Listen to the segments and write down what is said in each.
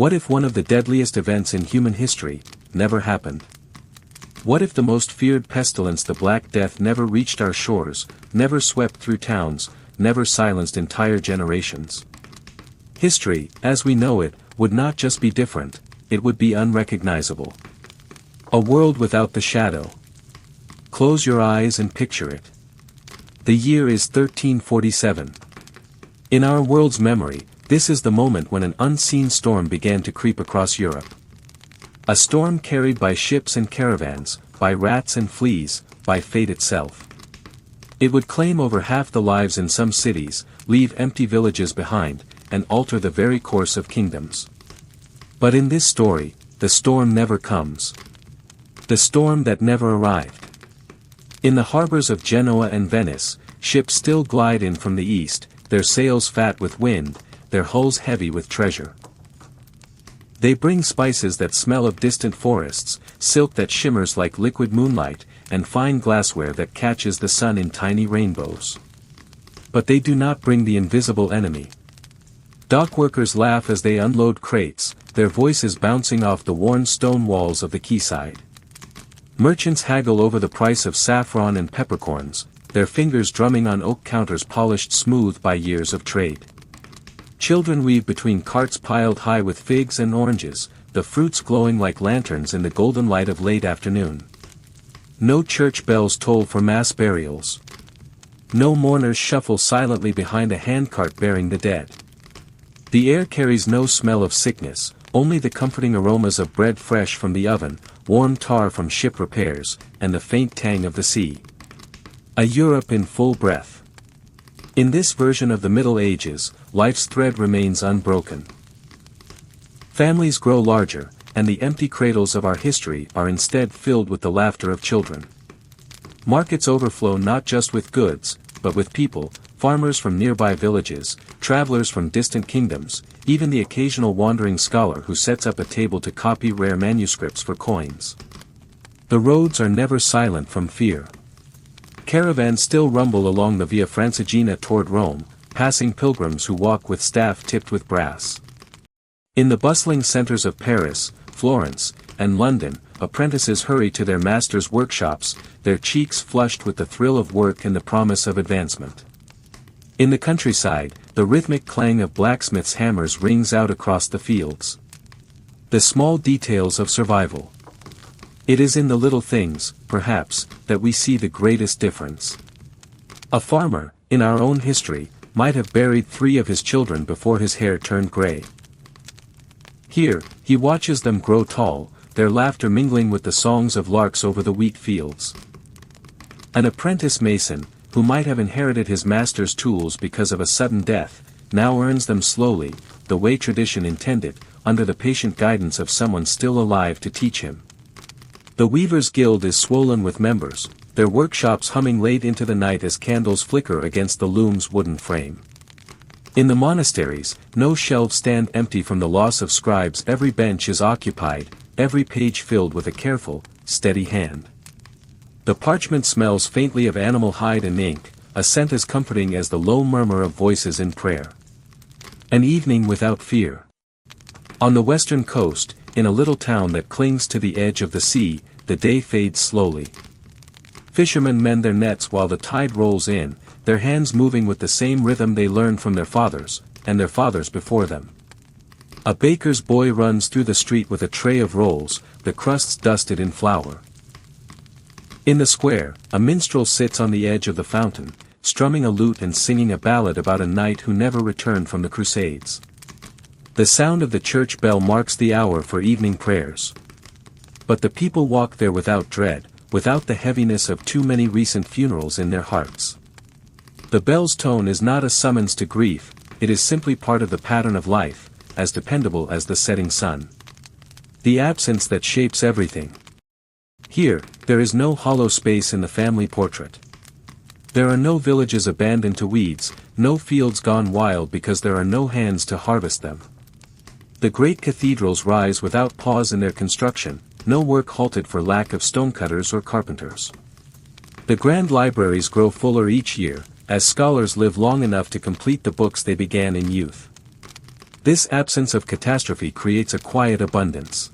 What if one of the deadliest events in human history never happened? What if the most feared pestilence, the Black Death, never reached our shores, never swept through towns, never silenced entire generations? History, as we know it, would not just be different, it would be unrecognizable. A world without the shadow. Close your eyes and picture it. The year is 1347. In our world's memory, this is the moment when an unseen storm began to creep across Europe. A storm carried by ships and caravans, by rats and fleas, by fate itself. It would claim over half the lives in some cities, leave empty villages behind, and alter the very course of kingdoms. But in this story, the storm never comes. The storm that never arrived. In the harbors of Genoa and Venice, ships still glide in from the east, their sails fat with wind, their hulls heavy with treasure. They bring spices that smell of distant forests, silk that shimmers like liquid moonlight, and fine glassware that catches the sun in tiny rainbows. But they do not bring the invisible enemy. Dockworkers laugh as they unload crates, their voices bouncing off the worn stone walls of the quayside. Merchants haggle over the price of saffron and peppercorns, their fingers drumming on oak counters polished smooth by years of trade. Children weave between carts piled high with figs and oranges, the fruits glowing like lanterns in the golden light of late afternoon. No church bells toll for mass burials. No mourners shuffle silently behind a handcart bearing the dead. The air carries no smell of sickness, only the comforting aromas of bread fresh from the oven, warm tar from ship repairs, and the faint tang of the sea. A Europe in full breath. In this version of the Middle Ages, life's thread remains unbroken. Families grow larger, and the empty cradles of our history are instead filled with the laughter of children. Markets overflow not just with goods, but with people, farmers from nearby villages, travelers from distant kingdoms, even the occasional wandering scholar who sets up a table to copy rare manuscripts for coins. The roads are never silent from fear. Caravans still rumble along the Via Francigena toward Rome, passing pilgrims who walk with staff tipped with brass. In the bustling centers of Paris, Florence, and London, apprentices hurry to their masters' workshops, their cheeks flushed with the thrill of work and the promise of advancement. In the countryside, the rhythmic clang of blacksmiths' hammers rings out across the fields. The small details of survival. It is in the little things, perhaps, that we see the greatest difference. A farmer, in our own history, might have buried 3 of his children before his hair turned gray. Here, he watches them grow tall, their laughter mingling with the songs of larks over the wheat fields. An apprentice mason, who might have inherited his master's tools because of a sudden death, now earns them slowly, the way tradition intended, under the patient guidance of someone still alive to teach him. The Weavers' Guild is swollen with members, their workshops humming late into the night as candles flicker against the loom's wooden frame. In the monasteries, no shelves stand empty from the loss of scribes. Every bench is occupied, every page filled with a careful, steady hand. The parchment smells faintly of animal hide and ink, a scent as comforting as the low murmur of voices in prayer. An evening without fear. On the western coast, in a little town that clings to the edge of the sea, the day fades slowly. Fishermen mend their nets while the tide rolls in, their hands moving with the same rhythm they learned from their fathers, and their fathers before them. A baker's boy runs through the street with a tray of rolls, the crusts dusted in flour. In the square, a minstrel sits on the edge of the fountain, strumming a lute and singing a ballad about a knight who never returned from the Crusades. The sound of the church bell marks the hour for evening prayers. But the people walk there without dread, without the heaviness of too many recent funerals in their hearts. The bell's tone is not a summons to grief, it is simply part of the pattern of life, as dependable as the setting sun. The absence that shapes everything. Here, there is no hollow space in the family portrait. There are no villages abandoned to weeds, no fields gone wild because there are no hands to harvest them. The great cathedrals rise without pause in their construction, no work halted for lack of stonecutters or carpenters. The grand libraries grow fuller each year, as scholars live long enough to complete the books they began in youth. This absence of catastrophe creates a quiet abundance.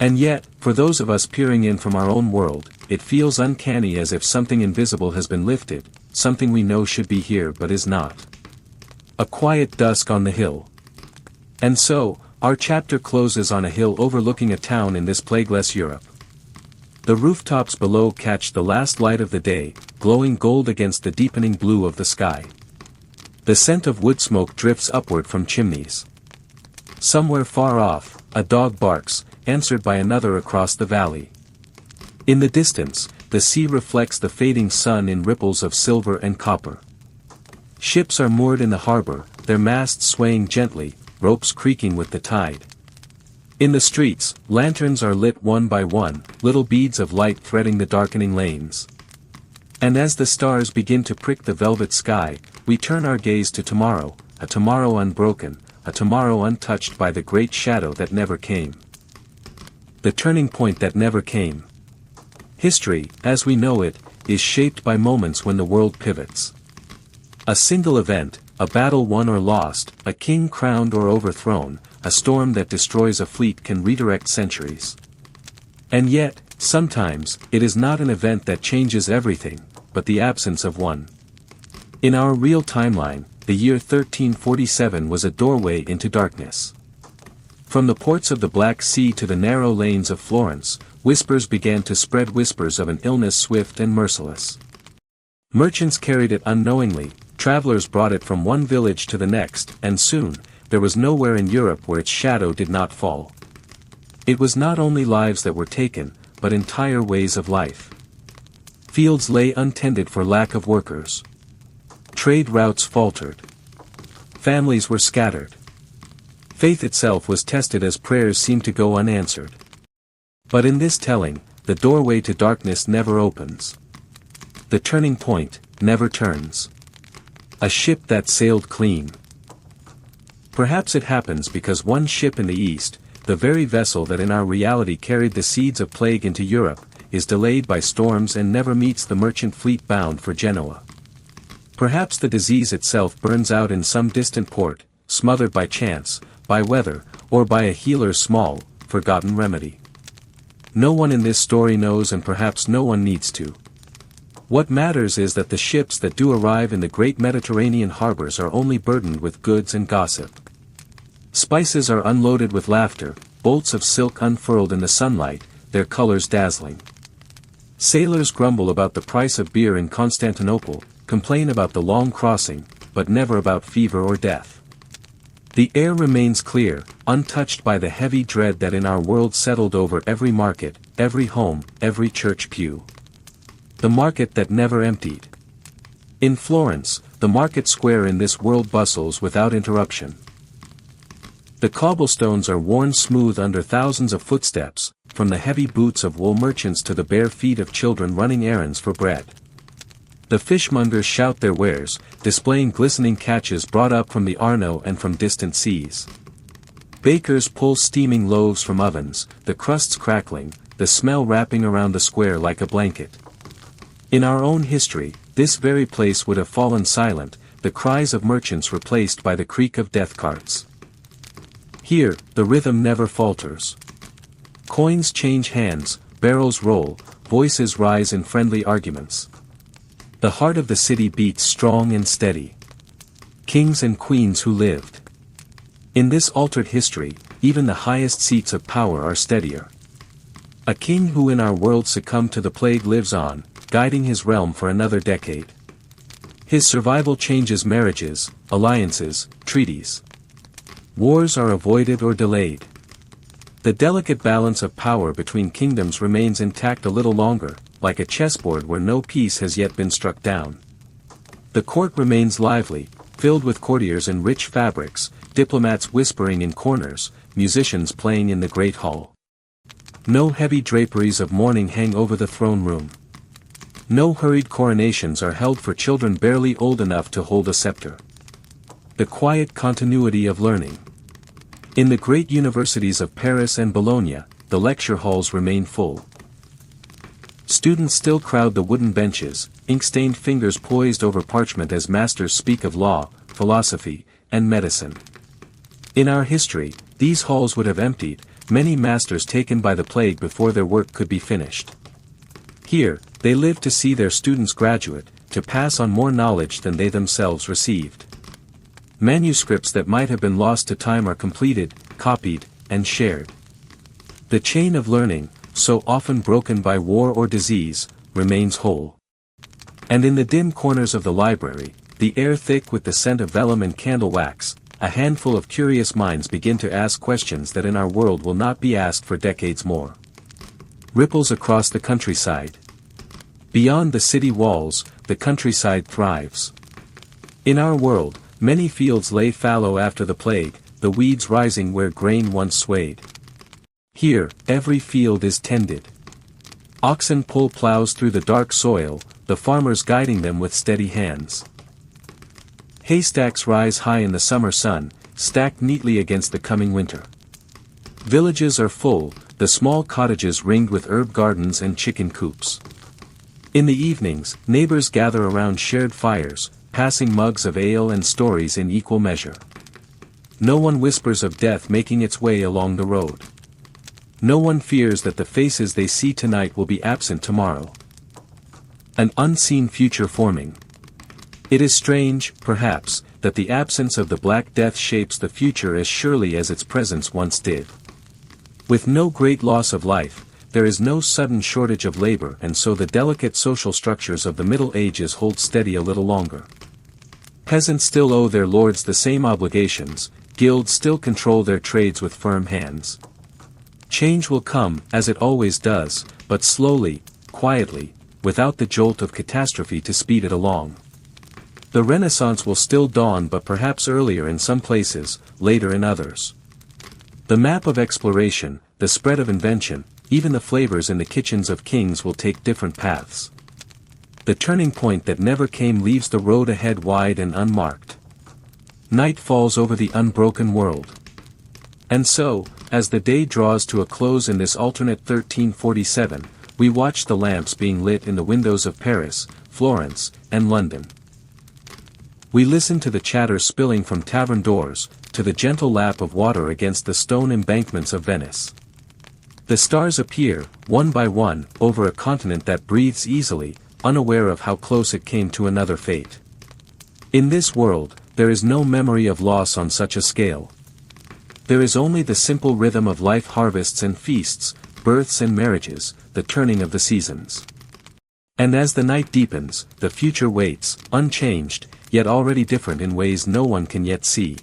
And yet, for those of us peering in from our own world, it feels uncanny, as if something invisible has been lifted, something we know should be here but is not. A quiet dusk on the hill. And so, our chapter closes on a hill overlooking a town in this plagueless Europe. The rooftops below catch the last light of the day, glowing gold against the deepening blue of the sky. The scent of wood smoke drifts upward from chimneys. Somewhere far off, a dog barks, answered by another across the valley. In the distance, the sea reflects the fading sun in ripples of silver and copper. Ships are moored in the harbor, their masts swaying gently, ropes creaking with the tide. In the streets, lanterns are lit one by one, little beads of light threading the darkening lanes. And as the stars begin to prick the velvet sky, we turn our gaze to tomorrow, a tomorrow unbroken, a tomorrow untouched by the great shadow that never came. The turning point that never came. History, as we know it, is shaped by moments when the world pivots. A single event, a battle won or lost, a king crowned or overthrown, a storm that destroys a fleet can redirect centuries. And yet, sometimes, it is not an event that changes everything, but the absence of one. In our real timeline, the year 1347 was a doorway into darkness. From the ports of the Black Sea to the narrow lanes of Florence, whispers began to spread, whispers of an illness swift and merciless. Merchants carried it unknowingly, travelers brought it from one village to the next, and soon, there was nowhere in Europe where its shadow did not fall. It was not only lives that were taken, but entire ways of life. Fields lay untended for lack of workers. Trade routes faltered. Families were scattered. Faith itself was tested as prayers seemed to go unanswered. But in this telling, the doorway to darkness never opens. The turning point never turns. A ship that sailed clean. Perhaps it happens because one ship in the east, the very vessel that in our reality carried the seeds of plague into Europe, is delayed by storms and never meets the merchant fleet bound for Genoa. Perhaps the disease itself burns out in some distant port, smothered by chance, by weather, or by a healer's small, forgotten remedy. No one in this story knows, and perhaps no one needs to. What matters is that the ships that do arrive in the great Mediterranean harbors are only burdened with goods and gossip. Spices are unloaded with laughter, bolts of silk unfurled in the sunlight, their colors dazzling. Sailors grumble about the price of beer in Constantinople, complain about the long crossing, but never about fever or death. The air remains clear, untouched by the heavy dread that in our world settled over every market, every home, every church pew. The market that never emptied. In Florence, the market square in this world bustles without interruption. The cobblestones are worn smooth under thousands of footsteps, from the heavy boots of wool merchants to the bare feet of children running errands for bread. The fishmongers shout their wares, displaying glistening catches brought up from the Arno and from distant seas. Bakers pull steaming loaves from ovens, the crusts crackling, the smell wrapping around the square like a blanket. In our own history, this very place would have fallen silent, the cries of merchants replaced by the creak of death carts. Here, the rhythm never falters. Coins change hands, barrels roll, voices rise in friendly arguments. The heart of the city beats strong and steady. Kings and queens who lived. In this altered history, even the highest seats of power are steadier. A king who in our world succumbed to the plague lives on, guiding his realm for another decade. His survival changes marriages, alliances, treaties. Wars are avoided or delayed. The delicate balance of power between kingdoms remains intact a little longer, like a chessboard where no piece has yet been struck down. The court remains lively, filled with courtiers in rich fabrics, diplomats whispering in corners, musicians playing in the great hall. No heavy draperies of mourning hang over the throne room. No hurried coronations are held for children barely old enough to hold a scepter. The quiet continuity of learning. In the great universities of Paris and Bologna, the lecture halls remain full. Students still crowd the wooden benches, ink-stained fingers poised over parchment as masters speak of law, philosophy, and medicine. In our history, these halls would have emptied, many masters taken by the plague before their work could be finished. Here, they lived to see their students graduate, to pass on more knowledge than they themselves received. Manuscripts that might have been lost to time are completed, copied, and shared. The chain of learning, so often broken by war or disease, remains whole. And in the dim corners of the library, the air thick with the scent of vellum and candle wax, a handful of curious minds begin to ask questions that in our world will not be asked for decades more. Ripples across the countryside. Beyond the city walls, the countryside thrives. In our world, many fields lay fallow after the plague, the weeds rising where grain once swayed. Here, every field is tended. Oxen pull plows through the dark soil, the farmers guiding them with steady hands. Haystacks rise high in the summer sun, stacked neatly against the coming winter. Villages are full, the small cottages ringed with herb gardens and chicken coops. In the evenings, neighbors gather around shared fires, passing mugs of ale and stories in equal measure. No one whispers of death making its way along the road. No one fears that the faces they see tonight will be absent tomorrow. An unseen future forming. It is strange, perhaps, that the absence of the Black Death shapes the future as surely as its presence once did. With no great loss of life, there is no sudden shortage of labor, and so the delicate social structures of the Middle Ages hold steady a little longer. Peasants still owe their lords the same obligations, guilds still control their trades with firm hands. Change will come, as it always does, but slowly, quietly, without the jolt of catastrophe to speed it along. The Renaissance will still dawn, but perhaps earlier in some places, later in others. The map of exploration, the spread of invention, even the flavors in the kitchens of kings will take different paths. The turning point that never came leaves the road ahead wide and unmarked. Night falls over the unbroken world. And so, as the day draws to a close in this alternate 1347, we watch the lamps being lit in the windows of Paris, Florence, and London. We listen to the chatter spilling from tavern doors, to the gentle lap of water against the stone embankments of Venice. The stars appear, one by one, over a continent that breathes easily, unaware of how close it came to another fate. In this world, there is no memory of loss on such a scale. There is only the simple rhythm of life, harvests and feasts, births and marriages, the turning of the seasons. And as the night deepens, the future waits, unchanged, yet already different in ways no one can yet see.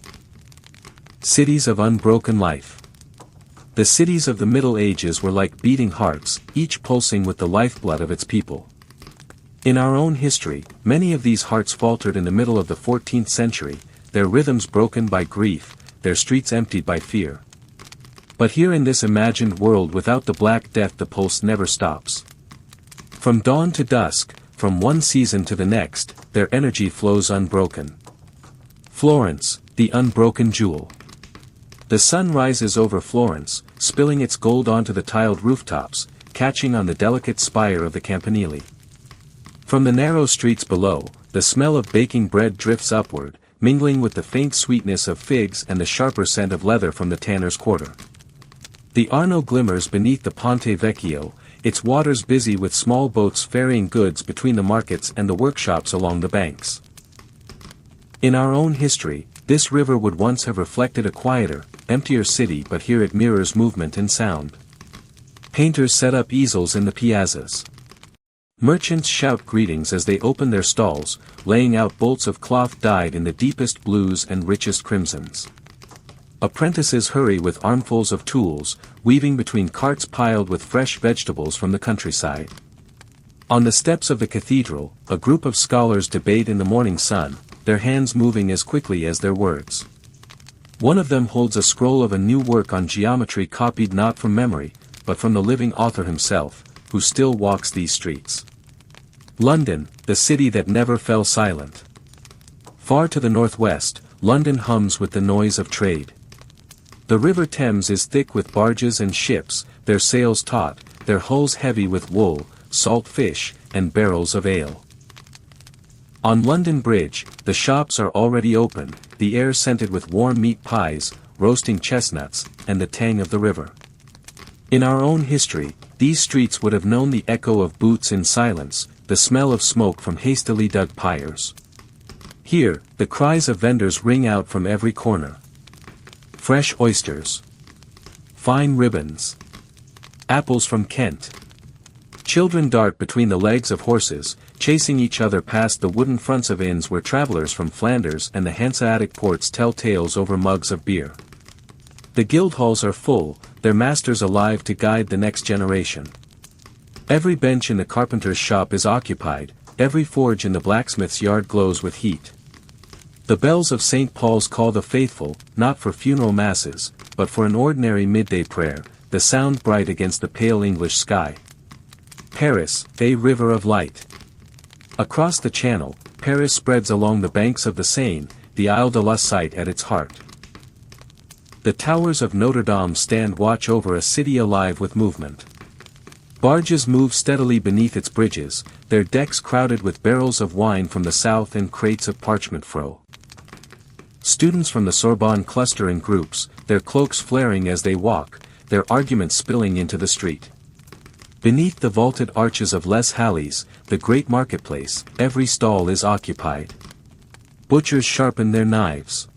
Cities of unbroken life. The cities of the Middle Ages were like beating hearts, each pulsing with the lifeblood of its people. In our own history, many of these hearts faltered in the middle of the 14th century, their rhythms broken by grief, their streets emptied by fear. But here in this imagined world without the Black Death, the pulse never stops. From dawn to dusk, from one season to the next, their energy flows unbroken. Florence, the unbroken jewel. The sun rises over Florence, spilling its gold onto the tiled rooftops, catching on the delicate spire of the campanile. From the narrow streets below, the smell of baking bread drifts upward, mingling with the faint sweetness of figs and the sharper scent of leather from the tanner's quarter. The Arno glimmers beneath the Ponte Vecchio, its waters busy with small boats ferrying goods between the markets and the workshops along the banks. In our own history, this river would once have reflected a quieter, emptier city, but here it mirrors movement and sound. Painters set up easels in the piazzas. Merchants shout greetings as they open their stalls, laying out bolts of cloth dyed in the deepest blues and richest crimsons. Apprentices hurry with armfuls of tools, weaving between carts piled with fresh vegetables from the countryside. On the steps of the cathedral, a group of scholars debate in the morning sun, their hands moving as quickly as their words. One of them holds a scroll of a new work on geometry copied not from memory, but from the living author himself, who still walks these streets. London, the city that never fell silent. Far to the northwest, London hums with the noise of trade. The River Thames is thick with barges and ships, their sails taut, their hulls heavy with wool, salt fish, and barrels of ale. On London Bridge, the shops are already open, the air scented with warm meat pies, roasting chestnuts, and the tang of the river. In our own history, these streets would have known the echo of boots in silence, the smell of smoke from hastily dug pyres. Here, the cries of vendors ring out from every corner. Fresh oysters. Fine ribbons. Apples from Kent. Children dart between the legs of horses, chasing each other past the wooden fronts of inns where travelers from Flanders and the Hanseatic ports tell tales over mugs of beer. The guild halls are full, their masters alive to guide the next generation. Every bench in the carpenter's shop is occupied, every forge in the blacksmith's yard glows with heat. The bells of St. Paul's call the faithful, not for funeral masses, but for an ordinary midday prayer, the sound bright against the pale English sky. Paris, a river of light. Across the channel, Paris spreads along the banks of the Seine, the Isle de la Cite at its heart. The towers of Notre Dame stand watch over a city alive with movement. Barges move steadily beneath its bridges, their decks crowded with barrels of wine from the south and crates of parchment fro. Students from the Sorbonne cluster in groups, their cloaks flaring as they walk, their arguments spilling into the street. Beneath the vaulted arches of Les Halles, the great marketplace, every stall is occupied. Butchers sharpen their knives.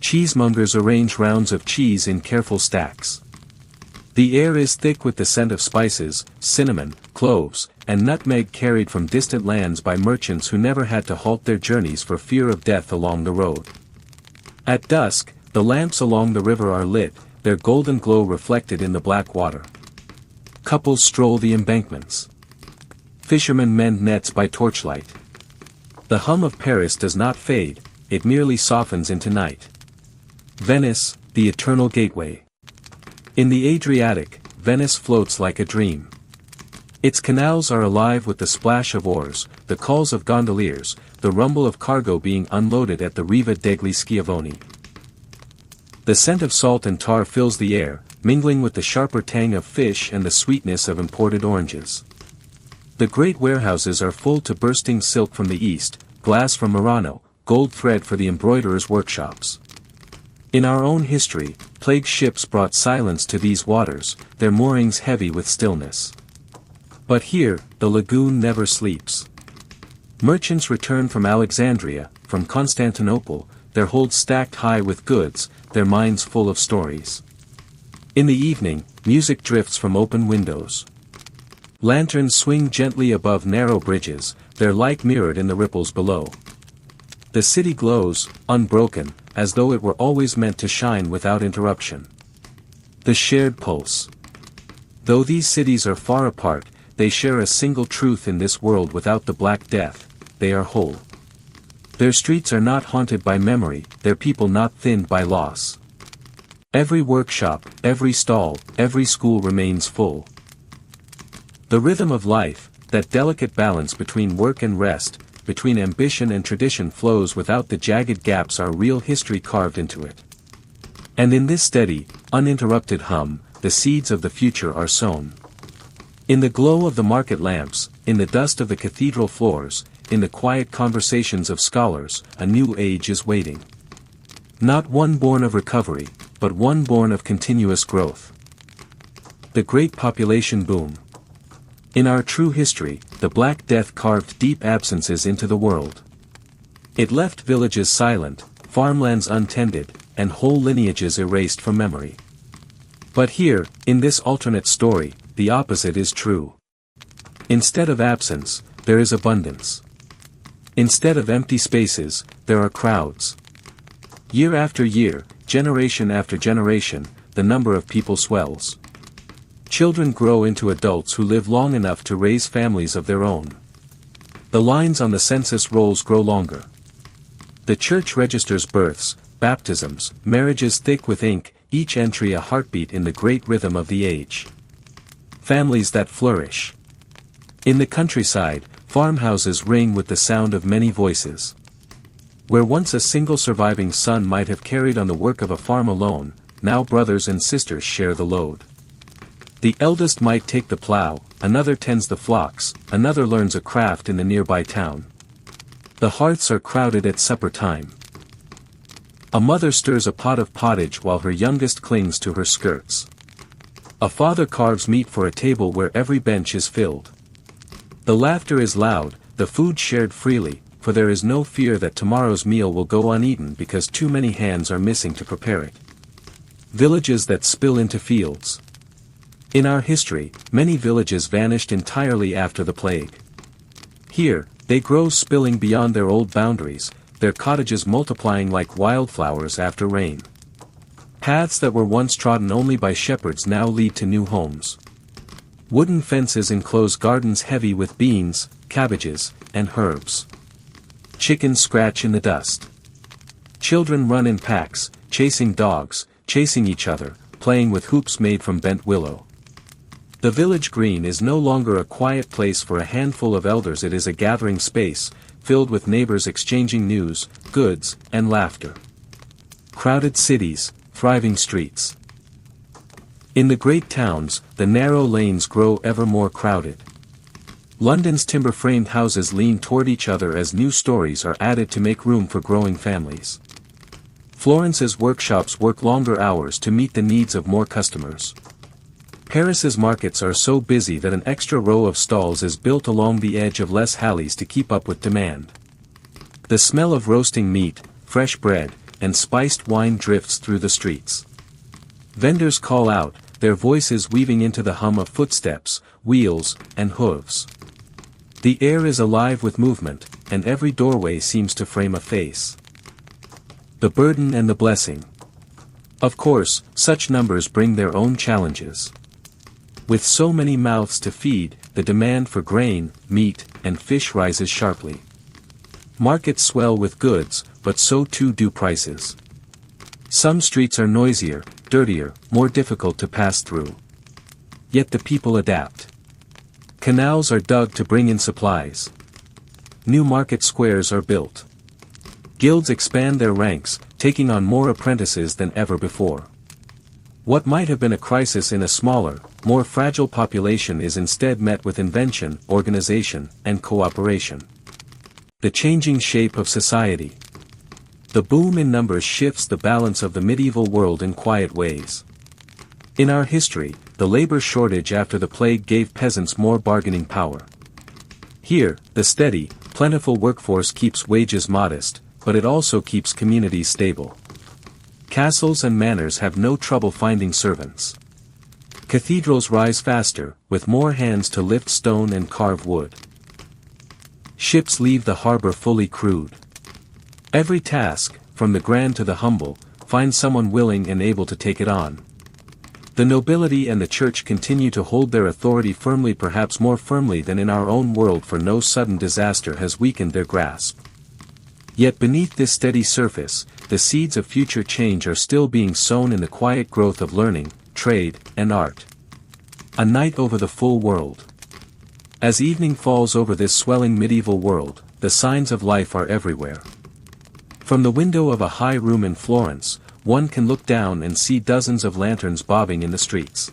Cheesemongers arrange rounds of cheese in careful stacks. The air is thick with the scent of spices, cinnamon, cloves, and nutmeg carried from distant lands by merchants who never had to halt their journeys for fear of death along the road. At dusk, the lamps along the river are lit, their golden glow reflected in the black water. Couples stroll the embankments. Fishermen mend nets by torchlight. The hum of Paris does not fade, it merely softens into night. Venice, the eternal gateway. In the Adriatic, Venice floats like a dream. Its canals are alive with the splash of oars, the calls of gondoliers, the rumble of cargo being unloaded at the Riva degli Schiavoni. The scent of salt and tar fills the air, mingling with the sharper tang of fish and the sweetness of imported oranges. The great warehouses are full to bursting silk from the east, glass from Murano, gold thread for the embroiderers' workshops. In our own history, plague ships brought silence to these waters, their moorings heavy with stillness. But here, the lagoon never sleeps. Merchants return from Alexandria, from Constantinople, their holds stacked high with goods, their minds full of stories. In the evening, music drifts from open windows. Lanterns swing gently above narrow bridges, their light mirrored in the ripples below. The city glows, unbroken, as though it were always meant to shine without interruption. The shared pulse. Though these cities are far apart, they share a single truth in this world without the Black Death, they are whole. Their streets are not haunted by memory, their people not thinned by loss. Every workshop, every stall, every school remains full. The rhythm of life, that delicate balance between work and rest, between ambition and tradition flows without the jagged gaps our real history carved into it. And in this steady, uninterrupted hum, the seeds of the future are sown. In the glow of the market lamps, in the dust of the cathedral floors, in the quiet conversations of scholars, a new age is waiting. Not one born of recovery, but one born of continuous growth. The great population boom. In our true history, the Black Death carved deep absences into the world. It left villages silent, farmlands untended, and whole lineages erased from memory. But here, in this alternate story, the opposite is true. Instead of absence, there is abundance. Instead of empty spaces, there are crowds. Year after year, generation after generation, the number of people swells. Children grow into adults who live long enough to raise families of their own. The lines on the census rolls grow longer. The church registers births, baptisms, marriages thick with ink, each entry a heartbeat in the great rhythm of the age. Families that flourish. In the countryside, farmhouses ring with the sound of many voices. Where once a single surviving son might have carried on the work of a farm alone, now brothers and sisters share the load. The eldest might take the plow, another tends the flocks, another learns a craft in the nearby town. The hearths are crowded at supper time. A mother stirs a pot of pottage while her youngest clings to her skirts. A father carves meat for a table where every bench is filled. The laughter is loud, the food shared freely, for there is no fear that tomorrow's meal will go uneaten because too many hands are missing to prepare it. Villages that spill into fields. In our history, many villages vanished entirely after the plague. Here, they grow spilling beyond their old boundaries, their cottages multiplying like wildflowers after rain. Paths that were once trodden only by shepherds now lead to new homes. Wooden fences enclose gardens heavy with beans, cabbages, and herbs. Chickens scratch in the dust. Children run in packs, chasing dogs, chasing each other, playing with hoops made from bent willow. The village green is no longer a quiet place for a handful of elders, it is a gathering space, filled with neighbors exchanging news, goods, and laughter. Crowded cities, thriving streets. In the great towns, the narrow lanes grow ever more crowded. London's timber-framed houses lean toward each other as new stories are added to make room for growing families. Florence's workshops work longer hours to meet the needs of more customers. Paris's markets are so busy that an extra row of stalls is built along the edge of less alleys to keep up with demand. The smell of roasting meat, fresh bread, and spiced wine drifts through the streets. Vendors call out, their voices weaving into the hum of footsteps, wheels, and hooves. The air is alive with movement, and every doorway seems to frame a face. The burden and the blessing. Of course, such numbers bring their own challenges. With so many mouths to feed, the demand for grain, meat, and fish rises sharply. Markets swell with goods, but so too do prices. Some streets are noisier, dirtier, more difficult to pass through. Yet the people adapt. Canals are dug to bring in supplies. New market squares are built. Guilds expand their ranks, taking on more apprentices than ever before. What might have been a crisis in a smaller, more fragile population is instead met with invention, organization, and cooperation. The changing shape of society. The boom in numbers shifts the balance of the medieval world in quiet ways. In our history, the labor shortage after the plague gave peasants more bargaining power. Here, the steady, plentiful workforce keeps wages modest, but it also keeps communities stable. Castles and manors have no trouble finding servants. Cathedrals rise faster, with more hands to lift stone and carve wood. Ships leave the harbor fully crewed. Every task, from the grand to the humble, finds someone willing and able to take it on. The nobility and the church continue to hold their authority firmly, perhaps more firmly than in our own world, for no sudden disaster has weakened their grasp. Yet beneath this steady surface, the seeds of future change are still being sown in the quiet growth of learning, trade, and art. A night over the full world. As evening falls over this swelling medieval world, the signs of life are everywhere. From the window of a high room in Florence, one can look down and see dozens of lanterns bobbing in the streets.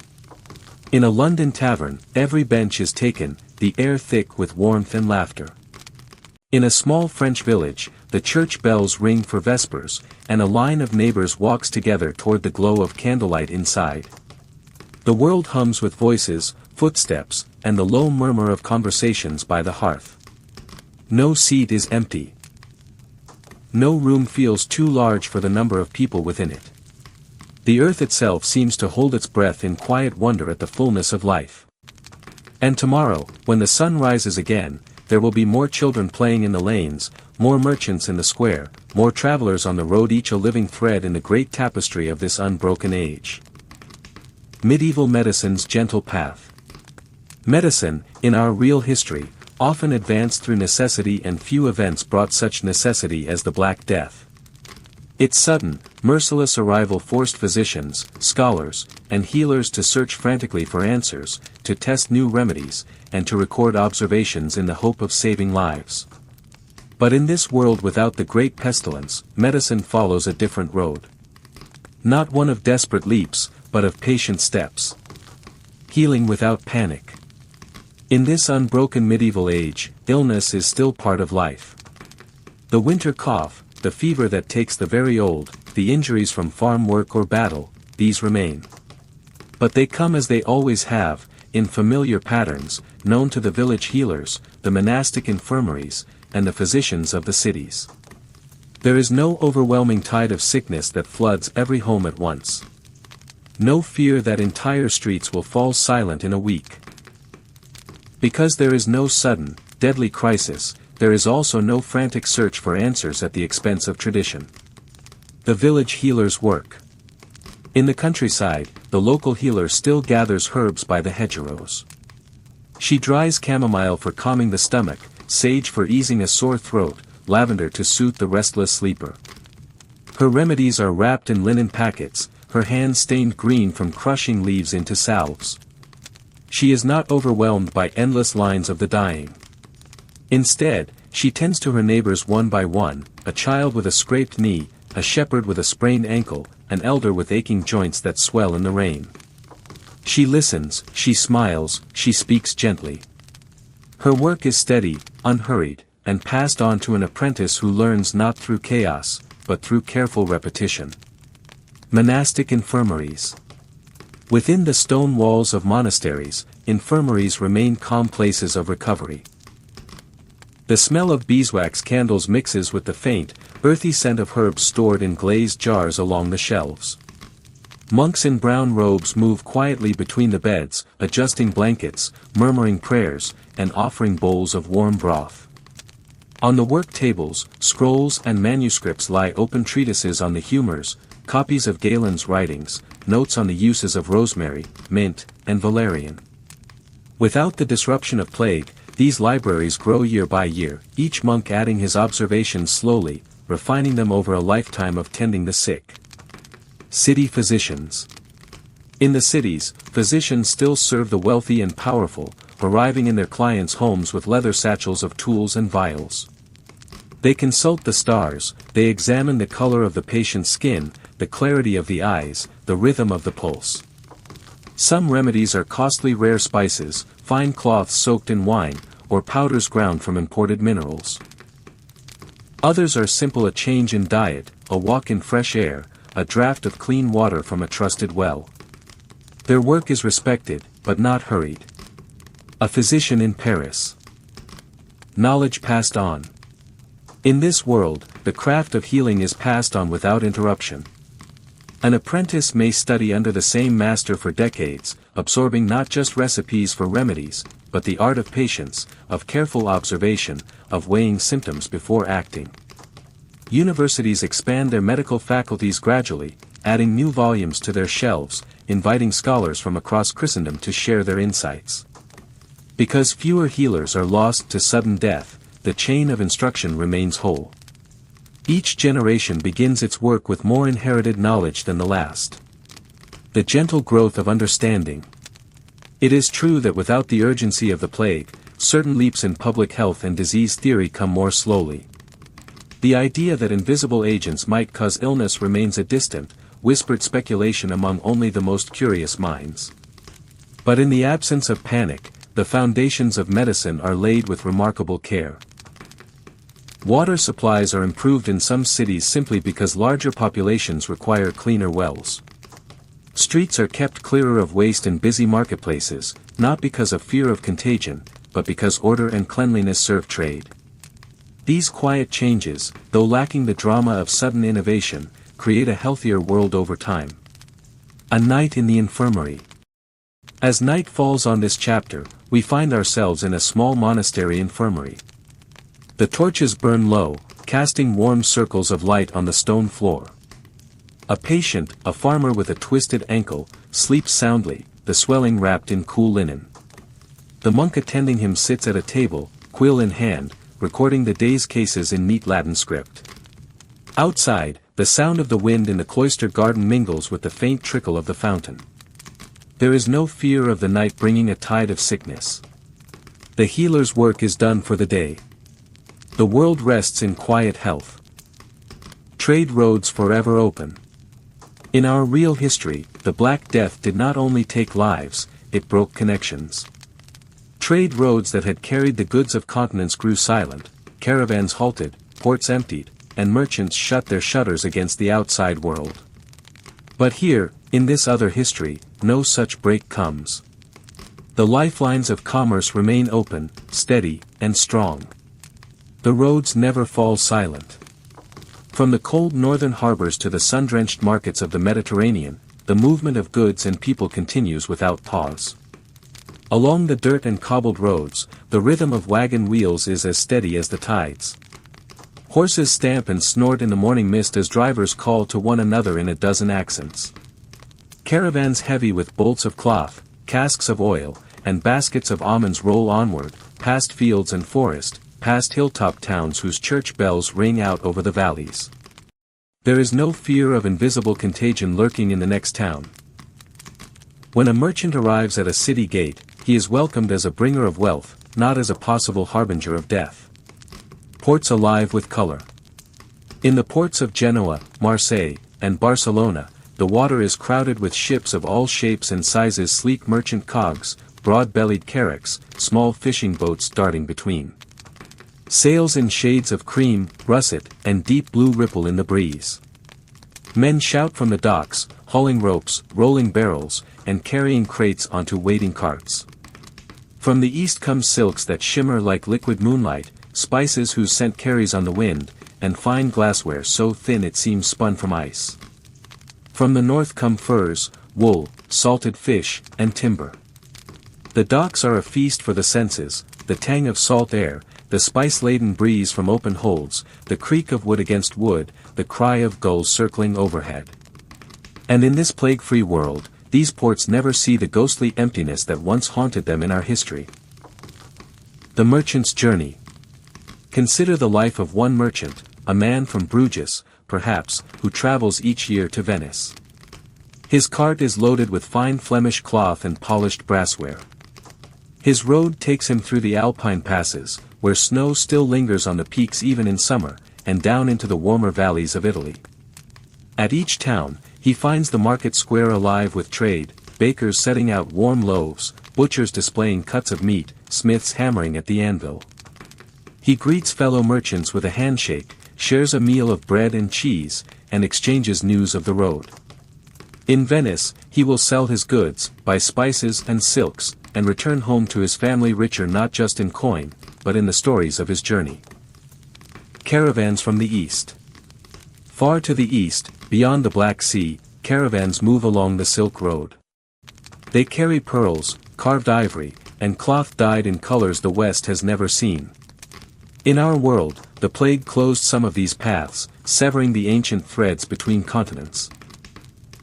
In a London tavern, every bench is taken, the air thick with warmth and laughter. In a small French village, the church bells ring for vespers, and a line of neighbors walks together toward the glow of candlelight inside. The world hums with voices, footsteps, and the low murmur of conversations by the hearth. No seat is empty. No room feels too large for the number of people within it. The earth itself seems to hold its breath in quiet wonder at the fullness of life. And tomorrow, when the sun rises again, there will be more children playing in the lanes, more merchants in the square, more travelers on the road, each a living thread in the great tapestry of this unbroken age. Medieval medicine's gentle path. Medicine, in our real history, often advanced through necessity, and few events brought such necessity as the Black Death. Its sudden, merciless arrival forced physicians, scholars, and healers to search frantically for answers, to test new remedies, and to record observations in the hope of saving lives. But in this world without the great pestilence, medicine follows a different road. Not one of desperate leaps, but of patient steps. Healing without panic. In this unbroken medieval age, illness is still part of life. The winter cough, the fever that takes the very old, the injuries from farm work or battle, these remain. But they come as they always have, in familiar patterns, known to the village healers, the monastic infirmaries, and the physicians of the cities. There is no overwhelming tide of sickness that floods every home at once. No fear that entire streets will fall silent in a week. Because there is no sudden, deadly crisis, there is also no frantic search for answers at the expense of tradition. The village healer's work. In the countryside, the local healer still gathers herbs by the hedgerows. She dries chamomile for calming the stomach, sage for easing a sore throat, lavender to soothe the restless sleeper. Her remedies are wrapped in linen packets, her hands stained green from crushing leaves into salves. She is not overwhelmed by endless lines of the dying. Instead, she tends to her neighbors one by one, a child with a scraped knee, a shepherd with a sprained ankle, an elder with aching joints that swell in the rain. She listens, she smiles, she speaks gently. Her work is steady, unhurried, and passed on to an apprentice who learns not through chaos, but through careful repetition. Monastic infirmaries. Within the stone walls of monasteries, infirmaries remain calm places of recovery. The smell of beeswax candles mixes with the faint, earthy scent of herbs stored in glazed jars along the shelves. Monks in brown robes move quietly between the beds, adjusting blankets, murmuring prayers, and offering bowls of warm broth. On the work tables, scrolls and manuscripts lie, open treatises on the humors, copies of Galen's writings, notes on the uses of rosemary, mint, and valerian. Without the disruption of plague, these libraries grow year by year, each monk adding his observations slowly, refining them over a lifetime of tending the sick. City physicians. In the cities, physicians still serve the wealthy and powerful, arriving in their clients' homes with leather satchels of tools and vials. They consult the stars, they examine the color of the patient's skin, the clarity of the eyes, the rhythm of the pulse. Some remedies are costly rare spices, fine cloths soaked in wine, or powders ground from imported minerals. Others are simple: a change in diet, a walk in fresh air, a draught of clean water from a trusted well. Their work is respected, but not hurried. A physician in Paris. Knowledge passed on. In this world, the craft of healing is passed on without interruption. An apprentice may study under the same master for decades, absorbing not just recipes for remedies, but the art of patience, of careful observation, of weighing symptoms before acting. Universities expand their medical faculties gradually, adding new volumes to their shelves, inviting scholars from across Christendom to share their insights. Because fewer healers are lost to sudden death, the chain of instruction remains whole. Each generation begins its work with more inherited knowledge than the last. The gentle growth of understanding. It is true that without the urgency of the plague, certain leaps in public health and disease theory come more slowly. The idea that invisible agents might cause illness remains a distant, whispered speculation among only the most curious minds. But in the absence of panic, the foundations of medicine are laid with remarkable care. Water supplies are improved in some cities simply because larger populations require cleaner wells. Streets are kept clearer of waste in busy marketplaces, not because of fear of contagion, but because order and cleanliness serve trade. These quiet changes, though lacking the drama of sudden innovation, create a healthier world over time. A night in the infirmary. As night falls on this chapter, we find ourselves in a small monastery infirmary. The torches burn low, casting warm circles of light on the stone floor. A patient, a farmer with a twisted ankle, sleeps soundly, the swelling wrapped in cool linen. The monk attending him sits at a table, quill in hand, recording the day's cases in neat Latin script. Outside, the sound of the wind in the cloister garden mingles with the faint trickle of the fountain. There is no fear of the night bringing a tide of sickness. The healer's work is done for the day. The world rests in quiet health. Trade roads forever open. In our real history, the Black Death did not only take lives, it broke connections. Trade roads that had carried the goods of continents grew silent, caravans halted, ports emptied, and merchants shut their shutters against the outside world. But here, in this other history, no such break comes. The lifelines of commerce remain open, steady, and strong. The roads never fall silent. From the cold northern harbors to the sun-drenched markets of the Mediterranean, the movement of goods and people continues without pause. Along the dirt and cobbled roads, the rhythm of wagon wheels is as steady as the tides. Horses stamp and snort in the morning mist as drivers call to one another in a dozen accents. Caravans heavy with bolts of cloth, casks of oil, and baskets of almonds roll onward, past fields and forest, past hilltop towns whose church bells ring out over the valleys. There is no fear of invisible contagion lurking in the next town. When a merchant arrives at a city gate, he is welcomed as a bringer of wealth, not as a possible harbinger of death. Ports alive with color. In the ports of Genoa, Marseille, and Barcelona, the water is crowded with ships of all shapes and sizes, sleek merchant cogs, broad-bellied carracks, small fishing boats darting between. Sails in shades of cream, russet, and deep blue ripple in the breeze. Men shout from the docks, hauling ropes, rolling barrels, and carrying crates onto waiting carts. From the east come silks that shimmer like liquid moonlight, spices whose scent carries on the wind, and fine glassware so thin it seems spun from ice. From the north come furs, wool, salted fish, and timber. The docks are a feast for the senses, the tang of salt air, the spice-laden breeze from open holds, the creak of wood against wood, the cry of gulls circling overhead. And in this plague-free world, these ports never see the ghostly emptiness that once haunted them in our history. The merchant's journey. Consider the life of one merchant, a man from Bruges, perhaps, who travels each year to Venice. His cart is loaded with fine Flemish cloth and polished brassware. His road takes him through the Alpine passes, where snow still lingers on the peaks even in summer, and down into the warmer valleys of Italy. At each town, he finds the market square alive with trade, bakers setting out warm loaves, butchers displaying cuts of meat, smiths hammering at the anvil. He greets fellow merchants with a handshake, shares a meal of bread and cheese, and exchanges news of the road. In Venice, he will sell his goods, buy spices and silks, and return home to his family richer not just in coin, but in the stories of his journey. Caravans from the East. Far to the east, beyond the Black Sea, caravans move along the Silk Road. They carry pearls, carved ivory, and cloth dyed in colors the West has never seen. In our world, the plague closed some of these paths, severing the ancient threads between continents.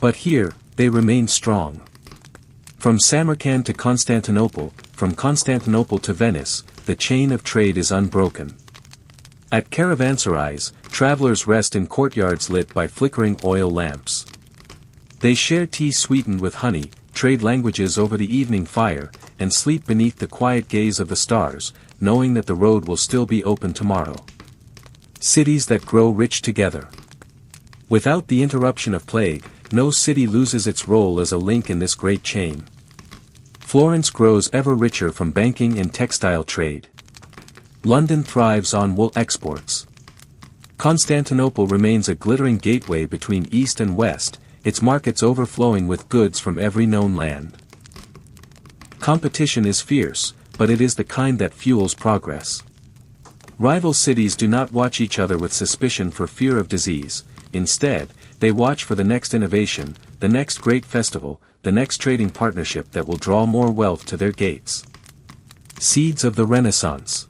But here, they remain strong. From Samarkand to Constantinople, from Constantinople to Venice, the chain of trade is unbroken. At caravanserais, travelers rest in courtyards lit by flickering oil lamps. They share tea sweetened with honey, trade languages over the evening fire, and sleep beneath the quiet gaze of the stars, knowing that the road will still be open tomorrow. Cities that grow rich together. Without the interruption of plague, no city loses its role as a link in this great chain. Florence grows ever richer from banking and textile trade. London thrives on wool exports. Constantinople remains a glittering gateway between East and West, its markets overflowing with goods from every known land. Competition is fierce, but it is the kind that fuels progress. Rival cities do not watch each other with suspicion for fear of disease. Instead, they watch for the next innovation, the next great festival, the next trading partnership that will draw more wealth to their gates. Seeds of the Renaissance.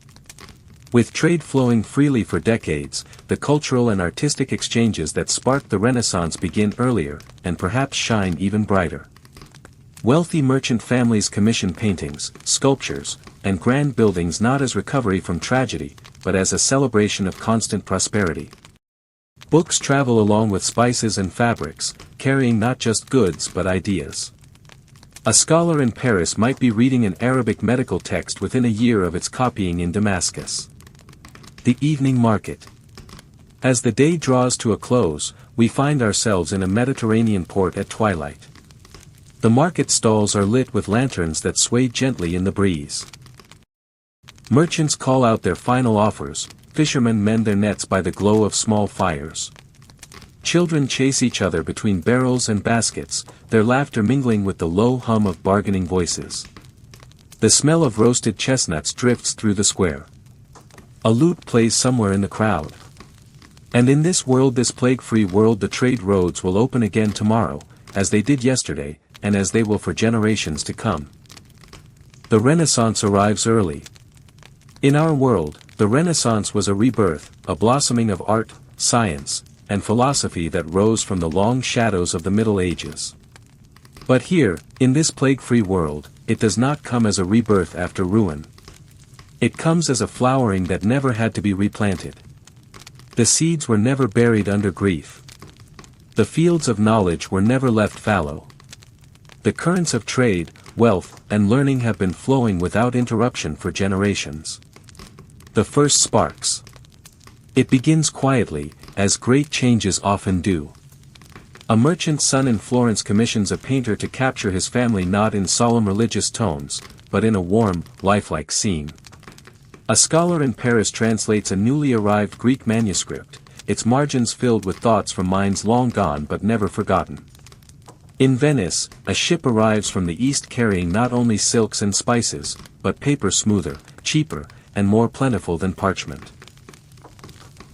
With trade flowing freely for decades, the cultural and artistic exchanges that sparked the Renaissance begin earlier, and perhaps shine even brighter. Wealthy merchant families commission paintings, sculptures, and grand buildings not as recovery from tragedy, but as a celebration of constant prosperity. Books travel along with spices and fabrics, carrying not just goods but ideas. A scholar in Paris might be reading an Arabic medical text within a year of its copying in Damascus. The evening market. As the day draws to a close, we find ourselves in a Mediterranean port at twilight. The market stalls are lit with lanterns that sway gently in the breeze. Merchants call out their final offers, fishermen mend their nets by the glow of small fires. Children chase each other between barrels and baskets, their laughter mingling with the low hum of bargaining voices. The smell of roasted chestnuts drifts through the square. A lute plays somewhere in the crowd. And in this world, this plague-free world, the trade roads will open again tomorrow, as they did yesterday, and as they will for generations to come. The Renaissance arrives early. In our world, the Renaissance was a rebirth, a blossoming of art, science, and philosophy that rose from the long shadows of the Middle Ages. But here, in this plague-free world, it does not come as a rebirth after ruin. It comes as a flowering that never had to be replanted. The seeds were never buried under grief. The fields of knowledge were never left fallow. The currents of trade, wealth, and learning have been flowing without interruption for generations. The first sparks. It begins quietly, as great changes often do. A merchant's son in Florence commissions a painter to capture his family not in solemn religious tones, but in a warm, lifelike scene. A scholar in Paris translates a newly arrived Greek manuscript, its margins filled with thoughts from minds long gone but never forgotten. In Venice, a ship arrives from the east carrying not only silks and spices, but paper smoother, cheaper, and more plentiful than parchment.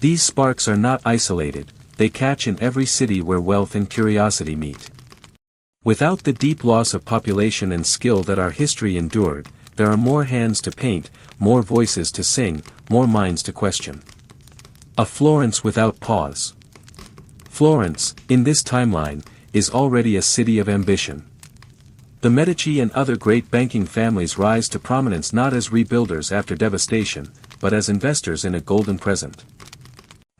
These sparks are not isolated, they catch in every city where wealth and curiosity meet. Without the deep loss of population and skill that our history endured, there are more hands to paint, more voices to sing, more minds to question. A Florence without pause. Florence, in this timeline, is already a city of ambition. The Medici and other great banking families rise to prominence not as rebuilders after devastation, but as investors in a golden present.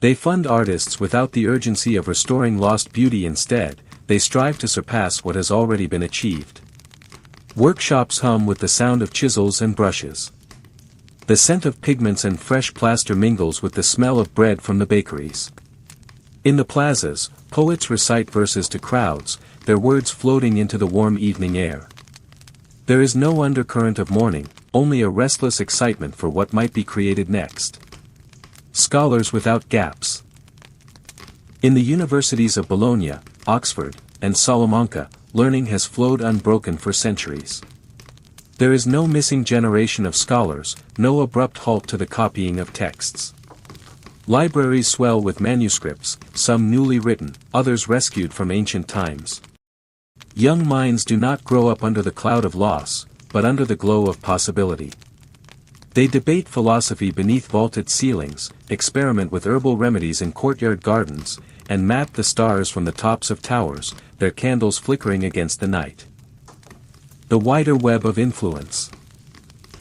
They fund artists without the urgency of restoring lost beauty. Instead, they strive to surpass what has already been achieved. Workshops hum with the sound of chisels and brushes. The scent of pigments and fresh plaster mingles with the smell of bread from the bakeries. In the plazas, poets recite verses to crowds, their words floating into the warm evening air. There is no undercurrent of mourning, only a restless excitement for what might be created next. Scholars without gaps. In the universities of Bologna, Oxford, and Salamanca, learning has flowed unbroken for centuries. There is no missing generation of scholars, no abrupt halt to the copying of texts. Libraries swell with manuscripts, some newly written, others rescued from ancient times. Young minds do not grow up under the cloud of loss, but under the glow of possibility. They debate philosophy beneath vaulted ceilings, experiment with herbal remedies in courtyard gardens, and map the stars from the tops of towers, their candles flickering against the night. The wider web of influence.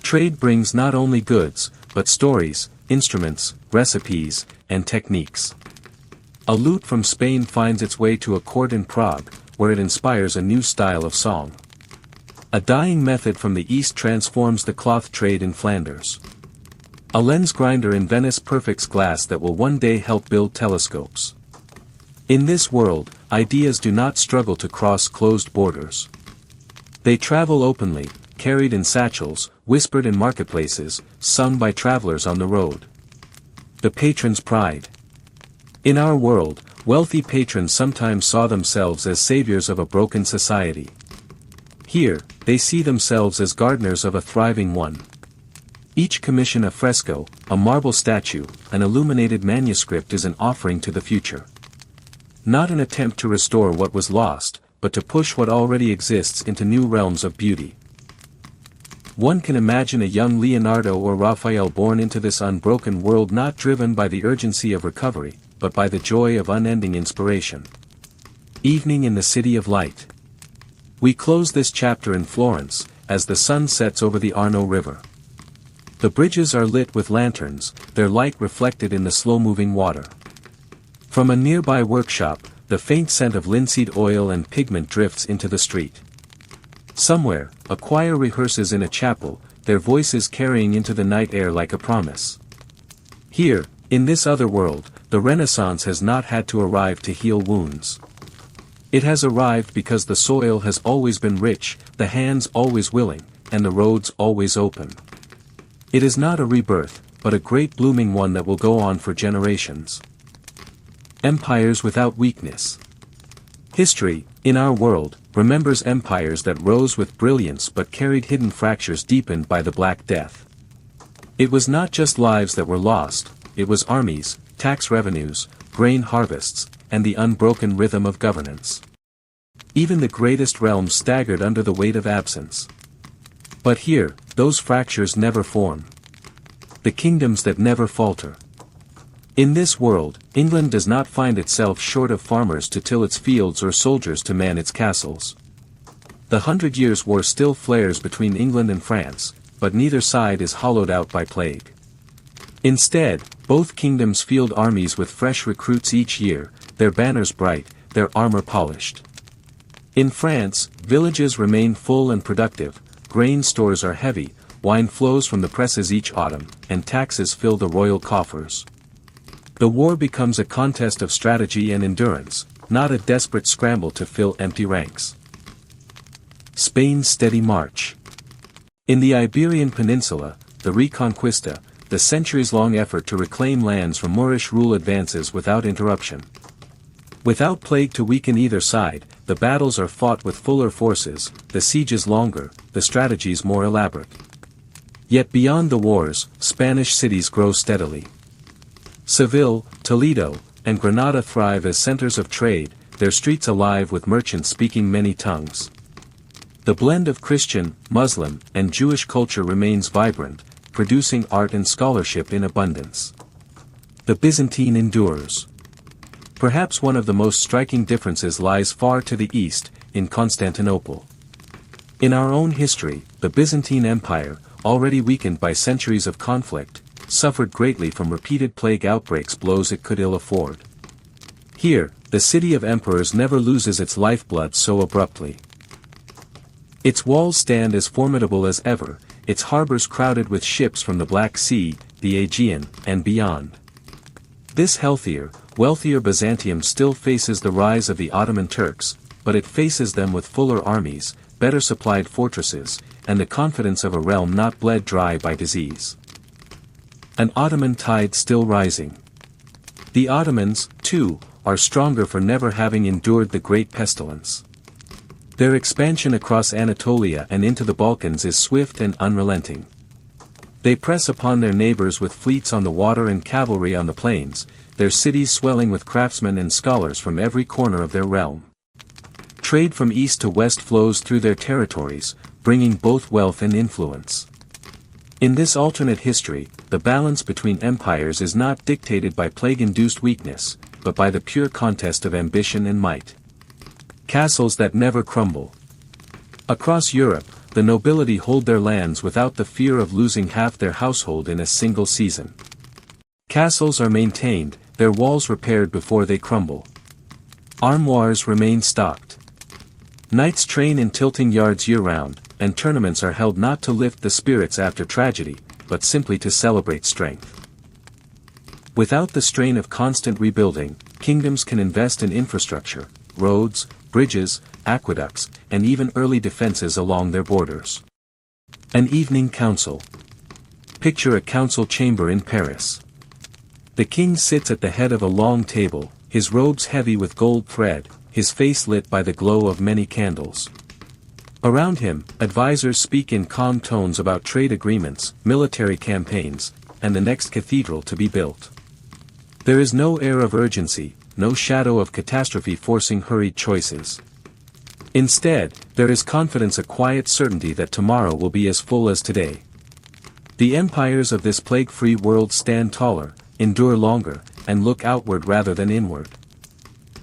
Trade brings not only goods, but stories, instruments, recipes, and techniques. A lute from Spain finds its way to a court in Prague, where it inspires a new style of song. A dyeing method from the East transforms the cloth trade in Flanders. A lens grinder in Venice perfects glass that will one day help build telescopes. In this world, ideas do not struggle to cross closed borders. They travel openly, carried in satchels, whispered in marketplaces, sung by travelers on the road. The patron's pride. In our world, wealthy patrons sometimes saw themselves as saviors of a broken society. Here, they see themselves as gardeners of a thriving one. Each commission a fresco, a marble statue, an illuminated manuscript is an offering to the future. Not an attempt to restore what was lost, but to push what already exists into new realms of beauty. One can imagine a young Leonardo or Raphael born into this unbroken world not driven by the urgency of recovery, but by the joy of unending inspiration. Evening in the City of Light. We close this chapter in Florence, as the sun sets over the Arno River. The bridges are lit with lanterns, their light reflected in the slow-moving water. From a nearby workshop, the faint scent of linseed oil and pigment drifts into the street. Somewhere, a choir rehearses in a chapel, their voices carrying into the night air like a promise. Here, in this other world, the Renaissance has not had to arrive to heal wounds. It has arrived because the soil has always been rich, the hands always willing, and the roads always open. It is not a rebirth, but a great blooming one that will go on for generations. Empires without weakness. History, in our world, remembers empires that rose with brilliance but carried hidden fractures deepened by the Black Death. It was not just lives that were lost, it was armies, tax revenues, grain harvests, and the unbroken rhythm of governance. Even the greatest realms staggered under the weight of absence. But here, those fractures never form. The kingdoms that never falter. In this world, England does not find itself short of farmers to till its fields or soldiers to man its castles. The 100 Years' War still flares between England and France, but neither side is hollowed out by plague. Instead, both kingdoms field armies with fresh recruits each year, their banners bright, their armor polished. In France, villages remain full and productive, grain stores are heavy, wine flows from the presses each autumn, and taxes fill the royal coffers. The war becomes a contest of strategy and endurance, not a desperate scramble to fill empty ranks. Spain's steady march. In the Iberian Peninsula, the Reconquista, the centuries-long effort to reclaim lands from Moorish rule advances without interruption. Without plague to weaken either side, the battles are fought with fuller forces, the sieges longer, the strategies more elaborate. Yet beyond the wars, Spanish cities grow steadily. Seville, Toledo, and Granada thrive as centers of trade, their streets alive with merchants speaking many tongues. The blend of Christian, Muslim, and Jewish culture remains vibrant, producing art and scholarship in abundance. The Byzantine endures. Perhaps one of the most striking differences lies far to the east, in Constantinople. In our own history, the Byzantine Empire, already weakened by centuries of conflict, suffered greatly from repeated plague outbreaks, blows it could ill afford. Here, the city of emperors never loses its lifeblood so abruptly. Its walls stand as formidable as ever, its harbors crowded with ships from the Black Sea, the Aegean, and beyond. This healthier, wealthier Byzantium still faces the rise of the Ottoman Turks, but it faces them with fuller armies, better supplied fortresses, and the confidence of a realm not bled dry by disease. An Ottoman tide still rising. The Ottomans, too, are stronger for never having endured the great pestilence. Their expansion across Anatolia and into the Balkans is swift and unrelenting. They press upon their neighbors with fleets on the water and cavalry on the plains, their cities swelling with craftsmen and scholars from every corner of their realm. Trade from east to west flows through their territories, bringing both wealth and influence. In this alternate history, the balance between empires is not dictated by plague-induced weakness, but by the pure contest of ambition and might. Castles that never crumble. Across Europe, the nobility hold their lands without the fear of losing half their household in a single season. Castles are maintained, their walls repaired before they crumble. Armoires remain stocked. Knights train in tilting yards year-round, and tournaments are held not to lift the spirits after tragedy, but simply to celebrate strength. Without the strain of constant rebuilding, kingdoms can invest in infrastructure, roads, bridges, aqueducts, and even early defenses along their borders. An evening council. Picture a council chamber in Paris. The king sits at the head of a long table, his robes heavy with gold thread, his face lit by the glow of many candles. Around him, advisors speak in calm tones about trade agreements, military campaigns, and the next cathedral to be built. There is no air of urgency, no shadow of catastrophe forcing hurried choices. Instead, there is confidence, a quiet certainty that tomorrow will be as full as today. The empires of this plague-free world stand taller, endure longer, and look outward rather than inward.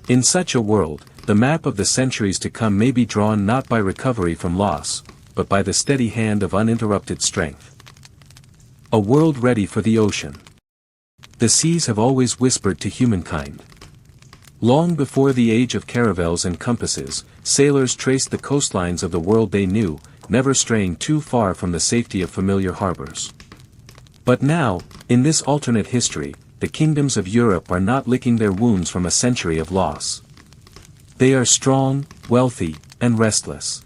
In such a world, the map of the centuries to come may be drawn not by recovery from loss, but by the steady hand of uninterrupted strength. A world ready for the ocean. The seas have always whispered to humankind. Long before the age of caravels and compasses, sailors traced the coastlines of the world they knew, never straying too far from the safety of familiar harbors. But now, in this alternate history, the kingdoms of Europe are not licking their wounds from a century of loss. They are strong, wealthy, and restless.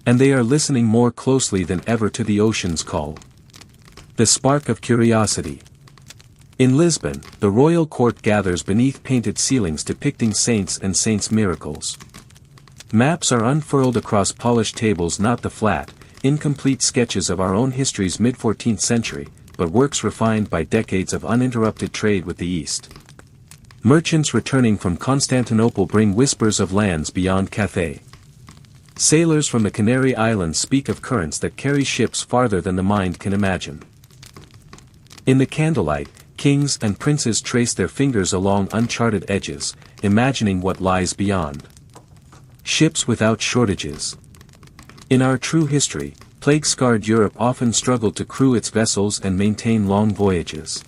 And they are listening more closely than ever to the ocean's call. The spark of curiosity. In Lisbon, the royal court gathers beneath painted ceilings depicting saints and saints' miracles. Maps are unfurled across polished tables, not the flat, incomplete sketches of our own history's mid-14th century, but works refined by decades of uninterrupted trade with the East. Merchants returning from Constantinople bring whispers of lands beyond Cathay. Sailors from the Canary Islands speak of currents that carry ships farther than the mind can imagine. In the candlelight, kings and princes trace their fingers along uncharted edges, imagining what lies beyond. Ships without shortages. In our true history, plague-scarred Europe often struggled to crew its vessels and maintain long voyages.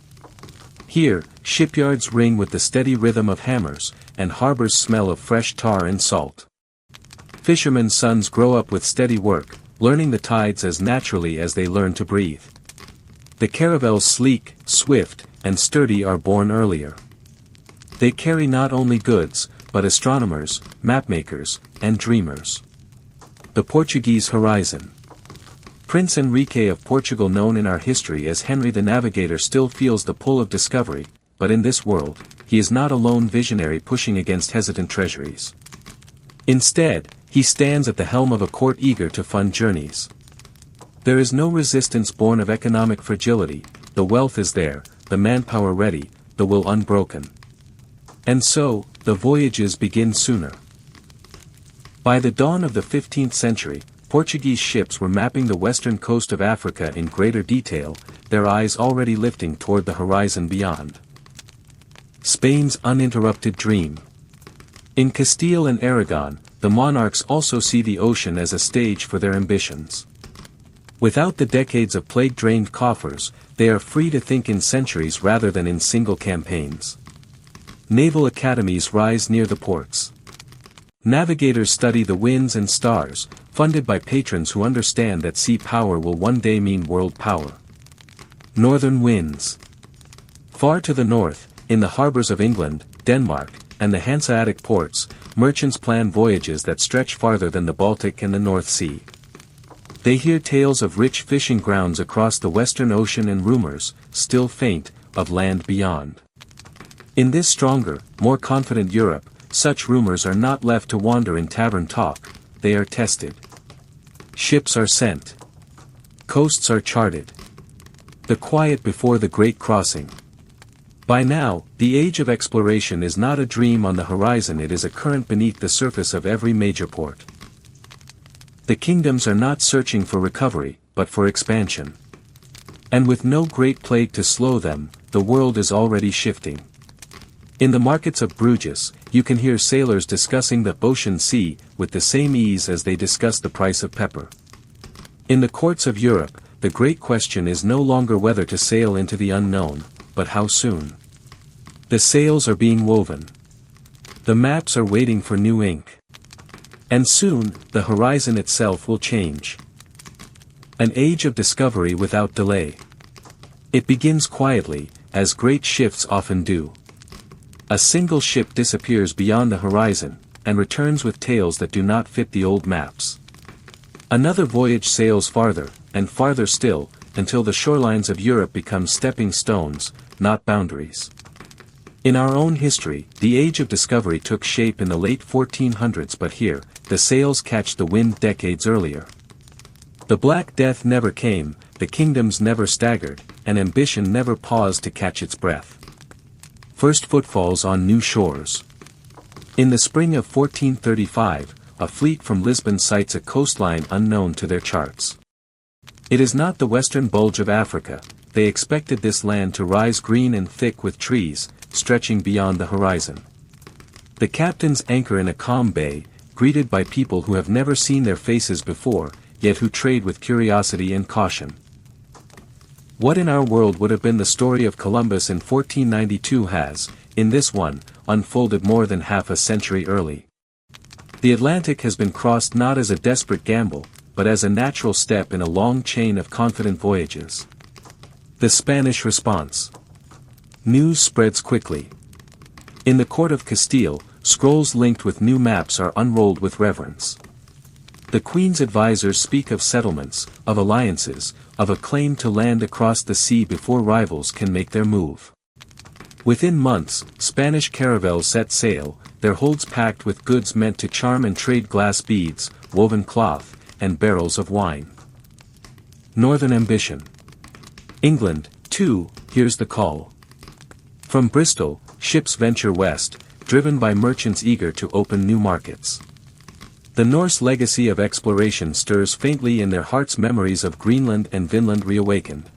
Here, shipyards ring with the steady rhythm of hammers, and harbors smell of fresh tar and salt. Fishermen's sons grow up with steady work, learning the tides as naturally as they learn to breathe. The caravels sleek, swift, and sturdy are born earlier. They carry not only goods, but astronomers, mapmakers, and dreamers. The Portuguese horizon. Prince Henrique of Portugal, known in our history as Henry the Navigator, still feels the pull of discovery, but in this world, he is not a lone visionary pushing against hesitant treasuries. Instead, he stands at the helm of a court eager to fund journeys. There is no resistance born of economic fragility, the wealth is there, the manpower ready, the will unbroken. And so, the voyages begin sooner. By the dawn of the 15th century, Portuguese ships were mapping the western coast of Africa in greater detail, their eyes already lifting toward the horizon beyond. Spain's uninterrupted dream. In Castile and Aragon, the monarchs also see the ocean as a stage for their ambitions. Without the decades of plague-drained coffers, they are free to think in centuries rather than in single campaigns. Naval academies rise near the ports. Navigators study the winds and stars, funded by patrons who understand that sea power will one day mean world power. Northern winds. Far to the north, in the harbors of England, Denmark, and the Hanseatic ports, merchants plan voyages that stretch farther than the Baltic and the North Sea. They hear tales of rich fishing grounds across the Western Ocean and rumors, still faint, of land beyond. In this stronger, more confident Europe, such rumors are not left to wander in tavern talk, they are tested. Ships are sent. Coasts are charted. The quiet before the great crossing. By now, the age of exploration is not a dream on the horizon, it is a current beneath the surface of every major port. The kingdoms are not searching for recovery, but for expansion. And with no great plague to slow them, the world is already shifting. In the markets of Bruges, you can hear sailors discussing the ocean sea, with the same ease as they discuss the price of pepper. In the courts of Europe, the great question is no longer whether to sail into the unknown, but how soon. The sails are being woven. The maps are waiting for new ink. And soon, the horizon itself will change. An age of discovery without delay. It begins quietly, as great shifts often do. A single ship disappears beyond the horizon, and returns with tales that do not fit the old maps. Another voyage sails farther, and farther still, until the shorelines of Europe become stepping stones, not boundaries. In our own history, the age of discovery took shape in the late 1400s, but here, the sails catch the wind decades earlier. The Black Death never came, the kingdoms never staggered, and ambition never paused to catch its breath. First footfalls on new shores. In the spring of 1435, a fleet from Lisbon sights a coastline unknown to their charts. It is not the western bulge of Africa, they expected this land to rise green and thick with trees, stretching beyond the horizon. The captains anchor in a calm bay, greeted by people who have never seen their faces before, yet who trade with curiosity and caution. What in our world would have been the story of Columbus in 1492 has, in this one, unfolded more than half a century early. The Atlantic has been crossed not as a desperate gamble, but as a natural step in a long chain of confident voyages. The Spanish response. News spreads quickly. In the court of Castile, scrolls linked with new maps are unrolled with reverence. The Queen's advisors speak of settlements, of alliances, of a claim to land across the sea before rivals can make their move. Within months, Spanish caravels set sail, their holds packed with goods meant to charm and trade: glass beads, woven cloth, and barrels of wine. Northern ambition. England, too, hears the call. From Bristol, ships venture west, driven by merchants eager to open new markets. The Norse legacy of exploration stirs faintly in their hearts, memories of Greenland and Vinland reawakened.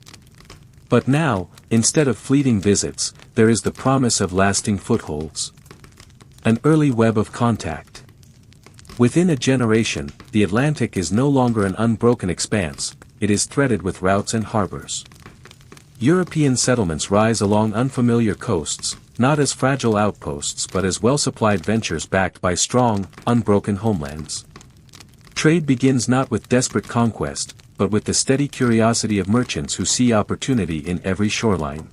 But now, instead of fleeting visits, there is the promise of lasting footholds. An early web of contact. Within a generation, the Atlantic is no longer an unbroken expanse, it is threaded with routes and harbors. European settlements rise along unfamiliar coasts, not as fragile outposts but as well-supplied ventures backed by strong, unbroken homelands. Trade begins not with desperate conquest, but with the steady curiosity of merchants who see opportunity in every shoreline.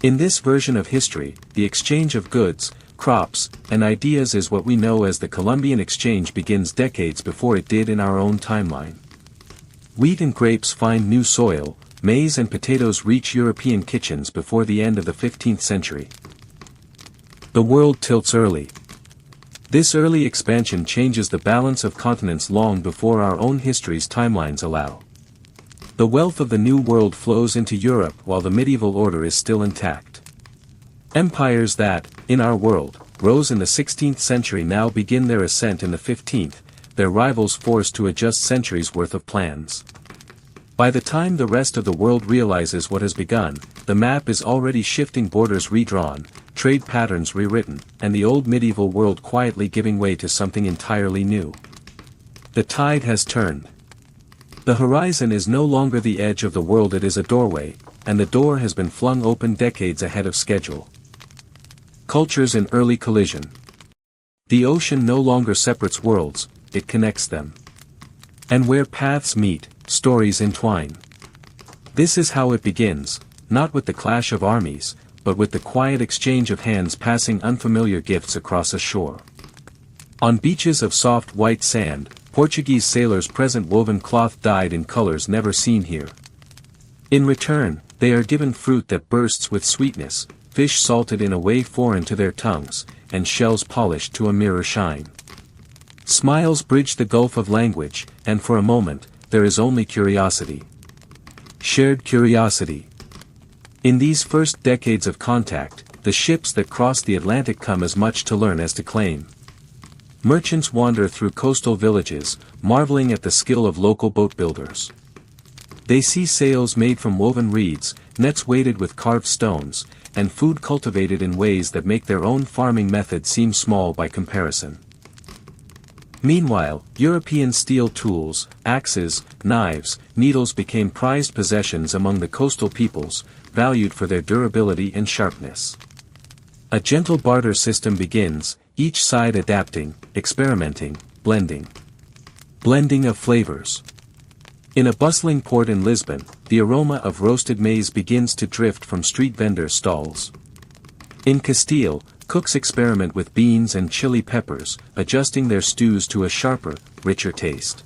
In this version of history, the exchange of goods, crops, and ideas is what we know as the Columbian Exchange begins decades before it did in our own timeline. Wheat and grapes find new soil, maize and potatoes reach European kitchens before the end of the 15th century. The world tilts early. This early expansion changes the balance of continents long before our own history's timelines allow. The wealth of the New World flows into Europe while the medieval order is still intact. Empires that, in our world, rose in the 16th century now begin their ascent in the 15th, their rivals forced to adjust centuries' worth of plans. By the time the rest of the world realizes what has begun, the map is already shifting, borders redrawn, trade patterns rewritten, and the old medieval world quietly giving way to something entirely new. The tide has turned. The horizon is no longer the edge of the world, it is a doorway, and the door has been flung open decades ahead of schedule. Cultures in early collision. The ocean no longer separates worlds, it connects them. And where paths meet, stories entwine. This is how it begins, not with the clash of armies, but with the quiet exchange of hands passing unfamiliar gifts across a shore. On beaches of soft white sand, Portuguese sailors present woven cloth dyed in colors never seen here. In return, they are given fruit that bursts with sweetness, fish salted in a way foreign to their tongues, and shells polished to a mirror shine. Smiles bridge the gulf of language, and for a moment, there is only curiosity. Shared curiosity. In these first decades of contact, the ships that cross the Atlantic come as much to learn as to claim. Merchants wander through coastal villages, marveling at the skill of local boat builders. They see sails made from woven reeds, nets weighted with carved stones, and food cultivated in ways that make their own farming method seem small by comparison. Meanwhile, European steel tools, axes, knives, needles became prized possessions among the coastal peoples, valued for their durability and sharpness. A gentle barter system begins, each side adapting, experimenting, blending. Blending of flavors. In a bustling port in Lisbon, the aroma of roasted maize begins to drift from street vendors' stalls. In Castile, cooks experiment with beans and chili peppers, adjusting their stews to a sharper, richer taste.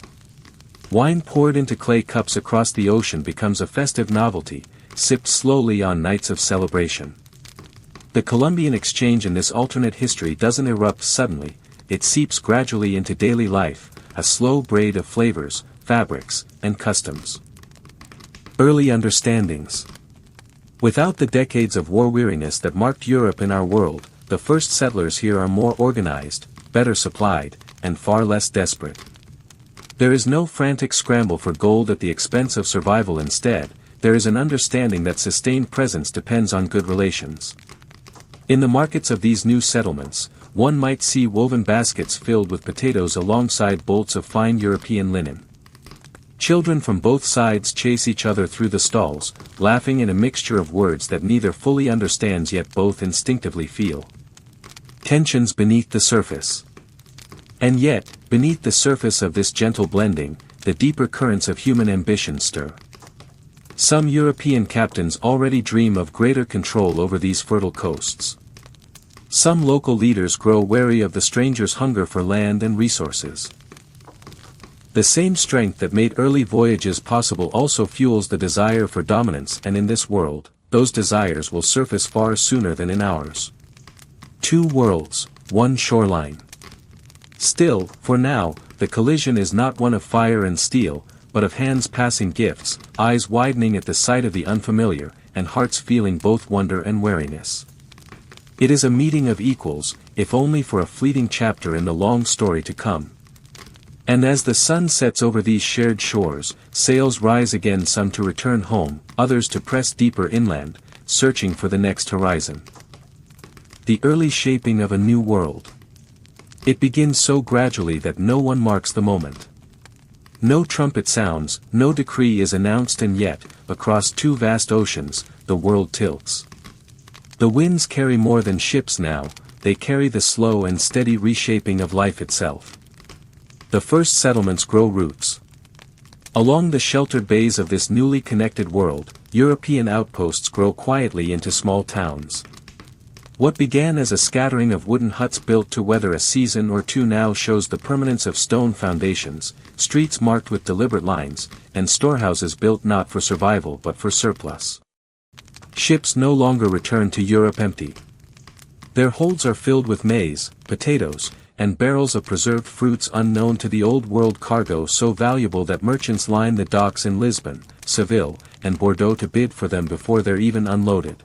Wine poured into clay cups across the ocean becomes a festive novelty, sipped slowly on nights of celebration. The Columbian Exchange in this alternate history doesn't erupt suddenly, it seeps gradually into daily life, a slow braid of flavors, fabrics, and customs. Early understandings. Without the decades of war weariness that marked Europe in our world, the first settlers here are more organized, better supplied, and far less desperate. There is no frantic scramble for gold at the expense of survival. Instead, there is an understanding that sustained presence depends on good relations. In the markets of these new settlements, one might see woven baskets filled with potatoes alongside bolts of fine European linen. Children from both sides chase each other through the stalls, laughing in a mixture of words that neither fully understands yet both instinctively feel. Tensions beneath the surface. And yet, beneath the surface of this gentle blending, the deeper currents of human ambition stir. Some European captains already dream of greater control over these fertile coasts. Some local leaders grow wary of the stranger's hunger for land and resources. The same strength that made early voyages possible also fuels the desire for dominance, and in this world, those desires will surface far sooner than in ours. Two worlds, one shoreline. Still, for now, the collision is not one of fire and steel, but of hands passing gifts, eyes widening at the sight of the unfamiliar, and hearts feeling both wonder and wariness. It is a meeting of equals, if only for a fleeting chapter in the long story to come. And as the sun sets over these shared shores, sails rise again, some to return home, others to press deeper inland, searching for the next horizon. The early shaping of a new world. It begins so gradually that no one marks the moment. No trumpet sounds, no decree is announced, and yet, across two vast oceans, the world tilts. The winds carry more than ships now, they carry the slow and steady reshaping of life itself. The first settlements grow roots. Along the sheltered bays of this newly connected world, European outposts grow quietly into small towns. What began as a scattering of wooden huts built to weather a season or two now shows the permanence of stone foundations, streets marked with deliberate lines, and storehouses built not for survival but for surplus. Ships no longer return to Europe empty. Their holds are filled with maize, potatoes, and barrels of preserved fruits unknown to the old world, cargo so valuable that merchants line the docks in Lisbon, Seville, and Bordeaux to bid for them before they're even unloaded.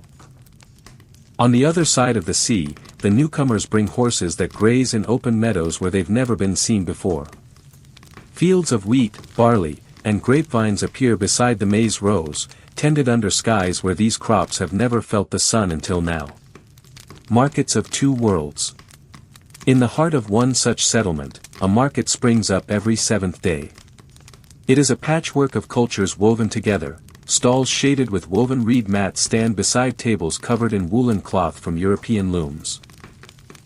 On the other side of the sea, the newcomers bring horses that graze in open meadows where they've never been seen before. Fields of wheat, barley, and grapevines appear beside the maize rows, tended under skies where these crops have never felt the sun until now. Markets of two worlds. In the heart of one such settlement, a market springs up every seventh day. It is a patchwork of cultures woven together. Stalls shaded with woven reed mats stand beside tables covered in woolen cloth from European looms.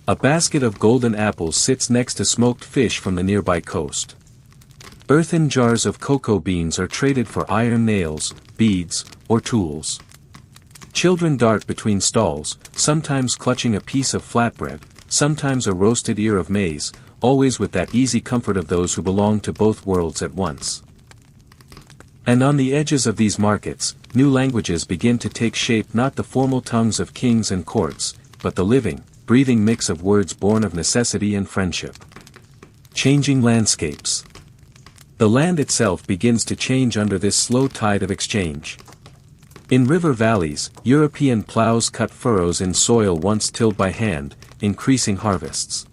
A basket of golden apples sits next to smoked fish from the nearby coast. Earthen jars of cocoa beans are traded for iron nails, beads, or tools. Children dart between stalls, sometimes clutching a piece of flatbread, sometimes a roasted ear of maize, always with that easy comfort of those who belong to both worlds at once. And on the edges of these markets, new languages begin to take shape, not the formal tongues of kings and courts, but the living, breathing mix of words born of necessity and friendship. Changing landscapes. The land itself begins to change under this slow tide of exchange. In river valleys, European plows cut furrows in soil once tilled by hand, increasing harvests.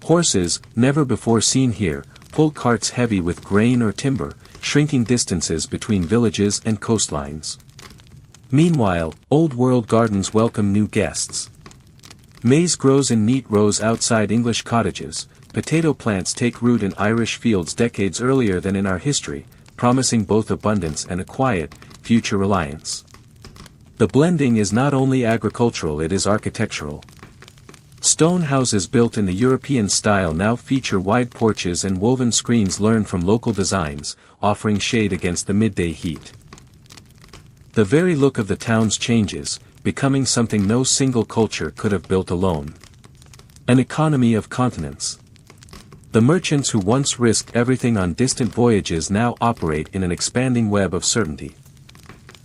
Horses, never before seen here, pull carts heavy with grain or timber, shrinking distances between villages and coastlines. Meanwhile, old world gardens welcome new guests. Maize grows in neat rows outside English cottages, potato plants take root in Irish fields decades earlier than in our history, promising both abundance and a quiet, future reliance. The blending is not only agricultural, it is architectural. Stone houses built in the European style now feature wide porches and woven screens learned from local designs, offering shade against the midday heat. The very look of the towns changes, becoming something no single culture could have built alone. An economy of continents. The merchants who once risked everything on distant voyages now operate in an expanding web of certainty.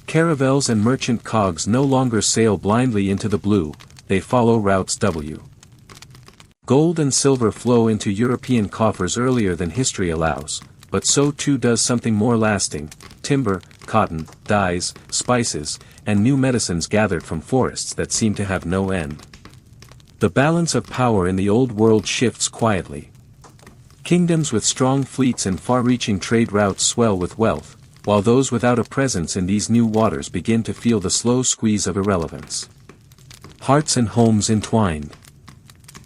Caravels and merchant cogs no longer sail blindly into the blue, they follow routes W. Gold and silver flow into European coffers earlier than history allows, but so too does something more lasting: timber, cotton, dyes, spices, and new medicines gathered from forests that seem to have no end. The balance of power in the old world shifts quietly. Kingdoms with strong fleets and far-reaching trade routes swell with wealth, while those without a presence in these new waters begin to feel the slow squeeze of irrelevance. Hearts and homes entwined.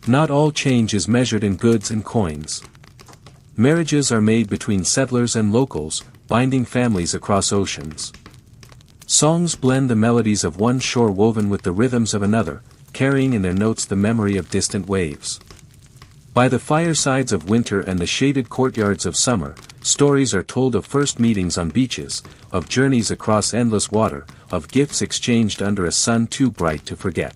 Not all change is measured in goods and coins. Marriages are made between settlers and locals, binding families across oceans. Songs blend the melodies of one shore woven with the rhythms of another, carrying in their notes the memory of distant waves. By the firesides of winter and the shaded courtyards of summer, stories are told of first meetings on beaches, of journeys across endless water, of gifts exchanged under a sun too bright to forget.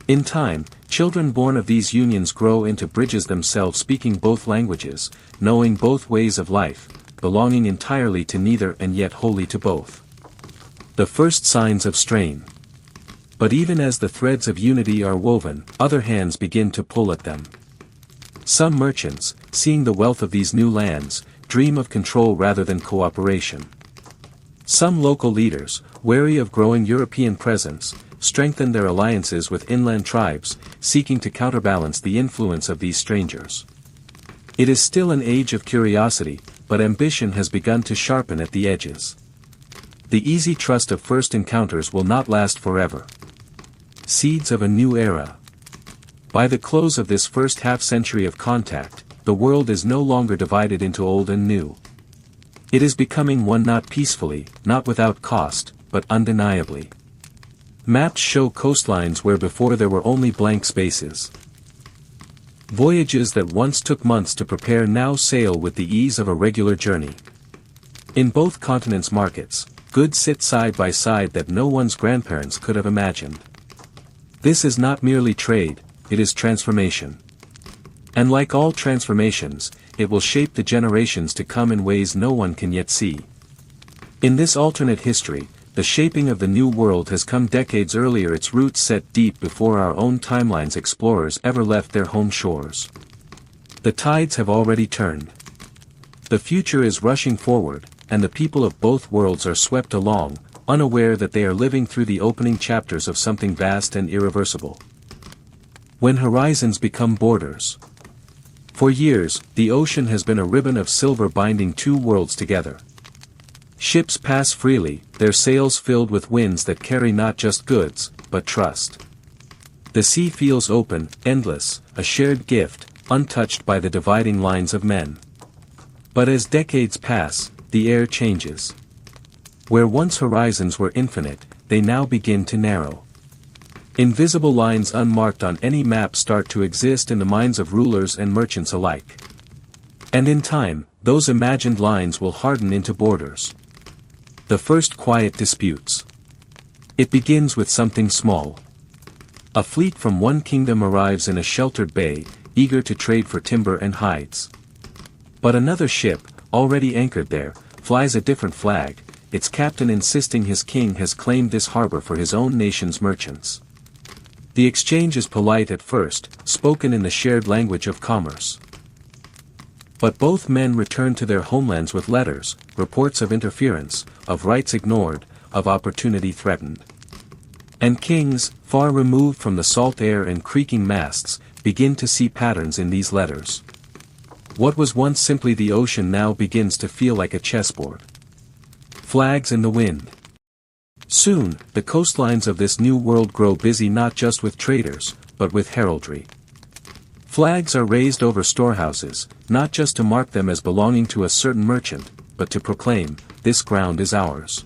In time, Children born of these unions grow into bridges themselves, speaking both languages, knowing both ways of life, belonging entirely to neither and yet wholly to both. The first signs of strain. But even as the threads of unity are woven, other hands begin to pull at them. Some merchants, seeing the wealth of these new lands, dream of control rather than cooperation. Some local leaders, wary of growing European presence, strengthen their alliances with inland tribes, seeking to counterbalance the influence of these strangers. It is still an age of curiosity, but ambition has begun to sharpen at the edges. The easy trust of first encounters will not last forever. Seeds of a new era. By the close of this first half-century of contact, the world is no longer divided into old and new. It is becoming one not peacefully, not without cost, but undeniably. Maps show coastlines where before there were only blank spaces. Voyages that once took months to prepare now sail with the ease of a regular journey. In both continents' markets, goods sit side by side that no one's grandparents could have imagined. This is not merely trade, it is transformation. And like all transformations, it will shape the generations to come in ways no one can yet see. In this alternate history, the shaping of the new world has come decades earlier, its roots set deep before our own timeline's explorers ever left their home shores. The tides have already turned. The future is rushing forward, and the people of both worlds are swept along, unaware that they are living through the opening chapters of something vast and irreversible. When horizons become borders. For years, the ocean has been a ribbon of silver binding two worlds together. Ships pass freely, their sails filled with winds that carry not just goods, but trust. The sea feels open, endless, a shared gift, untouched by the dividing lines of men. But as decades pass, the air changes. Where once horizons were infinite, they now begin to narrow. Invisible lines unmarked on any map start to exist in the minds of rulers and merchants alike. And in time, those imagined lines will harden into borders. The first quiet disputes. It begins with something small. A fleet from one kingdom arrives in a sheltered bay, eager to trade for timber and hides. But another ship, already anchored there, flies a different flag, its captain insisting his king has claimed this harbor for his own nation's merchants. The exchange is polite at first, spoken in the shared language of commerce. But both men return to their homelands with letters, reports of interference, of rights ignored, of opportunity threatened. And kings, far removed from the salt air and creaking masts, begin to see patterns in these letters. What was once simply the ocean now begins to feel like a chessboard. Flags in the wind. Soon, the coastlines of this new world grow busy not just with traders, but with heraldry. Flags are raised over storehouses, not just to mark them as belonging to a certain merchant, but to proclaim, this ground is ours.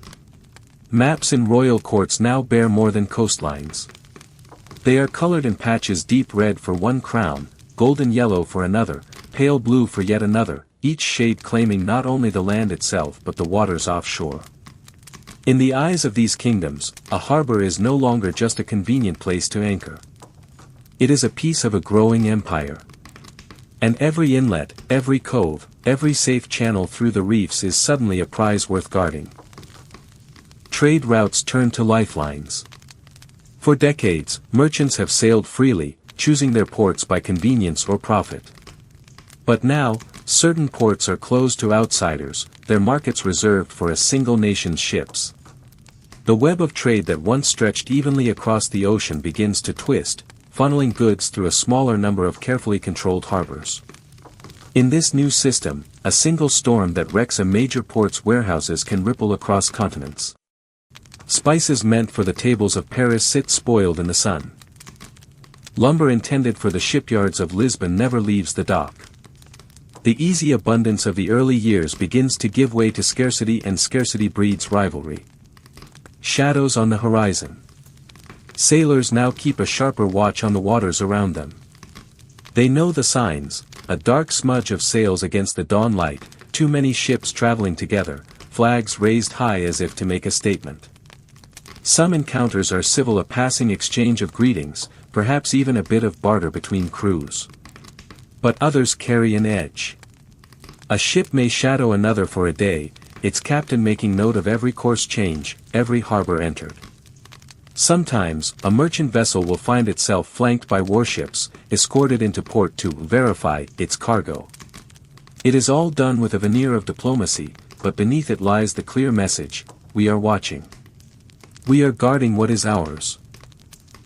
Maps in royal courts now bear more than coastlines. They are colored in patches, deep red for one crown, golden yellow for another, pale blue for yet another, each shade claiming not only the land itself but the waters offshore. In the eyes of these kingdoms, a harbor is no longer just a convenient place to anchor. It is a piece of a growing empire. And every inlet, every cove, every safe channel through the reefs is suddenly a prize worth guarding. Trade routes turn to lifelines. For decades, merchants have sailed freely, choosing their ports by convenience or profit. But now, certain ports are closed to outsiders, their markets reserved for a single nation's ships. The web of trade that once stretched evenly across the ocean begins to twist, funneling goods through a smaller number of carefully controlled harbors. In this new system, a single storm that wrecks a major port's warehouses can ripple across continents. Spices meant for the tables of Paris sit spoiled in the sun. Lumber intended for the shipyards of Lisbon never leaves the dock. The easy abundance of the early years begins to give way to scarcity, and scarcity breeds rivalry. Shadows on the horizon. Sailors now keep a sharper watch on the waters around them. They know the signs, a dark smudge of sails against the dawn light, too many ships traveling together, flags raised high as if to make a statement. Some encounters are civil, a passing exchange of greetings, perhaps even a bit of barter between crews. But others carry an edge. A ship may shadow another for a day, its captain making note of every course change, every harbor entered. Sometimes, a merchant vessel will find itself flanked by warships, escorted into port to verify its cargo. It is all done with a veneer of diplomacy, but beneath it lies the clear message: we are watching. We are guarding what is ours.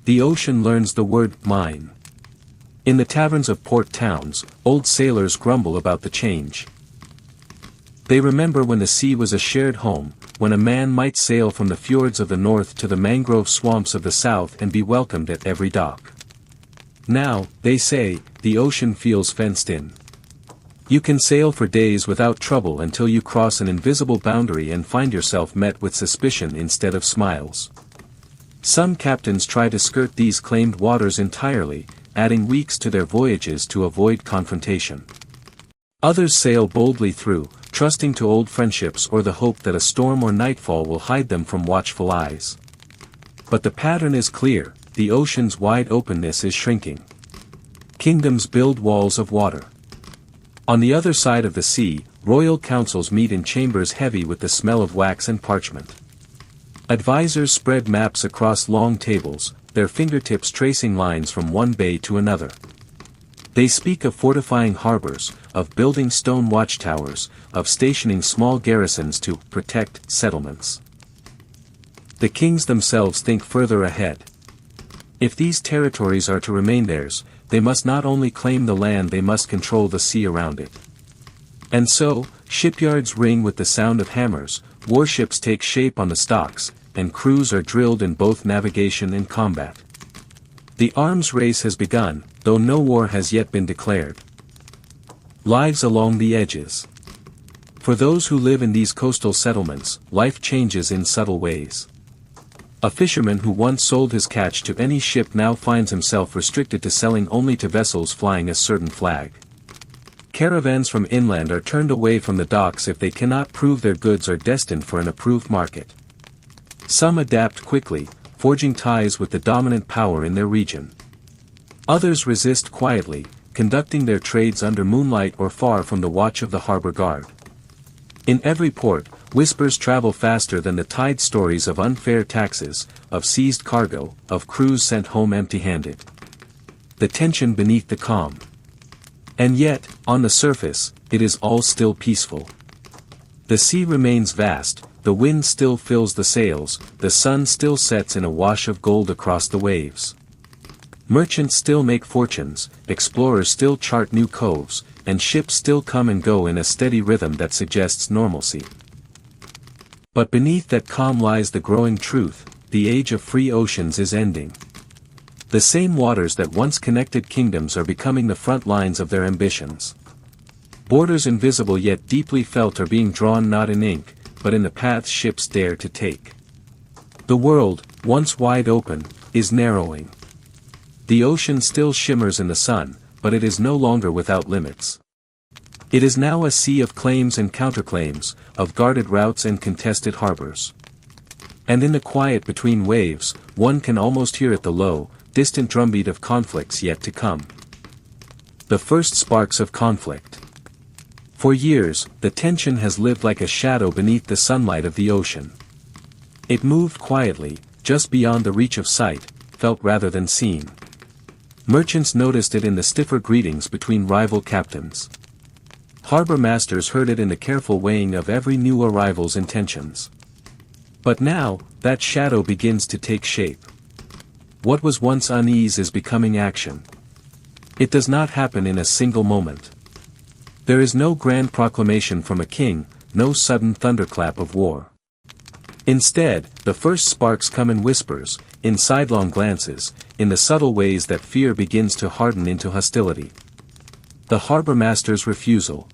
The ocean learns the word mine. In the taverns of port towns, old sailors grumble about the change. They remember when the sea was a shared home, when a man might sail from the fjords of the north to the mangrove swamps of the south and be welcomed at every dock. Now, they say, the ocean feels fenced in. You can sail for days without trouble until you cross an invisible boundary and find yourself met with suspicion instead of smiles. Some captains try to skirt these claimed waters entirely, adding weeks to their voyages to avoid confrontation. Others sail boldly through, trusting to old friendships or the hope that a storm or nightfall will hide them from watchful eyes. But the pattern is clear: the ocean's wide openness is shrinking. Kingdoms build walls of water. On the other side of the sea, royal councils meet in chambers heavy with the smell of wax and parchment. Advisors spread maps across long tables, their fingertips tracing lines from one bay to another. They speak of fortifying harbors, of building stone watchtowers, of stationing small garrisons to protect settlements. The kings themselves think further ahead. If these territories are to remain theirs, they must not only claim the land, they must control the sea around it. And so, shipyards ring with the sound of hammers, warships take shape on the stocks, and crews are drilled in both navigation and combat. The arms race has begun, though no war has yet been declared. Lives along the edges. For those who live in these coastal settlements, life changes in subtle ways. A fisherman who once sold his catch to any ship now finds himself restricted to selling only to vessels flying a certain flag. Caravans from inland are turned away from the docks if they cannot prove their goods are destined for an approved market. Some adapt quickly, forging ties with the dominant power in their region. Others resist quietly, conducting their trades under moonlight or far from the watch of the harbor guard. In every port, whispers travel faster than the tide, stories of unfair taxes, of seized cargo, of crews sent home empty-handed. The tension beneath the calm. And yet, on the surface, it is all still peaceful. The sea remains vast, the wind still fills the sails, the sun still sets in a wash of gold across the waves. Merchants still make fortunes, explorers still chart new coves, and ships still come and go in a steady rhythm that suggests normalcy. But beneath that calm lies the growing truth: the age of free oceans is ending. The same waters that once connected kingdoms are becoming the front lines of their ambitions. Borders invisible yet deeply felt are being drawn not in ink, but in the paths ships dare to take. The world, once wide open, is narrowing. The ocean still shimmers in the sun, but it is no longer without limits. It is now a sea of claims and counterclaims, of guarded routes and contested harbors. And in the quiet between waves, one can almost hear it, the low, distant drumbeat of conflicts yet to come. The first sparks of conflict. For years, the tension has lived like a shadow beneath the sunlight of the ocean. It moved quietly, just beyond the reach of sight, felt rather than seen. Merchants noticed it in the stiffer greetings between rival captains. Harbor masters heard it in the careful weighing of every new arrival's intentions. But now, that shadow begins to take shape. What was once unease is becoming action. It does not happen in a single moment. There is no grand proclamation from a king, no sudden thunderclap of war. Instead, the first sparks come in whispers, in sidelong glances, in the subtle ways that fear begins to harden into hostility. The harbor master's refusal.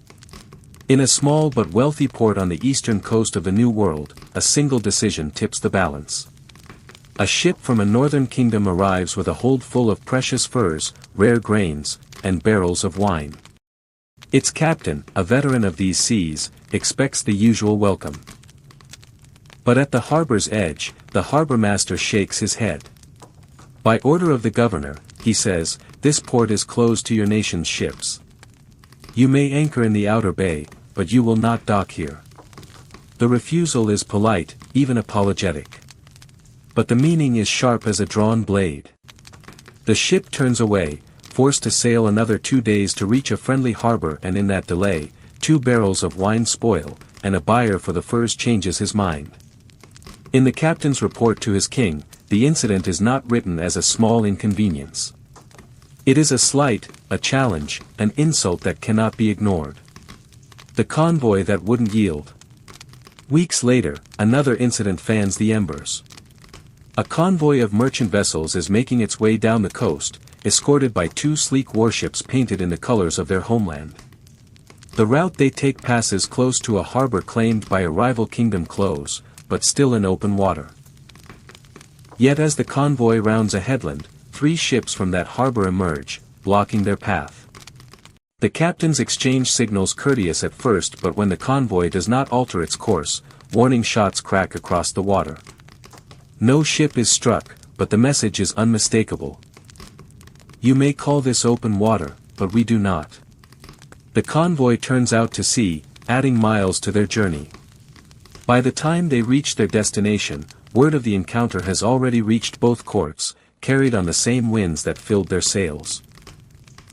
In a small but wealthy port on the eastern coast of the New World, a single decision tips the balance. A ship from a northern kingdom arrives with a hold full of precious furs, rare grains, and barrels of wine. Its captain, a veteran of these seas, expects the usual welcome. But at the harbor's edge, the harbor master shakes his head. By order of the governor, he says, this port is closed to your nation's ships. You may anchor in the outer bay, but you will not dock here. The refusal is polite, even apologetic. But the meaning is sharp as a drawn blade. The ship turns away, forced to sail another 2 days to reach a friendly harbor, and in that delay, 2 barrels of wine spoil, and a buyer for the furs changes his mind. In the captain's report to his king, the incident is not written as a small inconvenience. It is a slight, a challenge, an insult that cannot be ignored. The convoy that wouldn't yield. Weeks later, another incident fans the embers. A convoy of merchant vessels is making its way down the coast, escorted by 2 sleek warships painted in the colors of their homeland. The route they take passes close to a harbor claimed by a rival kingdom close, but still in open water. Yet as the convoy rounds a headland, 3 ships from that harbor emerge, blocking their path. The captains exchange signals courteous at first, but when the convoy does not alter its course, warning shots crack across the water. No ship is struck, but the message is unmistakable. You may call this open water, but we do not. The convoy turns out to sea, adding miles to their journey. By the time they reach their destination, word of the encounter has already reached both courts, carried on the same winds that filled their sails.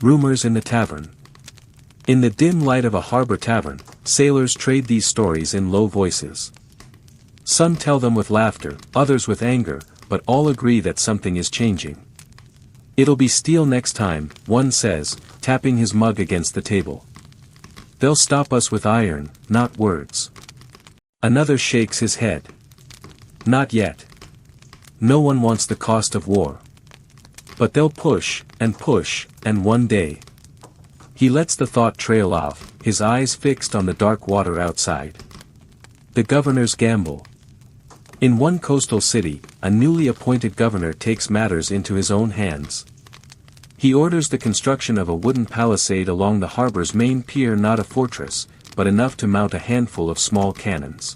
Rumors in the tavern. In the dim light of a harbor tavern, sailors trade these stories in low voices. Some tell them with laughter, others with anger, but all agree that something is changing. It'll be steel next time, one says, tapping his mug against the table. They'll stop us with iron, not words. Another shakes his head. Not yet. No one wants the cost of war. But they'll push, and one day. He lets the thought trail off, his eyes fixed on the dark water outside. The governor's gamble. In one coastal city, a newly appointed governor takes matters into his own hands. He orders the construction of a wooden palisade along the harbor's main pier, not a fortress, but enough to mount a handful of small cannons.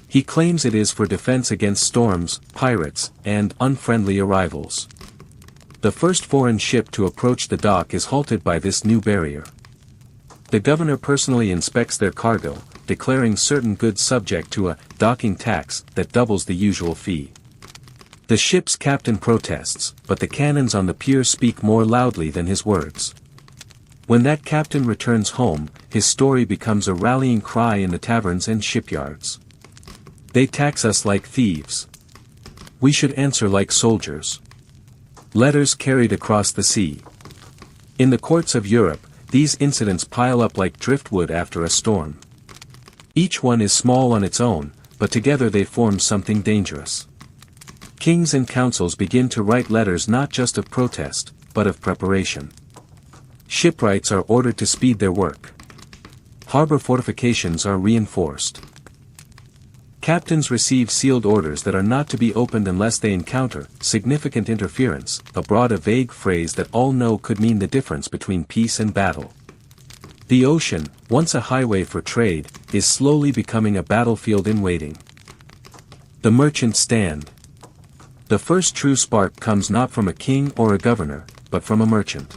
He claims it is for defense against storms, pirates, and unfriendly arrivals. The first foreign ship to approach the dock is halted by this new barrier. The governor personally inspects their cargo, declaring certain goods subject to a docking tax that doubles the usual fee. The ship's captain protests, but the cannons on the pier speak more loudly than his words. When that captain returns home, his story becomes a rallying cry in the taverns and shipyards. They tax us like thieves. We should answer like soldiers. Letters carried across the sea. In the courts of Europe, these incidents pile up like driftwood after a storm. Each one is small on its own, but together they form something dangerous. Kings and councils begin to write letters not just of protest, but of preparation. Shipwrights are ordered to speed their work. Harbor fortifications are reinforced. Captains receive sealed orders that are not to be opened unless they encounter significant interference, abroad a vague phrase that all know could mean the difference between peace and battle. The ocean, once a highway for trade, is slowly becoming a battlefield in waiting. The merchants stand. The first true spark comes not from a king or a governor, but from a merchant.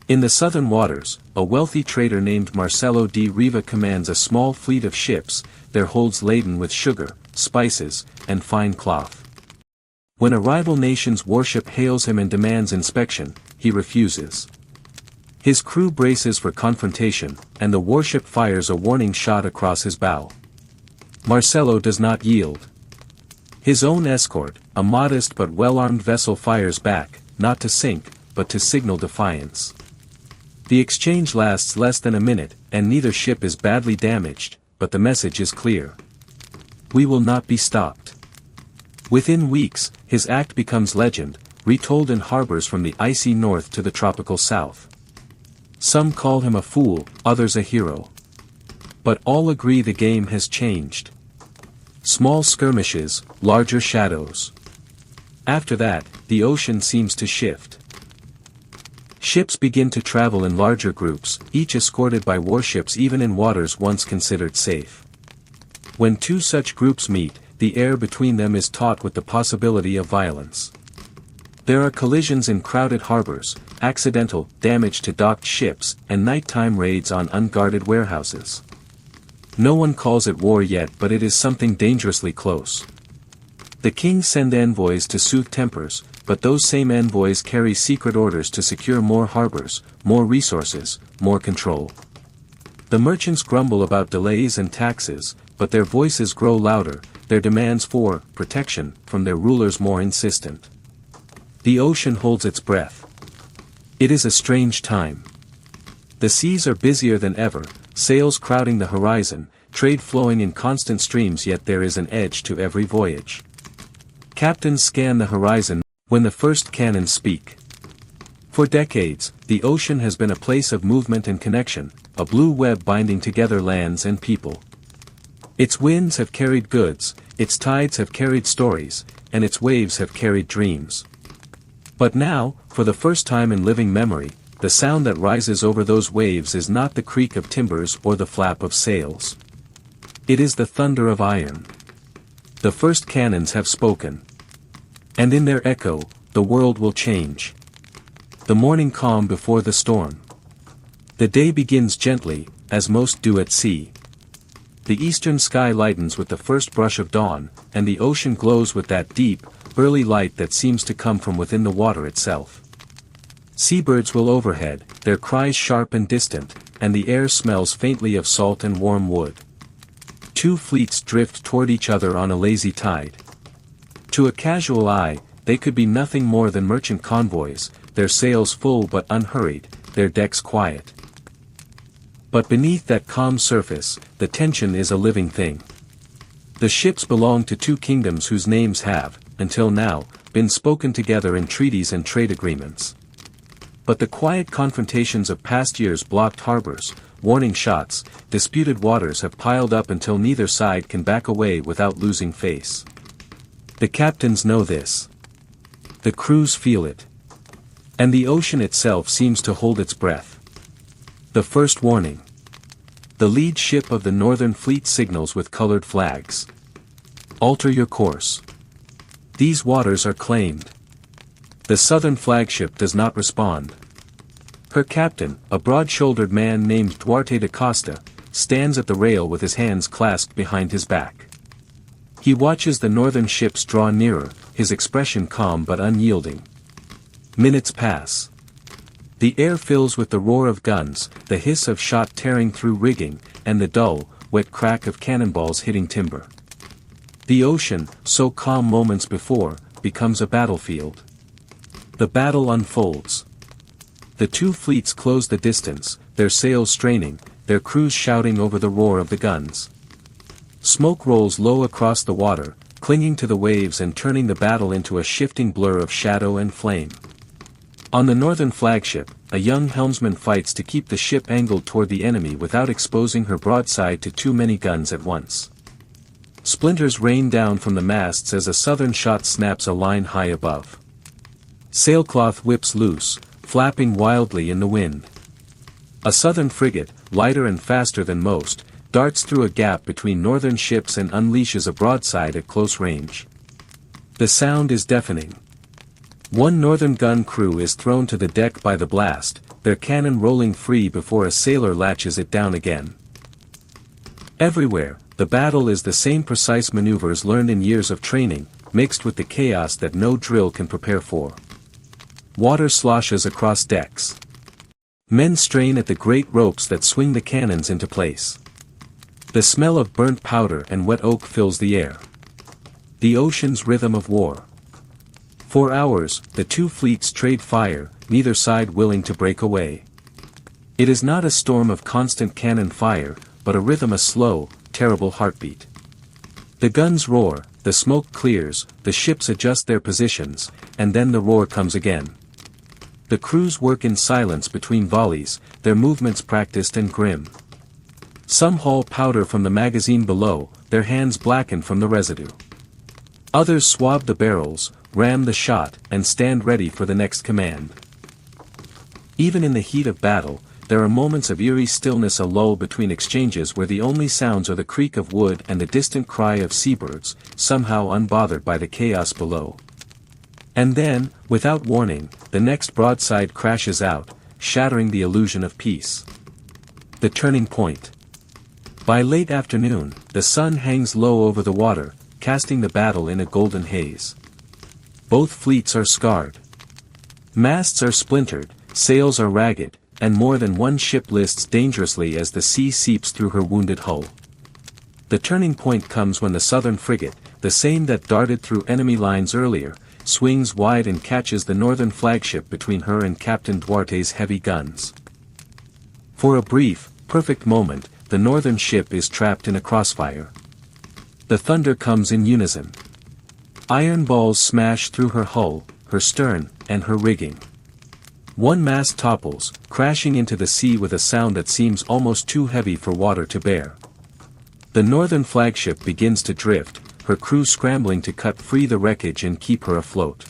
In the southern waters, a wealthy trader named Marcelo di Riva commands a small fleet of ships, their holds laden with sugar, spices, and fine cloth. When a rival nation's warship hails him and demands inspection, he refuses. His crew braces for confrontation, and the warship fires a warning shot across his bow. Marcelo does not yield. His own escort, a modest but well-armed vessel, fires back, not to sink, but to signal defiance. The exchange lasts less than a minute, and neither ship is badly damaged, but the message is clear. We will not be stopped. Within weeks, his act becomes legend, retold in harbors from the icy north to the tropical south. Some call him a fool, others a hero. But all agree the game has changed. Small skirmishes, larger shadows. After that, the ocean seems to shift. Ships begin to travel in larger groups, each escorted by warships even in waters once considered safe. When 2 such groups meet, the air between them is taut with the possibility of violence. There are collisions in crowded harbors, accidental damage to docked ships, and nighttime raids on unguarded warehouses. No one calls it war yet, but it is something dangerously close. The kings send envoys to soothe tempers, but those same envoys carry secret orders to secure more harbors, more resources, more control. The merchants grumble about delays and taxes, but their voices grow louder, their demands for protection from their rulers more insistent. The ocean holds its breath. It is a strange time. The seas are busier than ever, sails crowding the horizon, trade flowing in constant streams, yet there is an edge to every voyage. Captains scan the horizon when the first cannons speak. For decades, the ocean has been a place of movement and connection, a blue web binding together lands and people. Its winds have carried goods, its tides have carried stories, and its waves have carried dreams. But now, for the first time in living memory, the sound that rises over those waves is not the creak of timbers or the flap of sails. It is the thunder of iron. The first cannons have spoken. And in their echo, the world will change. The morning calm before the storm. The day begins gently, as most do at sea. The eastern sky lightens with the first brush of dawn, and the ocean glows with that deep, early light that seems to come from within the water itself. Seabirds will overhead, their cries sharp and distant, and the air smells faintly of salt and warm wood. Two fleets drift toward each other on a lazy tide. To a casual eye, they could be nothing more than merchant convoys, their sails full but unhurried, their decks quiet. But beneath that calm surface, the tension is a living thing. The ships belong to two kingdoms whose names have, until now, been spoken together in treaties and trade agreements. But the quiet confrontations of past years blocked harbors, warning shots, disputed waters have piled up until neither side can back away without losing face. The captains know this. The crews feel it. And the ocean itself seems to hold its breath. The first warning. The lead ship of the Northern Fleet signals with colored flags. Alter your course. These waters are claimed. The Southern flagship does not respond. Her captain, a broad-shouldered man named Duarte da Costa, stands at the rail with his hands clasped behind his back. He watches the northern ships draw nearer, his expression calm but unyielding. Minutes pass. The air fills with the roar of guns, the hiss of shot tearing through rigging, and the dull, wet crack of cannonballs hitting timber. The ocean, so calm moments before, becomes a battlefield. The battle unfolds. The two fleets close the distance, their sails straining, their crews shouting over the roar of the guns. Smoke rolls low across the water, clinging to the waves and turning the battle into a shifting blur of shadow and flame. On the northern flagship, a young helmsman fights to keep the ship angled toward the enemy without exposing her broadside to too many guns at once. Splinters rain down from the masts as a southern shot snaps a line high above. Sailcloth whips loose, flapping wildly in the wind. A southern frigate, lighter and faster than most, darts through a gap between northern ships and unleashes a broadside at close range. The sound is deafening. One northern gun crew is thrown to the deck by the blast, their cannon rolling free before a sailor latches it down again. Everywhere, the battle is the same precise maneuvers learned in years of training, mixed with the chaos that no drill can prepare for. Water sloshes across decks. Men strain at the great ropes that swing the cannons into place. The smell of burnt powder and wet oak fills the air. The ocean's rhythm of war. For hours, the two fleets trade fire, neither side willing to break away. It is not a storm of constant cannon fire, but a rhythm, a slow, terrible heartbeat. The guns roar, the smoke clears, the ships adjust their positions, and then the roar comes again. The crews work in silence between volleys, their movements practiced and grim. Some haul powder from the magazine below, their hands blacken from the residue. Others swab the barrels, ram the shot, and stand ready for the next command. Even in the heat of battle, there are moments of eerie stillness, a lull between exchanges where the only sounds are the creak of wood and the distant cry of seabirds, somehow unbothered by the chaos below. And then, without warning, the next broadside crashes out, shattering the illusion of peace. The turning point. By late afternoon, the sun hangs low over the water, casting the battle in a golden haze. Both fleets are scarred. Masts are splintered, sails are ragged, and more than one ship lists dangerously as the sea seeps through her wounded hull. The turning point comes when the southern frigate, the same that darted through enemy lines earlier, swings wide and catches the northern flagship between her and Captain Duarte's heavy guns. For a brief, perfect moment, the northern ship is trapped in a crossfire. The thunder comes in unison. Iron balls smash through her hull, her stern, and her rigging. One mast topples, crashing into the sea with a sound that seems almost too heavy for water to bear. The northern flagship begins to drift, her crew scrambling to cut free the wreckage and keep her afloat.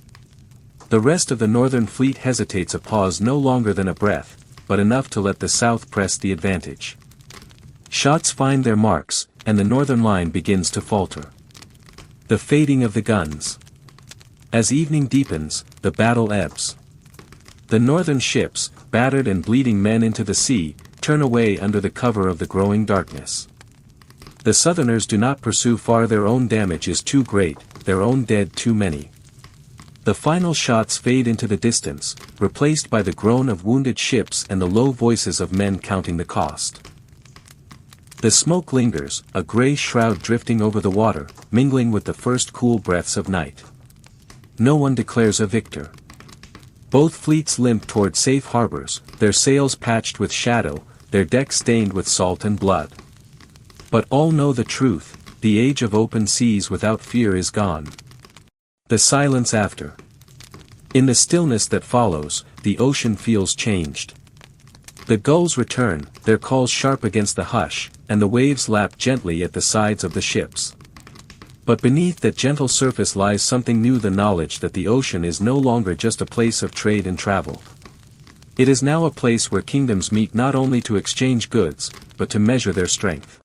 The rest of the northern fleet hesitates, a pause no longer than a breath, but enough to let the south press the advantage. Shots find their marks, and the northern line begins to falter. The fading of the guns. As evening deepens, the battle ebbs. The northern ships, battered and bleeding men into the sea, turn away under the cover of the growing darkness. The southerners do not pursue far, their own damage is too great, their own dead too many. The final shots fade into the distance, replaced by the groan of wounded ships and the low voices of men counting the cost. The smoke lingers, a grey shroud drifting over the water, mingling with the first cool breaths of night. No one declares a victor. Both fleets limp toward safe harbors, their sails patched with shadow, their decks stained with salt and blood. But all know the truth, the age of open seas without fear is gone. The silence after. In the stillness that follows, the ocean feels changed. The gulls return, their calls sharp against the hush, and the waves lap gently at the sides of the ships. But beneath that gentle surface lies something new, the knowledge that the ocean is no longer just a place of trade and travel. It is now a place where kingdoms meet not only to exchange goods, but to measure their strength.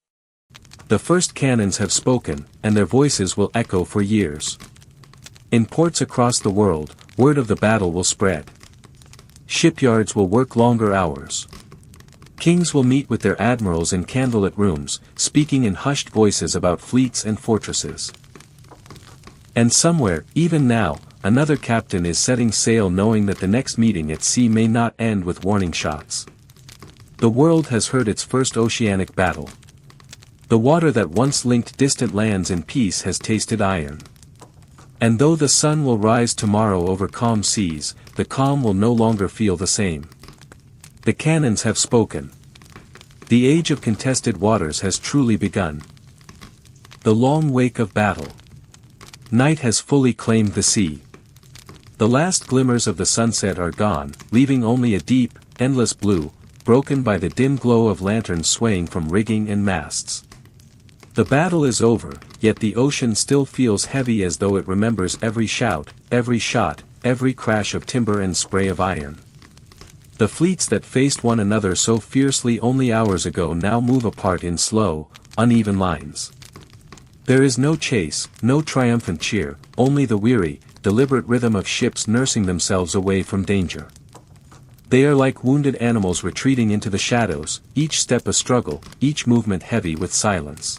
The first cannons have spoken, and their voices will echo for years. In ports across the world, word of the battle will spread. Shipyards will work longer hours. Kings will meet with their admirals in candlelit rooms, speaking in hushed voices about fleets and fortresses. And somewhere, even now, another captain is setting sail, knowing that the next meeting at sea may not end with warning shots. The world has heard its first oceanic battle. The water that once linked distant lands in peace has tasted iron. And though the sun will rise tomorrow over calm seas, the calm will no longer feel the same. The cannons have spoken. The age of contested waters has truly begun. The long wake of battle. Night has fully claimed the sea. The last glimmers of the sunset are gone, leaving only a deep, endless blue, broken by the dim glow of lanterns swaying from rigging and masts. The battle is over, yet the ocean still feels heavy, as though it remembers every shout, every shot, every crash of timber and spray of iron. The fleets that faced one another so fiercely only hours ago now move apart in slow, uneven lines. There is no chase, no triumphant cheer, only the weary, deliberate rhythm of ships nursing themselves away from danger. They are like wounded animals retreating into the shadows, each step a struggle, each movement heavy with silence.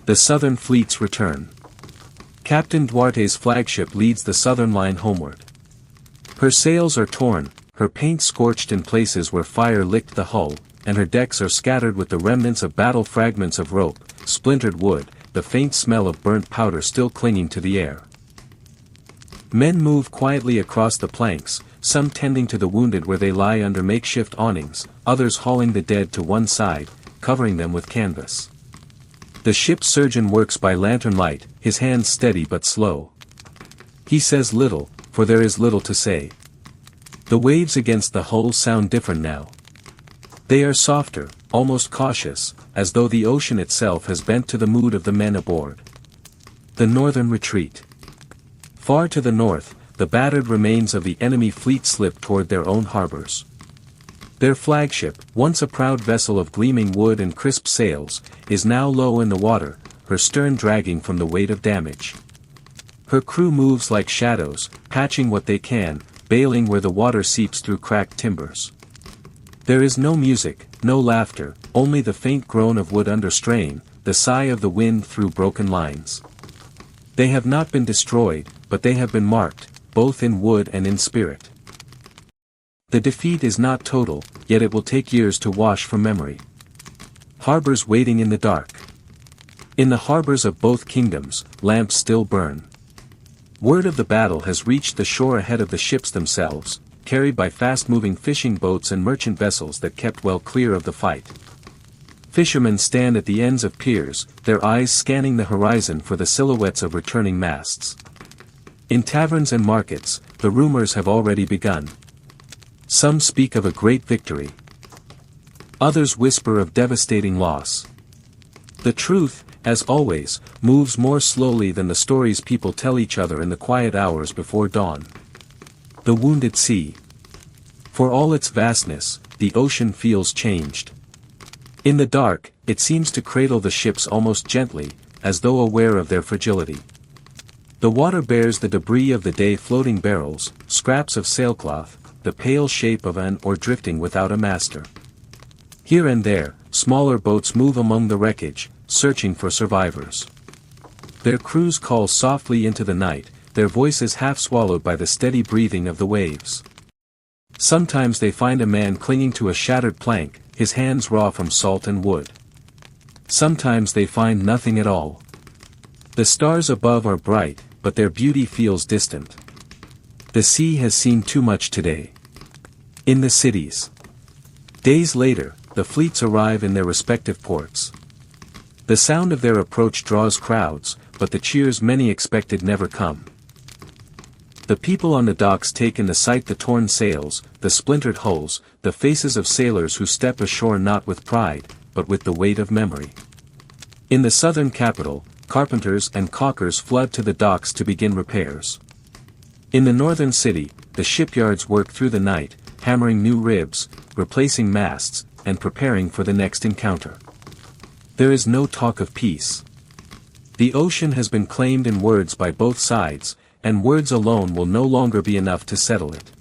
The southern fleets return. Captain Duarte's flagship leads the southern line homeward. Her sails are torn, her paint scorched in places where fire licked the hull, and her decks are scattered with the remnants of battle, fragments of rope, splintered wood, the faint smell of burnt powder still clinging to the air. Men move quietly across the planks, some tending to the wounded where they lie under makeshift awnings, others hauling the dead to one side, covering them with canvas. The ship's surgeon works by lantern light, his hands steady but slow. He says little, for there is little to say. The waves against the hull sound different now. They are softer, almost cautious, as though the ocean itself has bent to the mood of the men aboard. The northern retreat. Far to the north, the battered remains of the enemy fleet slip toward their own harbors. Their flagship, once a proud vessel of gleaming wood and crisp sails, is now low in the water, her stern dragging from the weight of damage. Her crew moves like shadows, patching what they can, bailing where the water seeps through cracked timbers. There is no music, no laughter, only the faint groan of wood under strain, the sigh of the wind through broken lines. They have not been destroyed, but they have been marked, both in wood and in spirit. The defeat is not total, yet it will take years to wash from memory. Harbors waiting in the dark. In the harbors of both kingdoms, lamps still burn. Word of the battle has reached the shore ahead of the ships themselves, carried by fast-moving fishing boats and merchant vessels that kept well clear of the fight. Fishermen stand at the ends of piers, their eyes scanning the horizon for the silhouettes of returning masts. In taverns and markets, the rumors have already begun. Some speak of a great victory. Others whisper of devastating loss. The truth, as always, moves more slowly than the stories people tell each other in the quiet hours before dawn. The wounded sea. For all its vastness, the ocean feels changed. In the dark, it seems to cradle the ships almost gently, as though aware of their fragility. The water bears the debris of the day, floating barrels, scraps of sailcloth, the pale shape of an oar drifting without a master. Here and there, smaller boats move among the wreckage, searching for survivors. Their crews call softly into the night, their voices half swallowed by the steady breathing of the waves. Sometimes they find a man clinging to a shattered plank, his hands raw from salt and wood. Sometimes they find nothing at all. The stars above are bright, but their beauty feels distant. The sea has seen too much today. In the cities. Days later, the fleets arrive in their respective ports. The sound of their approach draws crowds, but the cheers many expected never come. The people on the docks take in the sight the torn sails, the splintered hulls, the faces of sailors who step ashore not with pride, but with the weight of memory. In the southern capital, carpenters and caulkers flood to the docks to begin repairs. In the northern city, the shipyards work through the night, hammering new ribs, replacing masts, and preparing for the next encounter. There is no talk of peace. The ocean has been claimed in words by both sides, and words alone will no longer be enough to settle it.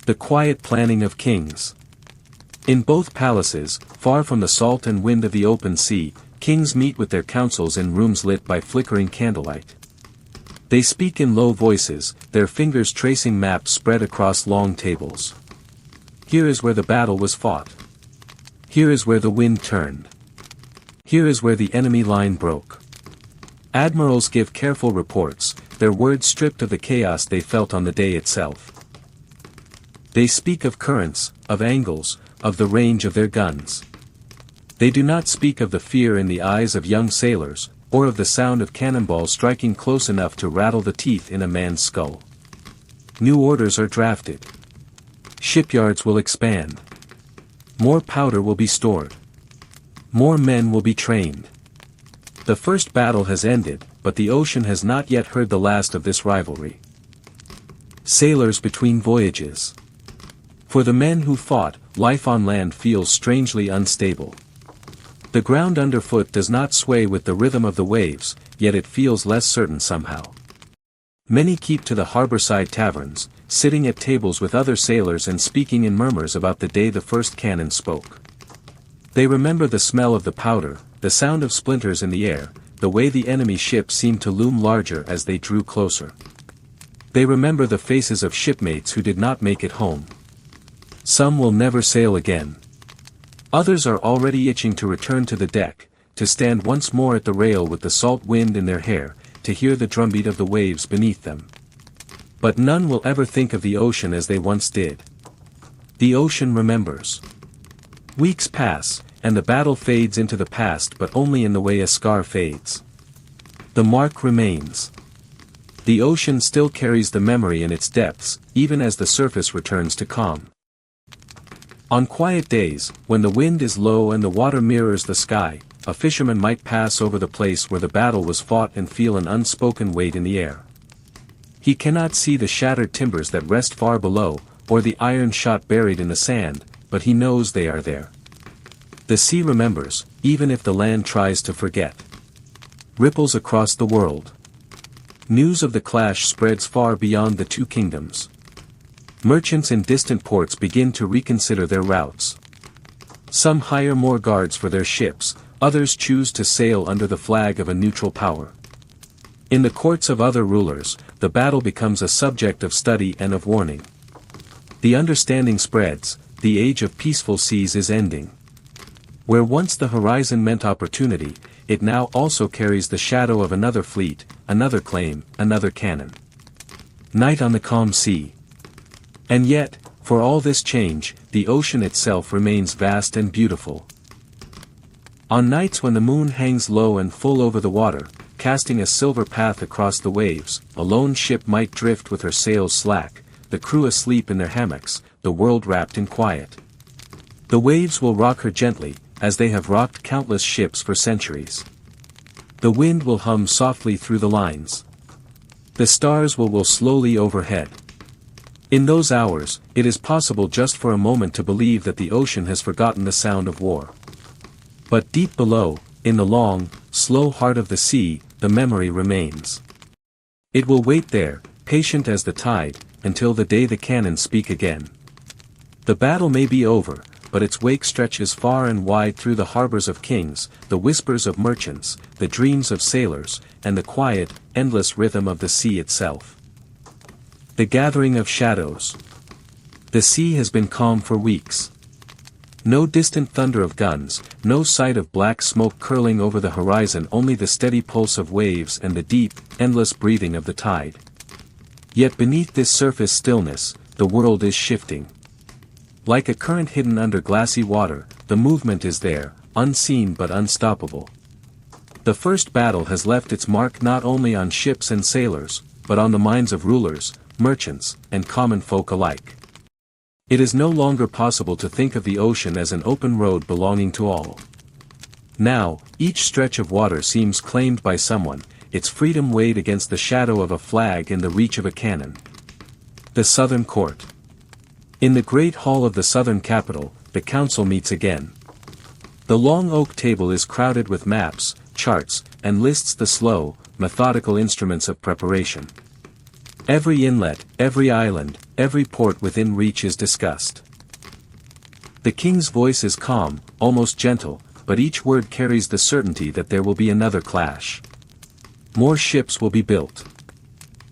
The quiet planning of kings. In both palaces, far from the salt and wind of the open sea, kings meet with their councils in rooms lit by flickering candlelight. They speak in low voices, their fingers tracing maps spread across long tables. Here is where the battle was fought. Here is where the wind turned. Here is where the enemy line broke. Admirals give careful reports, their words stripped of the chaos they felt on the day itself. They speak of currents, of angles, of the range of their guns. They do not speak of the fear in the eyes of young sailors, or of the sound of cannonballs striking close enough to rattle the teeth in a man's skull. New orders are drafted. Shipyards will expand. More powder will be stored. More men will be trained. The first battle has ended, but the ocean has not yet heard the last of this rivalry. Sailors between voyages. For the men who fought, life on land feels strangely unstable. The ground underfoot does not sway with the rhythm of the waves, yet it feels less certain somehow. Many keep to the harborside taverns, sitting at tables with other sailors and speaking in murmurs about the day the first cannon spoke. They remember the smell of the powder, the sound of splinters in the air, the way the enemy ship seemed to loom larger as they drew closer. They remember the faces of shipmates who did not make it home. Some will never sail again. Others are already itching to return to the deck, to stand once more at the rail with the salt wind in their hair, to hear the drumbeat of the waves beneath them. But none will ever think of the ocean as they once did. The ocean remembers. Weeks pass, and the battle fades into the past, but only in the way a scar fades. The mark remains. The ocean still carries the memory in its depths, even as the surface returns to calm. On quiet days, when the wind is low and the water mirrors the sky, a fisherman might pass over the place where the battle was fought and feel an unspoken weight in the air. He cannot see the shattered timbers that rest far below, or the iron shot buried in the sand, but he knows they are there. The sea remembers, even if the land tries to forget. Ripples across the world. News of the clash spreads far beyond the two kingdoms. Merchants in distant ports begin to reconsider their routes. Some hire more guards for their ships, others choose to sail under the flag of a neutral power. In the courts of other rulers, the battle becomes a subject of study and of warning. The understanding spreads, the age of peaceful seas is ending. Where once the horizon meant opportunity, it now also carries the shadow of another fleet, another claim, another cannon. Night on the calm sea. And yet, for all this change, the ocean itself remains vast and beautiful. On nights when the moon hangs low and full over the water, casting a silver path across the waves, a lone ship might drift with her sails slack, the crew asleep in their hammocks, the world wrapped in quiet. The waves will rock her gently, as they have rocked countless ships for centuries. The wind will hum softly through the lines. The stars will slowly overhead. In those hours, it is possible just for a moment to believe that the ocean has forgotten the sound of war. But deep below, in the long, slow heart of the sea, the memory remains. It will wait there, patient as the tide, until the day the cannon speak again. The battle may be over, but its wake stretches far and wide through the harbors of kings, the whispers of merchants, the dreams of sailors, and the quiet, endless rhythm of the sea itself. The gathering of shadows. The sea has been calm for weeks. No distant thunder of guns, no sight of black smoke curling over the horizon, only the steady pulse of waves and the deep, endless breathing of the tide. Yet beneath this surface stillness, the world is shifting. Like a current hidden under glassy water, the movement is there, unseen but unstoppable. The first battle has left its mark not only on ships and sailors, but on the minds of rulers, merchants, and common folk alike. It is no longer possible to think of the ocean as an open road belonging to all. Now, each stretch of water seems claimed by someone, its freedom weighed against the shadow of a flag and the reach of a cannon. The Southern Court. In the great hall of the southern capital, the council meets again. The long oak table is crowded with maps, charts, and lists, the slow, methodical instruments of preparation. Every inlet, every island, every port within reach is discussed. The king's voice is calm, almost gentle, but each word carries the certainty that there will be another clash. More ships will be built.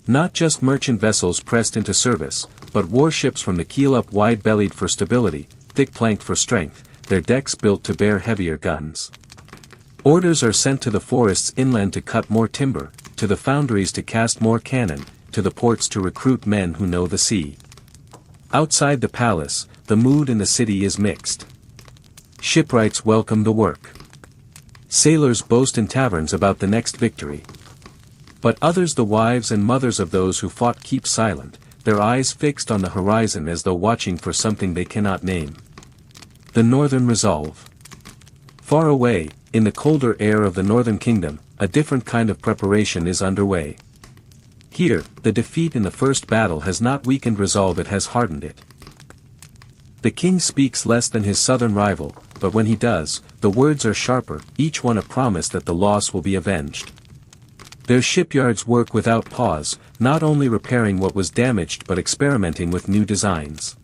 Not just merchant vessels pressed into service, but warships from the keel up, wide-bellied for stability, thick-planked for strength, their decks built to bear heavier guns. Orders are sent to the forests inland to cut more timber, to the foundries to cast more cannon, to the ports to recruit men who know the sea. Outside the palace, the mood in the city is mixed. Shipwrights welcome the work. Sailors boast in taverns about the next victory. But others, the wives and mothers of those who fought, keep silent, their eyes fixed on the horizon as though watching for something they cannot name. The Northern Resolve. Far away, in the colder air of the Northern Kingdom, a different kind of preparation is underway. Here, the defeat in the first battle has not weakened resolve, it has hardened it. The king speaks less than his southern rival, but when he does, the words are sharper, each one a promise that the loss will be avenged. Their shipyards work without pause, not only repairing what was damaged but experimenting with new designs.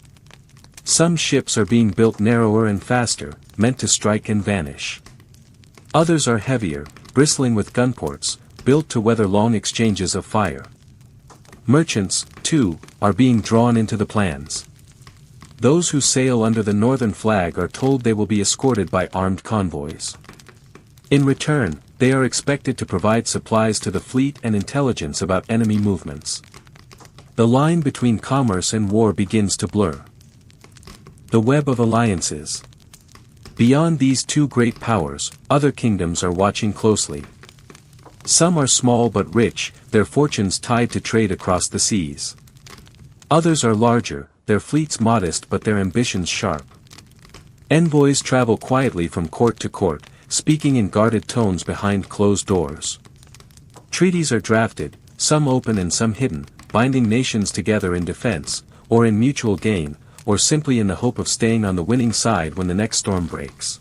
Some ships are being built narrower and faster, meant to strike and vanish. Others are heavier, bristling with gunports, built to weather long exchanges of fire. Merchants, too, are being drawn into the plans. Those who sail under the northern flag are told they will be escorted by armed convoys. In return, they are expected to provide supplies to the fleet and intelligence about enemy movements. The line between commerce and war begins to blur. The web of alliances. Beyond these two great powers, other kingdoms are watching closely. Some are small but rich, their fortunes tied to trade across the seas. Others are larger, their fleets modest but their ambitions sharp. Envoys travel quietly from court to court, speaking in guarded tones behind closed doors. Treaties are drafted, some open and some hidden, binding nations together in defense, or in mutual gain, or simply in the hope of staying on the winning side when the next storm breaks.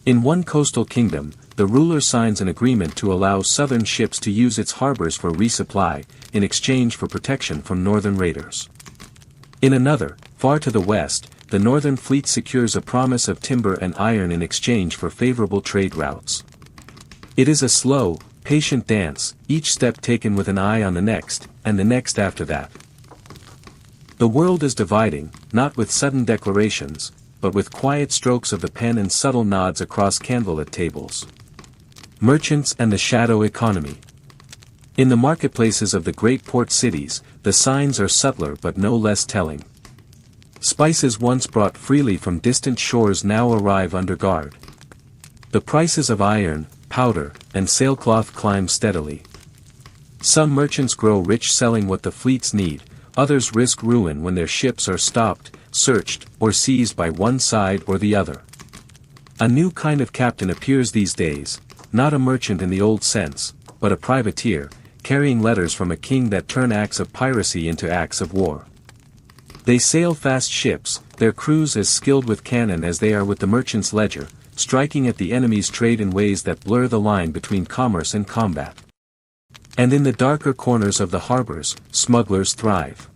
In one coastal kingdom, the ruler signs an agreement to allow southern ships to use its harbors for resupply, in exchange for protection from northern raiders. In another, far to the west, the northern fleet secures a promise of timber and iron in exchange for favorable trade routes. It is a slow, patient dance, each step taken with an eye on the next, and the next after that. The world is dividing, not with sudden declarations, but with quiet strokes of the pen and subtle nods across candlelit tables. Merchants and the shadow economy. In the marketplaces of the great port cities, the signs are subtler but no less telling. Spices once brought freely from distant shores now arrive under guard. The prices of iron, powder, and sailcloth climb steadily. Some merchants grow rich selling what the fleets need, others risk ruin when their ships are stopped, searched, or seized by one side or the other. A new kind of captain appears these days, not a merchant in the old sense, but a privateer, carrying letters from a king that turn acts of piracy into acts of war. They sail fast ships, their crews as skilled with cannon as they are with the merchant's ledger, striking at the enemy's trade in ways that blur the line between commerce and combat. And in the darker corners of the harbors, smugglers thrive.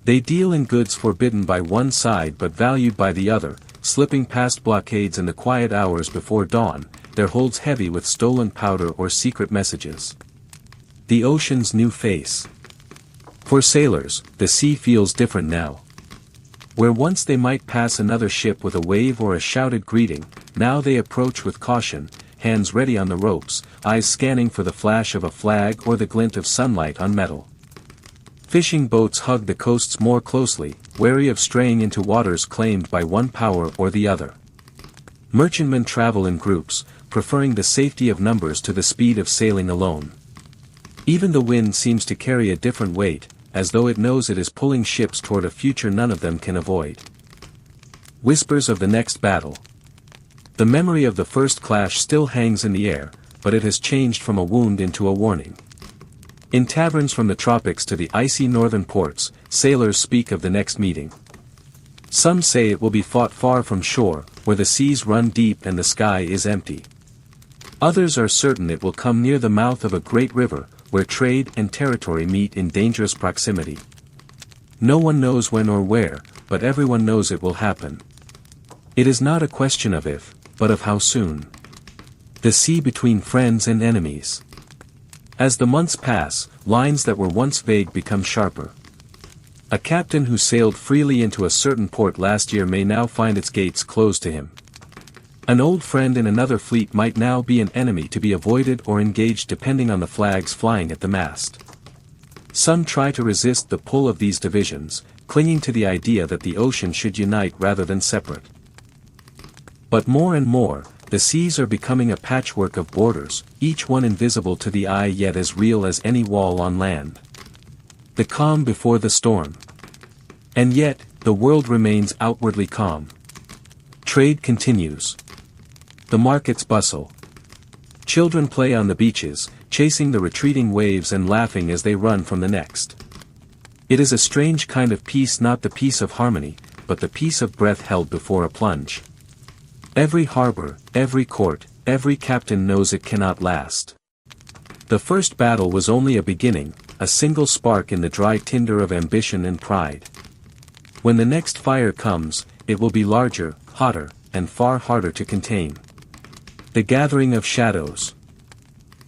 They deal in goods forbidden by one side but valued by the other, slipping past blockades in the quiet hours before dawn, their holds heavy with stolen powder or secret messages. The ocean's new face. For sailors, the sea feels different now. Where once they might pass another ship with a wave or a shouted greeting, now they approach with caution, hands ready on the ropes, eyes scanning for the flash of a flag or the glint of sunlight on metal. Fishing boats hug the coasts more closely, wary of straying into waters claimed by one power or the other. Merchantmen travel in groups, preferring the safety of numbers to the speed of sailing alone. Even the wind seems to carry a different weight, as though it knows it is pulling ships toward a future none of them can avoid. Whispers of the next battle. The memory of the first clash still hangs in the air, but it has changed from a wound into a warning. In taverns from the tropics to the icy northern ports, sailors speak of the next meeting. Some say it will be fought far from shore, where the seas run deep and the sky is empty. Others are certain it will come near the mouth of a great river, where trade and territory meet in dangerous proximity. No one knows when or where, but everyone knows it will happen. It is not a question of if, but of how soon. The sea between friends and enemies. As the months pass, lines that were once vague become sharper. A captain who sailed freely into a certain port last year may now find its gates closed to him. An old friend in another fleet might now be an enemy to be avoided or engaged depending on the flags flying at the mast. Some try to resist the pull of these divisions, clinging to the idea that the ocean should unite rather than separate. But more and more, the seas are becoming a patchwork of borders, each one invisible to the eye yet as real as any wall on land. The calm before the storm. And yet, the world remains outwardly calm. Trade continues. The markets bustle. Children play on the beaches, chasing the retreating waves and laughing as they run from the next. It is a strange kind of peace, not the peace of harmony, but the peace of breath held before a plunge. Every harbor, every court, every captain knows it cannot last. The first battle was only a beginning, a single spark in the dry tinder of ambition and pride. When the next fire comes, it will be larger, hotter, and far harder to contain. The gathering of shadows.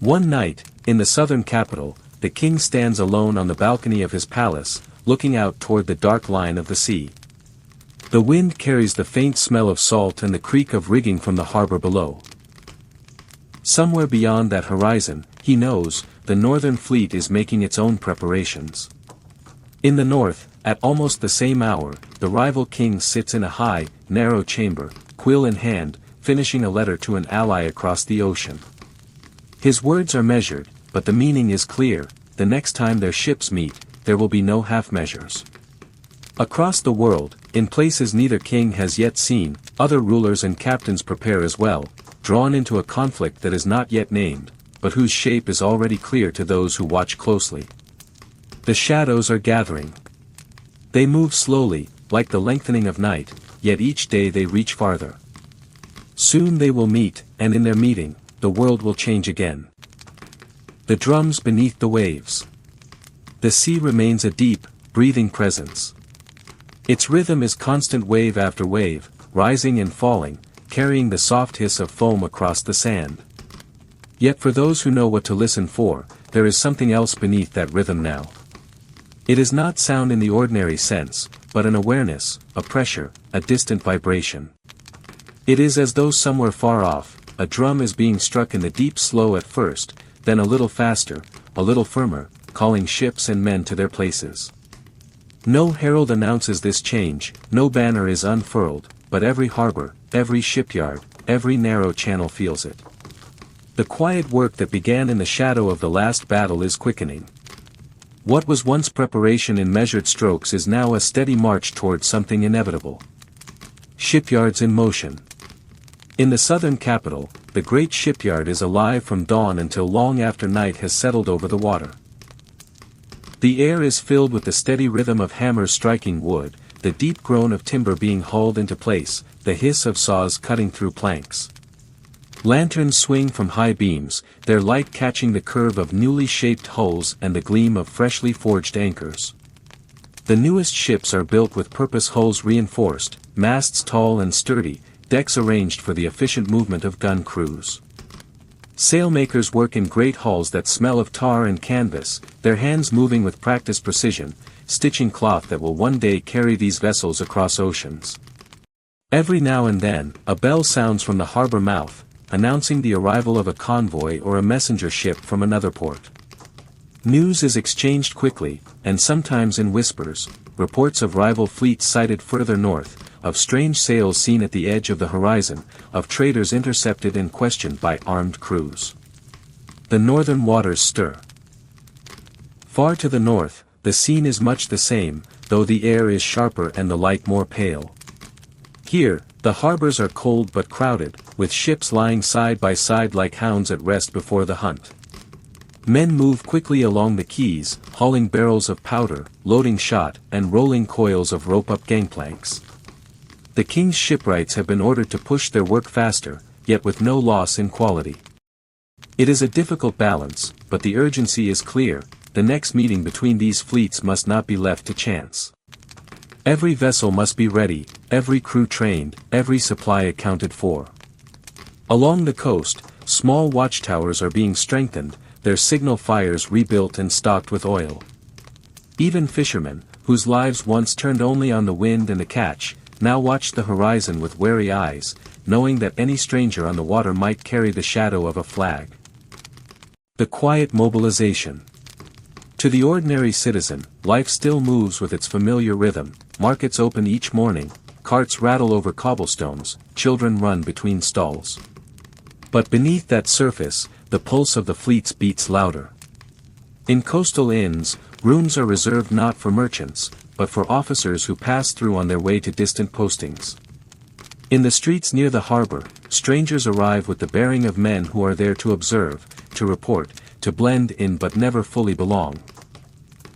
One night, in the southern capital, the king stands alone on the balcony of his palace, looking out toward the dark line of the sea. The wind carries the faint smell of salt and the creak of rigging from the harbor below. Somewhere beyond that horizon, he knows, the northern fleet is making its own preparations. In the north, at almost the same hour, the rival king sits in a high, narrow chamber, quill in hand, finishing a letter to an ally across the ocean. His words are measured, but the meaning is clear: the next time their ships meet, there will be no half measures. Across the world, in places neither king has yet seen, other rulers and captains prepare as well, drawn into a conflict that is not yet named, but whose shape is already clear to those who watch closely. The shadows are gathering. They move slowly, like the lengthening of night, yet each day they reach farther. Soon they will meet, and in their meeting, the world will change again. The drums beneath the waves. The sea remains a deep, breathing presence. Its rhythm is constant wave after wave, rising and falling, carrying the soft hiss of foam across the sand. Yet for those who know what to listen for, there is something else beneath that rhythm now. It is not sound in the ordinary sense, but an awareness, a pressure, a distant vibration. It is as though somewhere far off, a drum is being struck in the deep slow at first, then a little faster, a little firmer, calling ships and men to their places. No herald announces this change, no banner is unfurled, but every harbor, every shipyard, every narrow channel feels it. The quiet work that began in the shadow of the last battle is quickening. What was once preparation in measured strokes is now a steady march toward something inevitable. Shipyards in motion. In the southern capital, the great shipyard is alive from dawn until long after night has settled over the water. The air is filled with the steady rhythm of hammers striking wood, the deep groan of timber being hauled into place, the hiss of saws cutting through planks. Lanterns swing from high beams, their light catching the curve of newly shaped hulls and the gleam of freshly forged anchors. The newest ships are built with purpose, hulls reinforced, masts tall and sturdy, decks arranged for the efficient movement of gun crews. Sailmakers work in great halls that smell of tar and canvas, their hands moving with practiced precision, stitching cloth that will one day carry these vessels across oceans. Every now and then, a bell sounds from the harbor mouth, announcing the arrival of a convoy or a messenger ship from another port. News is exchanged quickly, and sometimes in whispers, reports of rival fleets sighted further north, of strange sails seen at the edge of the horizon, of traders intercepted and questioned by armed crews. The northern waters stir. Far to the north, the scene is much the same, though the air is sharper and the light more pale. Here, the harbors are cold but crowded, with ships lying side by side like hounds at rest before the hunt. Men move quickly along the quays, hauling barrels of powder, loading shot, and rolling coils of rope up gangplanks. The king's shipwrights have been ordered to push their work faster, yet with no loss in quality. It is a difficult balance, but the urgency is clear, the next meeting between these fleets must not be left to chance. Every vessel must be ready, every crew trained, every supply accounted for. Along the coast, small watchtowers are being strengthened, their signal fires rebuilt and stocked with oil. Even fishermen, whose lives once turned only on the wind and the catch, now watch the horizon with wary eyes, knowing that any stranger on the water might carry the shadow of a flag. The quiet mobilization. To the ordinary citizen, life still moves with its familiar rhythm, markets open each morning, carts rattle over cobblestones, children run between stalls. But beneath that surface, the pulse of the fleets beats louder. In coastal inns, rooms are reserved not for merchants, but for officers who pass through on their way to distant postings. In the streets near the harbor, strangers arrive with the bearing of men who are there to observe, to report, to blend in but never fully belong.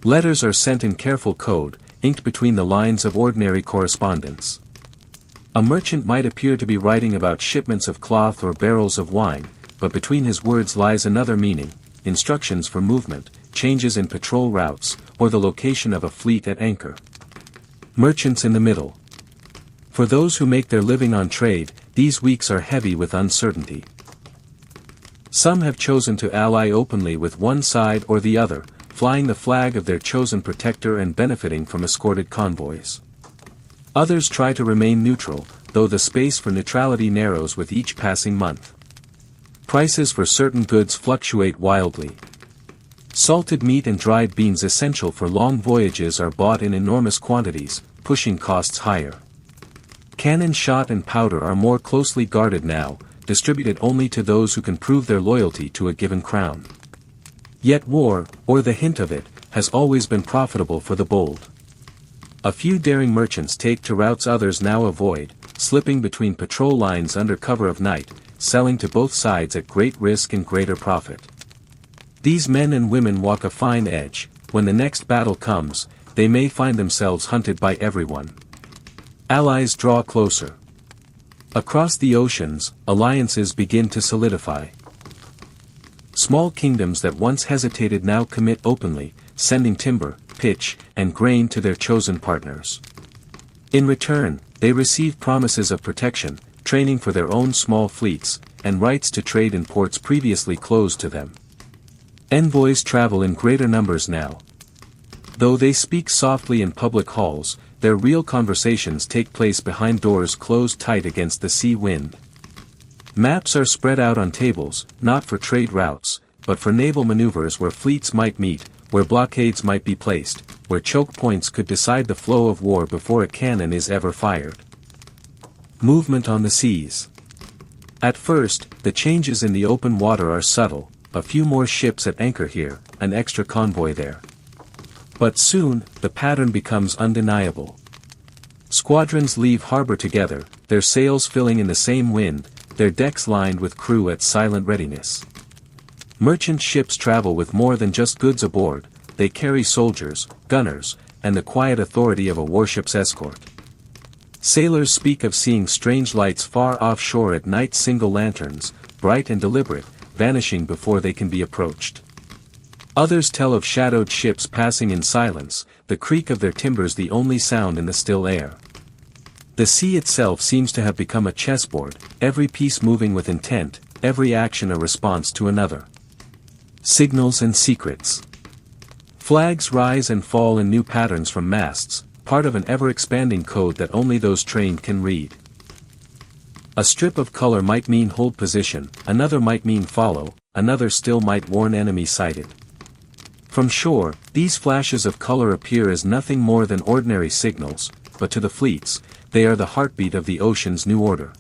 Letters are sent in careful code, inked between the lines of ordinary correspondence. A merchant might appear to be writing about shipments of cloth or barrels of wine, but between his words lies another meaning, instructions for movement, changes in patrol routes, or the location of a fleet at anchor. Merchants in the middle. For those who make their living on trade, these weeks are heavy with uncertainty. Some have chosen to ally openly with one side or the other, flying the flag of their chosen protector and benefiting from escorted convoys. Others try to remain neutral, though the space for neutrality narrows with each passing month. Prices for certain goods fluctuate wildly. Salted meat and dried beans essential for long voyages are bought in enormous quantities, pushing costs higher. Cannon shot and powder are more closely guarded now, distributed only to those who can prove their loyalty to a given crown. Yet war, or the hint of it, has always been profitable for the bold. A few daring merchants take to routes others now avoid, slipping between patrol lines under cover of night, selling to both sides at great risk and greater profit. These men and women walk a fine edge. When the next battle comes, they may find themselves hunted by everyone. Allies draw closer. Across the oceans, alliances begin to solidify. Small kingdoms that once hesitated now commit openly, sending timber, pitch, and grain to their chosen partners. In return, they receive promises of protection, training for their own small fleets, and rights to trade in ports previously closed to them. Envoys travel in greater numbers now. Though they speak softly in public halls, their real conversations take place behind doors closed tight against the sea wind. Maps are spread out on tables, not for trade routes, but for naval maneuvers where fleets might meet, where blockades might be placed, where choke points could decide the flow of war before a cannon is ever fired. Movement on the seas. At first, the changes in the open water are subtle, a few more ships at anchor here, an extra convoy there. But soon, the pattern becomes undeniable. Squadrons leave harbor together, their sails filling in the same wind, their decks lined with crew at silent readiness. Merchant ships travel with more than just goods aboard, they carry soldiers, gunners, and the quiet authority of a warship's escort. Sailors speak of seeing strange lights far offshore at night, single lanterns, bright and deliberate, vanishing before they can be approached. Others tell of shadowed ships passing in silence, the creak of their timbers the only sound in the still air. The sea itself seems to have become a chessboard, every piece moving with intent, every action a response to another. Signals and secrets. Flags rise and fall in new patterns from masts, part of an ever-expanding code that only those trained can read. A strip of color might mean hold position, another might mean follow, another still might warn enemy sighted. From shore, these flashes of color appear as nothing more than ordinary signals, but to the fleets, they are the heartbeat of the ocean's new order.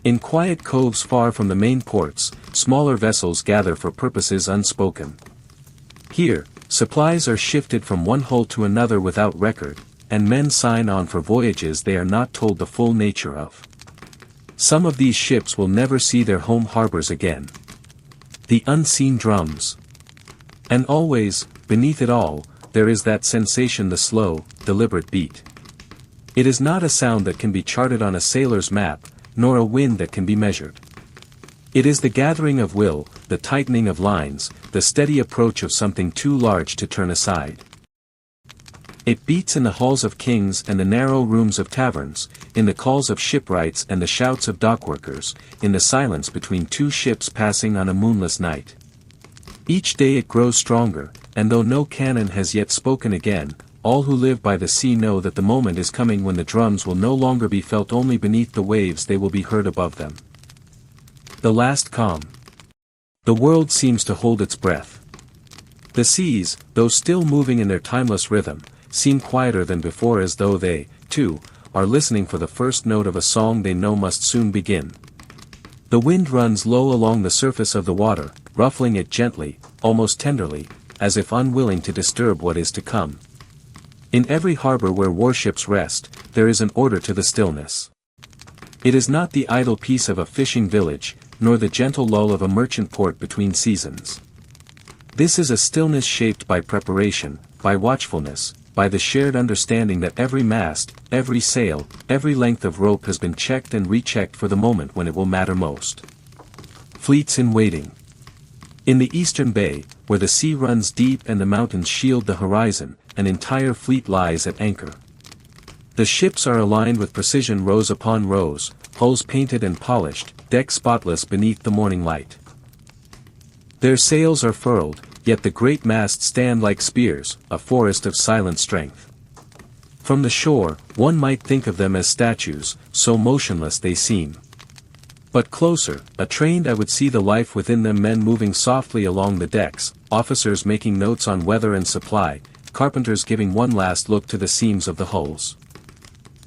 In quiet coves far from the main ports, smaller vessels gather for purposes unspoken. Here, supplies are shifted from one hull to another without record, and men sign on for voyages they are not told the full nature of. Some of these ships will never see their home harbors again. The unseen drums. And always, beneath it all, there is that sensation, the slow, deliberate beat. It is not a sound that can be charted on a sailor's map, nor a wind that can be measured. It is the gathering of will, the tightening of lines, the steady approach of something too large to turn aside. It beats in the halls of kings and the narrow rooms of taverns, in the calls of shipwrights and the shouts of dockworkers, in the silence between two ships passing on a moonless night. Each day it grows stronger, and though no cannon has yet spoken again, all who live by the sea know that the moment is coming when the drums will no longer be felt only beneath the waves, they will be heard above them. The last calm. The world seems to hold its breath. The seas, though still moving in their timeless rhythm, seem quieter than before, as though they, too, are listening for the first note of a song they know must soon begin. The wind runs low along the surface of the water, ruffling it gently, almost tenderly, as if unwilling to disturb what is to come. In every harbor where warships rest, there is an order to the stillness. It is not the idle peace of a fishing village, nor the gentle lull of a merchant port between seasons. This is a stillness shaped by preparation, by watchfulness, by the shared understanding that every mast, every sail, every length of rope has been checked and rechecked for the moment when it will matter most. Fleets in waiting. In the eastern bay, where the sea runs deep and the mountains shield the horizon, an entire fleet lies at anchor. The ships are aligned with precision, rows upon rows, hulls painted and polished, decks spotless beneath the morning light. Their sails are furled, yet the great masts stand like spears, a forest of silent strength. From the shore, one might think of them as statues, so motionless they seem. But closer, trained eye would see the life within them, men moving softly along the decks, officers making notes on weather and supply, carpenters giving one last look to the seams of the hulls.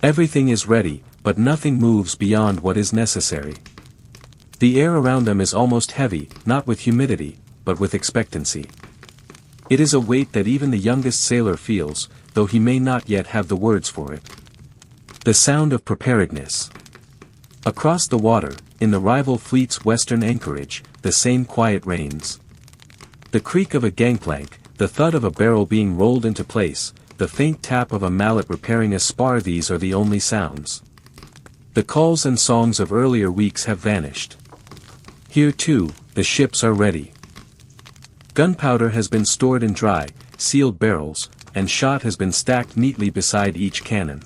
Everything is ready, but nothing moves beyond what is necessary. The air around them is almost heavy, not with humidity, but with expectancy. It is a weight that even the youngest sailor feels, though he may not yet have the words for it. The sound of preparedness. Across the water, in the rival fleet's western anchorage, the same quiet reigns. The creak of a gangplank, the thud of a barrel being rolled into place, the faint tap of a mallet repairing a spar. These are the only sounds. The calls and songs of earlier weeks have vanished. Here too, the ships are ready. Gunpowder has been stored in dry, sealed barrels, and shot has been stacked neatly beside each cannon.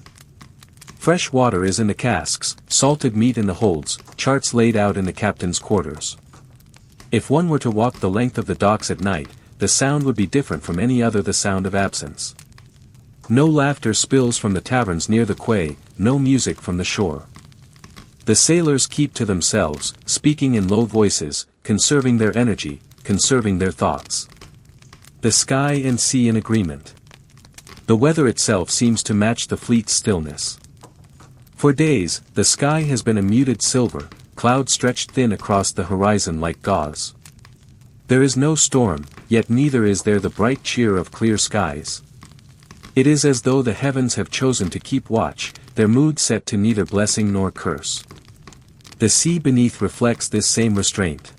Fresh water is in the casks, salted meat in the holds, charts laid out in the captain's quarters. If one were to walk the length of the docks at night, the sound would be different from any other, the sound of absence. No laughter spills from the taverns near the quay, no music from the shore. The sailors keep to themselves, speaking in low voices, conserving their energy, conserving their thoughts. The sky and sea in agreement. The weather itself seems to match the fleet's stillness. For days, the sky has been a muted silver, clouds stretched thin across the horizon like gauze. There is no storm, yet neither is there the bright cheer of clear skies. It is as though the heavens have chosen to keep watch, their mood set to neither blessing nor curse. The sea beneath reflects this same restraint.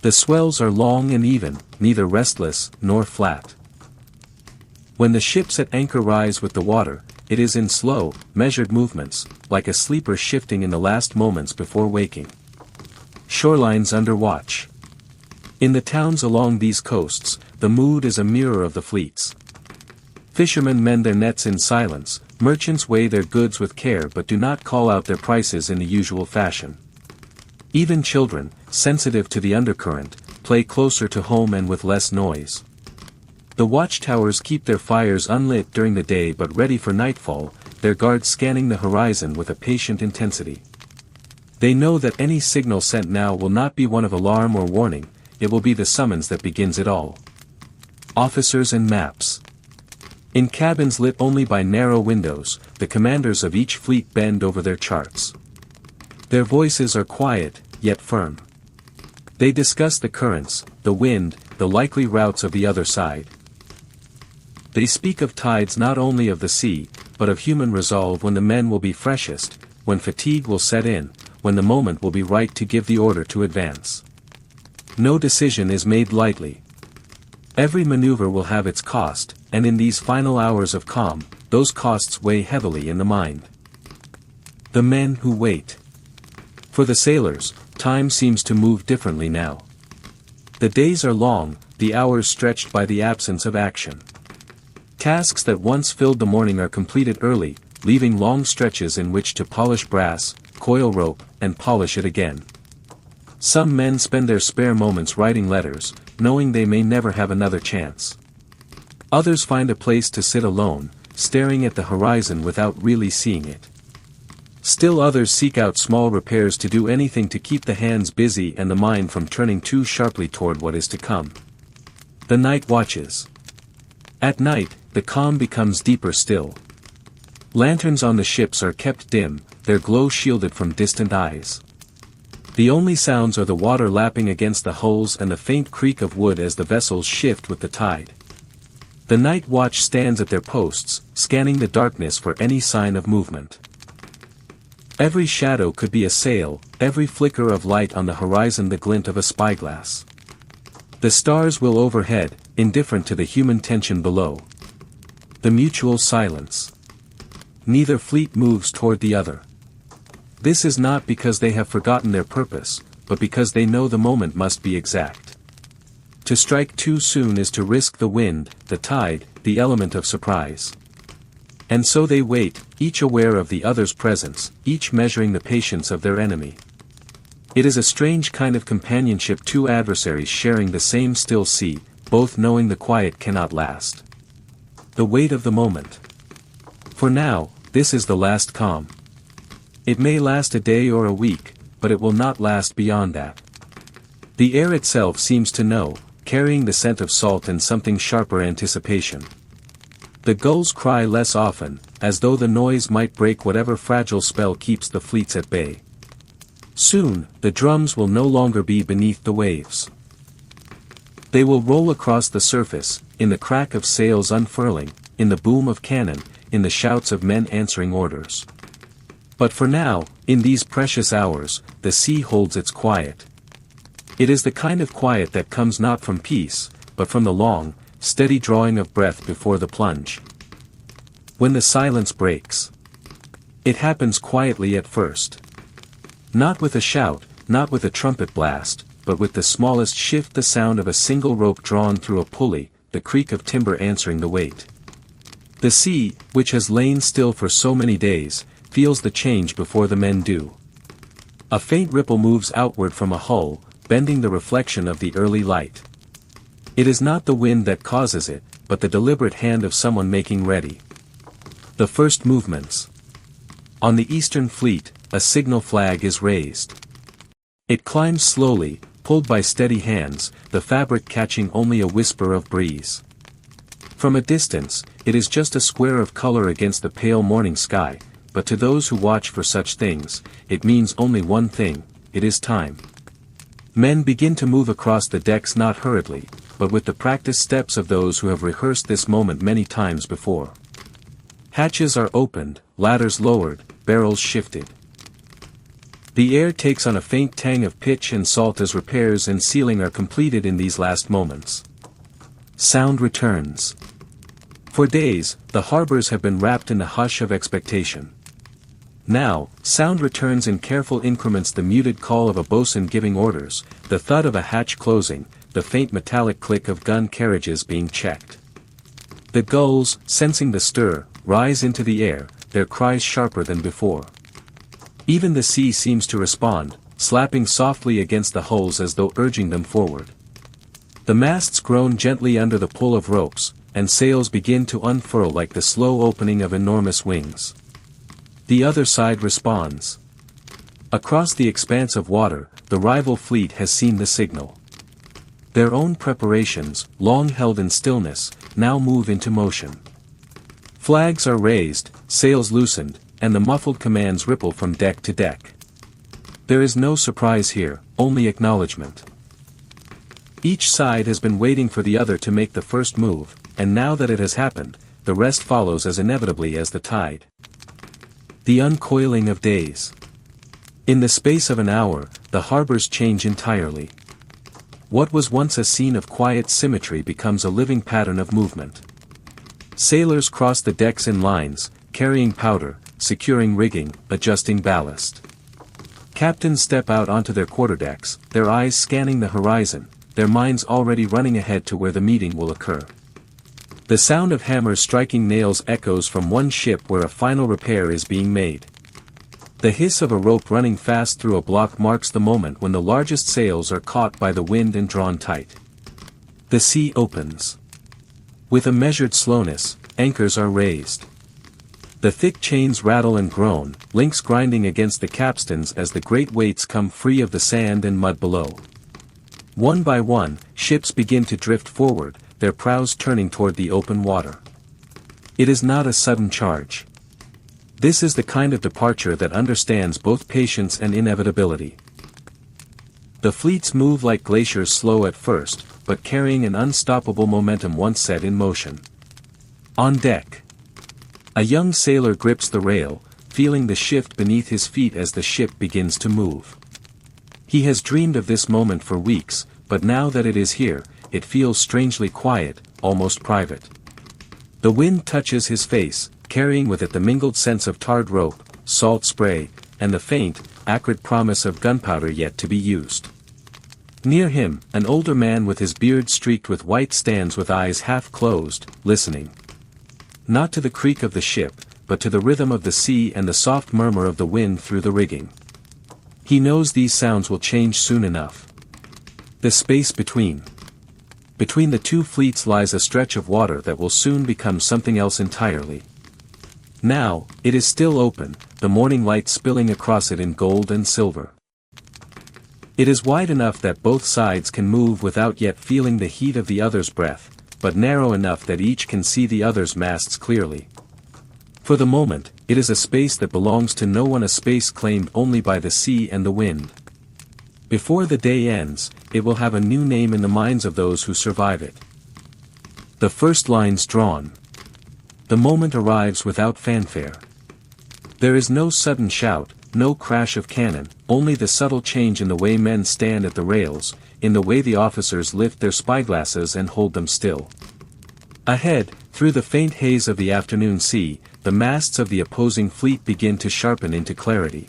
The swells are long and even, neither restless nor flat. When the ships at anchor rise with the water, it is in slow, measured movements, like a sleeper shifting in the last moments before waking. Shorelines under watch. In the towns along these coasts, the mood is a mirror of the fleet's. Fishermen mend their nets in silence, merchants weigh their goods with care but do not call out their prices in the usual fashion. Even children, sensitive to the undercurrent, play closer to home and with less noise. The watchtowers keep their fires unlit during the day but ready for nightfall, their guards scanning the horizon with a patient intensity. They know that any signal sent now will not be one of alarm or warning, it will be the summons that begins it all. Officers and maps. In cabins lit only by narrow windows, the commanders of each fleet bend over their charts. Their voices are quiet, yet firm. They discuss the currents, the wind, the likely routes of the other side. They speak of tides, not only of the sea, but of human resolve, when the men will be freshest, when fatigue will set in, when the moment will be right to give the order to advance. No decision is made lightly. Every maneuver will have its cost, and in these final hours of calm, those costs weigh heavily in the mind. The men who wait. For the sailors, time seems to move differently now. The days are long, the hours stretched by the absence of action. Tasks that once filled the morning are completed early, leaving long stretches in which to polish brass, coil rope, and polish it again. Some men spend their spare moments writing letters, knowing they may never have another chance. Others find a place to sit alone, staring at the horizon without really seeing it. Still others seek out small repairs, to do anything to keep the hands busy and the mind from turning too sharply toward what is to come. The night watches. At night, the calm becomes deeper still. Lanterns on the ships are kept dim, their glow shielded from distant eyes. The only sounds are the water lapping against the hulls and the faint creak of wood as the vessels shift with the tide. The night watch stands at their posts, scanning the darkness for any sign of movement. Every shadow could be a sail, every flicker of light on the horizon the glint of a spyglass. The stars will overhead, indifferent to the human tension below. The mutual silence. Neither fleet moves toward the other. This is not because they have forgotten their purpose, but because they know the moment must be exact. To strike too soon is to risk the wind, the tide, the element of surprise. And so they wait, each aware of the other's presence, each measuring the patience of their enemy. It is a strange kind of companionship, two adversaries sharing the same still sea, both knowing the quiet cannot last. The weight of the moment. For now, this is the last calm. It may last a day or a week, but it will not last beyond that. The air itself seems to know, carrying the scent of salt and something sharper anticipation. The gulls cry less often, as though the noise might break whatever fragile spell keeps the fleets at bay. Soon, the drums will no longer be beneath the waves. They will roll across the surface, in the crack of sails unfurling, in the boom of cannon, in the shouts of men answering orders. But for now, in these precious hours, the sea holds its quiet. It is the kind of quiet that comes not from peace, but from the long, steady drawing of breath before the plunge. When the silence breaks. It happens quietly at first. Not with a shout, not with a trumpet blast, but with the smallest shift, the sound of a single rope drawn through a pulley, the creak of timber answering the weight. The sea, which has lain still for so many days, feels the change before the men do. A faint ripple moves outward from a hull, bending the reflection of the early light. It is not the wind that causes it, but the deliberate hand of someone making ready. The first movements. On the Eastern Fleet, a signal flag is raised. It climbs slowly, pulled by steady hands, the fabric catching only a whisper of breeze. From a distance, it is just a square of color against the pale morning sky, but to those who watch for such things, it means only one thing: it is time. Men begin to move across the decks, not hurriedly, but with the practiced steps of those who have rehearsed this moment many times before. Hatches are opened, ladders lowered, barrels shifted. The air takes on a faint tang of pitch and salt as repairs and sealing are completed in these last moments. Sound returns. For days, the harbors have been wrapped in the hush of expectation. Now, sound returns in careful increments: the muted call of a boatswain giving orders, the thud of a hatch closing, the faint metallic click of gun carriages being checked. The gulls, sensing the stir, rise into the air, their cries sharper than before. Even the sea seems to respond, slapping softly against the hulls as though urging them forward. The masts groan gently under the pull of ropes, and sails begin to unfurl like the slow opening of enormous wings. The other side responds. Across the expanse of water, the rival fleet has seen the signal. Their own preparations, long held in stillness, now move into motion. Flags are raised, sails loosened, and the muffled commands ripple from deck to deck. There is no surprise here, only acknowledgement. Each side has been waiting for the other to make the first move, and now that it has happened, the rest follows as inevitably as the tide. The uncoiling of days. In the space of an hour, the harbors change entirely. What was once a scene of quiet symmetry becomes a living pattern of movement. Sailors cross the decks in lines, carrying powder, securing rigging, adjusting ballast. Captains step out onto their quarterdecks, their eyes scanning the horizon, their minds already running ahead to where the meeting will occur. The sound of hammers striking nails echoes from one ship where a final repair is being made. The hiss of a rope running fast through a block marks the moment when the largest sails are caught by the wind and drawn tight. The sea opens. With a measured slowness, anchors are raised. The thick chains rattle and groan, links grinding against the capstans as the great weights come free of the sand and mud below. One by one, ships begin to drift forward, their prows turning toward the open water. It is not a sudden charge. This is the kind of departure that understands both patience and inevitability. The fleets move like glaciers, slow at first, but carrying an unstoppable momentum once set in motion. On deck. A young sailor grips the rail, feeling the shift beneath his feet as the ship begins to move. He has dreamed of this moment for weeks, but now that it is here, it feels strangely quiet, almost private. The wind touches his face, carrying with it the mingled sense of tarred rope, salt spray, and the faint, acrid promise of gunpowder yet to be used. Near him, an older man with his beard streaked with white stands with eyes half closed, listening. Not to the creak of the ship, but to the rhythm of the sea and the soft murmur of the wind through the rigging. He knows these sounds will change soon enough. The space between. Between the two fleets lies a stretch of water that will soon become something else entirely. Now, it is still open, the morning light spilling across it in gold and silver. It is wide enough that both sides can move without yet feeling the heat of the other's breath, but narrow enough that each can see the other's masts clearly. For the moment, it is a space that belongs to no one, a space claimed only by the sea and the wind. Before the day ends, it will have a new name in the minds of those who survive it. The first lines drawn. The moment arrives without fanfare. There is no sudden shout, no crash of cannon, only the subtle change in the way men stand at the rails, in the way the officers lift their spyglasses and hold them still. Ahead, Through the faint haze of the afternoon sea, the masts of the opposing fleet begin to sharpen into clarity.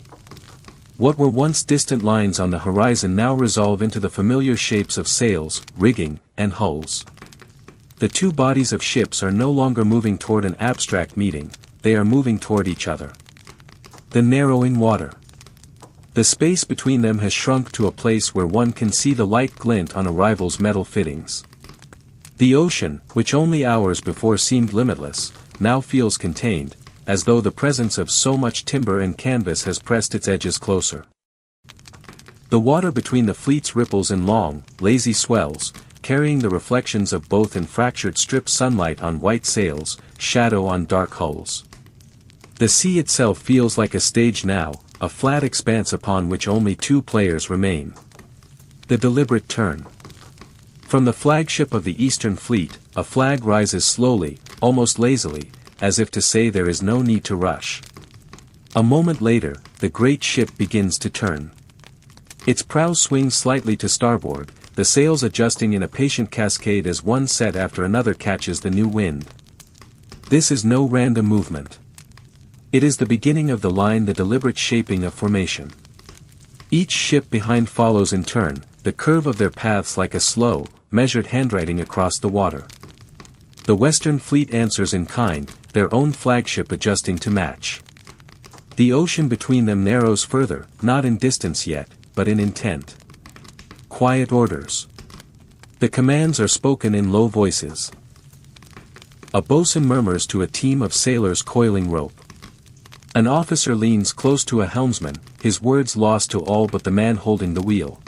What were once distant lines on the horizon now resolve into the familiar shapes of sails, rigging, and hulls. The two bodies of ships are no longer moving toward an abstract meeting, they are moving toward each other. The narrowing water. The space between them has shrunk to a place where one can see the light glint on a rival's metal fittings. The ocean, which only hours before seemed limitless, now feels contained, as though the presence of so much timber and canvas has pressed its edges closer. The water between the fleets ripples in long, lazy swells, carrying the reflections of both in fractured stripped sunlight on white sails, shadow on dark hulls. The sea itself feels like a stage now, a flat expanse upon which only two players remain. The deliberate turn. From the flagship of the Eastern Fleet, a flag rises slowly, almost lazily, as if to say there is no need to rush. A moment later, the great ship begins to turn. Its prow swings slightly to starboard, the sails adjusting in a patient cascade as one set after another catches the new wind. This is no random movement. It is the beginning of the line, the deliberate shaping of formation. Each ship behind follows in turn, the curve of their paths like a slow, measured handwriting across the water. The Western Fleet answers in kind, their own flagship adjusting to match. The ocean between them narrows further, not in distance yet, but in intent. Quiet orders. The commands are spoken in low voices. A boatswain murmurs to a team of sailors coiling rope. An officer leans close to a helmsman, his words lost to all but the man holding the wheel.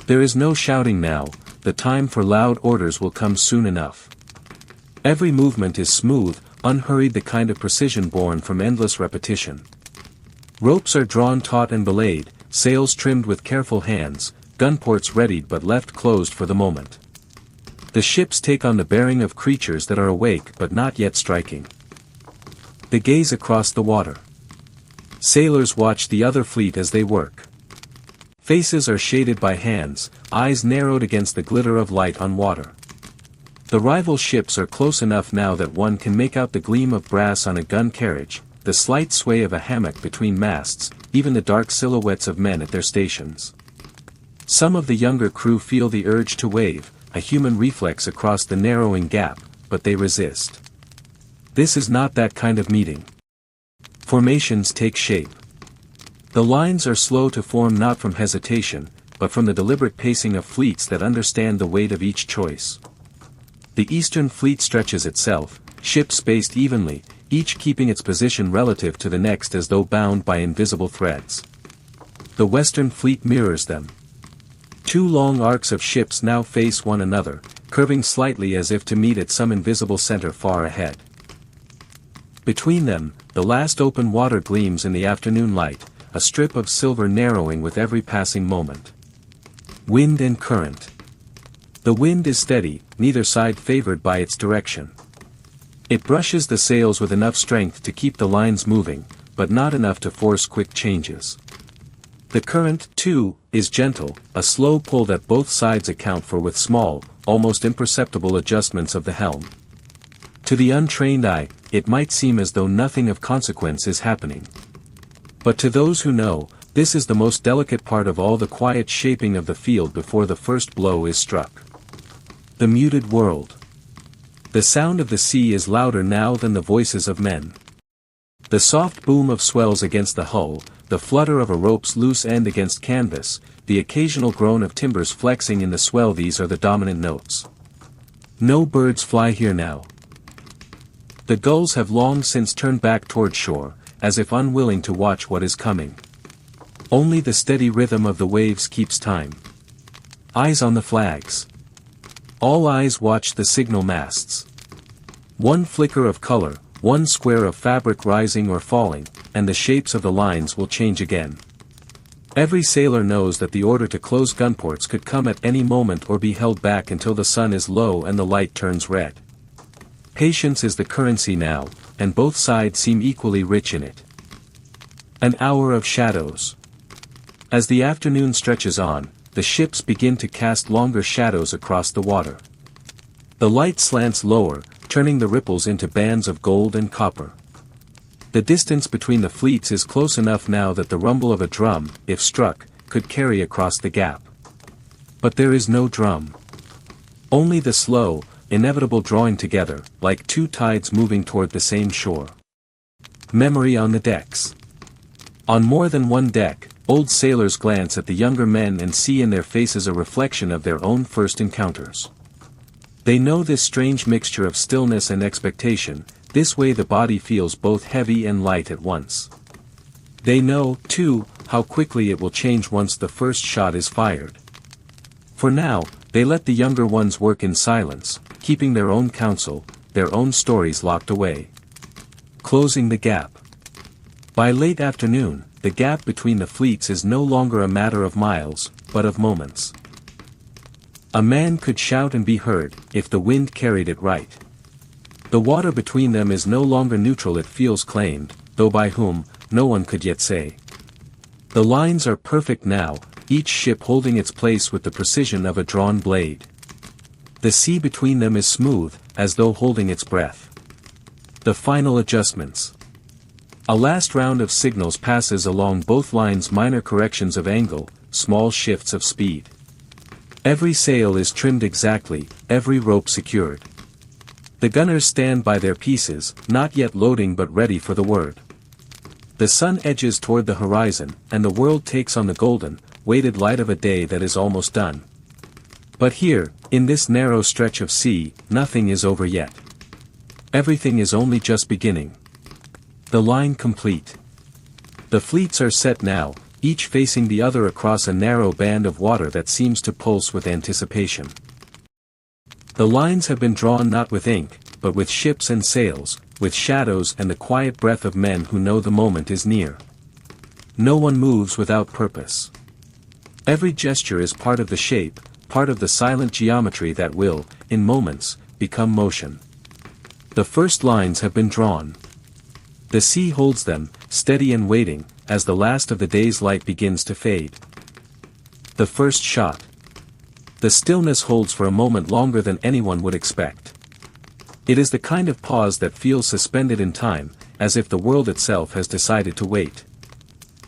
There is no shouting now, the time for loud orders will come soon enough. Every movement is smooth, unhurried, the kind of precision born from endless repetition. Ropes are drawn taut and belayed, sails trimmed with careful hands, gunports readied but left closed for the moment. The ships take on the bearing of creatures that are awake but not yet striking. They gaze across the water. Sailors watch the other fleet as they work. Faces are shaded by hands, eyes narrowed against the glitter of light on water. The rival ships are close enough now that one can make out the gleam of brass on a gun carriage, the slight sway of a hammock between masts, even the dark silhouettes of men at their stations. Some of the younger crew feel the urge to wave, a human reflex across the narrowing gap, but they resist. This is not that kind of meeting. Formations take shape. The lines are slow to form, not from hesitation, but from the deliberate pacing of fleets that understand the weight of each choice. The Eastern Fleet stretches itself, ships spaced evenly, each keeping its position relative to the next as though bound by invisible threads. The Western Fleet mirrors them. Two long arcs of ships now face one another, curving slightly as if to meet at some invisible center far ahead. Between them, the last open water gleams in the afternoon light, a strip of silver narrowing with every passing moment. Wind and current. The wind is steady, neither side favored by its direction. It brushes the sails with enough strength to keep the lines moving, but not enough to force quick changes. The current, too, is gentle, a slow pull that both sides account for with small, almost imperceptible adjustments of the helm. To the untrained eye, it might seem as though nothing of consequence is happening. But to those who know, this is the most delicate part of all, the quiet shaping of the field before the first blow is struck. The muted world. The sound of the sea is louder now than the voices of men. The soft boom of swells against the hull, the flutter of a rope's loose end against canvas, the occasional groan of timbers flexing in the swell, these are the dominant notes. No birds fly here now. The gulls have long since turned back toward shore, as if unwilling to watch what is coming. Only the steady rhythm of the waves keeps time. Eyes on the flags. All eyes watch the signal masts. One flicker of color, one square of fabric rising or falling, and the shapes of the lines will change again. Every sailor knows that the order to close gunports could come at any moment or be held back until the sun is low and the light turns red. Patience is the currency now, and both sides seem equally rich in it. An hour of shadows. As the afternoon stretches on, the ships begin to cast longer shadows across the water. The light slants lower, turning the ripples into bands of gold and copper. The distance between the fleets is close enough now that the rumble of a drum, if struck, could carry across the gap. But there is no drum. Only the slow, inevitable drawing together, like two tides moving toward the same shore. Memory on the decks. On more than one deck, old sailors glance at the younger men and see in their faces a reflection of their own first encounters. They know this strange mixture of stillness and expectation, this way the body feels both heavy and light at once. They know, too, how quickly it will change once the first shot is fired. For now, they let the younger ones work in silence, keeping their own counsel, their own stories locked away. Closing the gap. By late afternoon, the gap between the fleets is no longer a matter of miles, but of moments. A man could shout and be heard, if the wind carried it right. The water between them is no longer neutral, it feels claimed, though by whom, no one could yet say. The lines are perfect now, each ship holding its place with the precision of a drawn blade. The sea between them is smooth, as though holding its breath. The final adjustments. A last round of signals passes along both lines, minor corrections of angle, small shifts of speed. Every sail is trimmed exactly, every rope secured. The gunners stand by their pieces, not yet loading but ready for the word. The sun edges toward the horizon, and the world takes on the golden, weighted light of a day that is almost done. But here, in this narrow stretch of sea, nothing is over yet. Everything is only just beginning. The line complete. The fleets are set now, each facing the other across a narrow band of water that seems to pulse with anticipation. The lines have been drawn not with ink, but with ships and sails, with shadows and the quiet breath of men who know the moment is near. No one moves without purpose. Every gesture is part of the shape, part of the silent geometry that will, in moments, become motion. The first lines have been drawn. The sea holds them, steady and waiting, as the last of the day's light begins to fade. The first shot. The stillness holds for a moment longer than anyone would expect. It is the kind of pause that feels suspended in time, as if the world itself has decided to wait.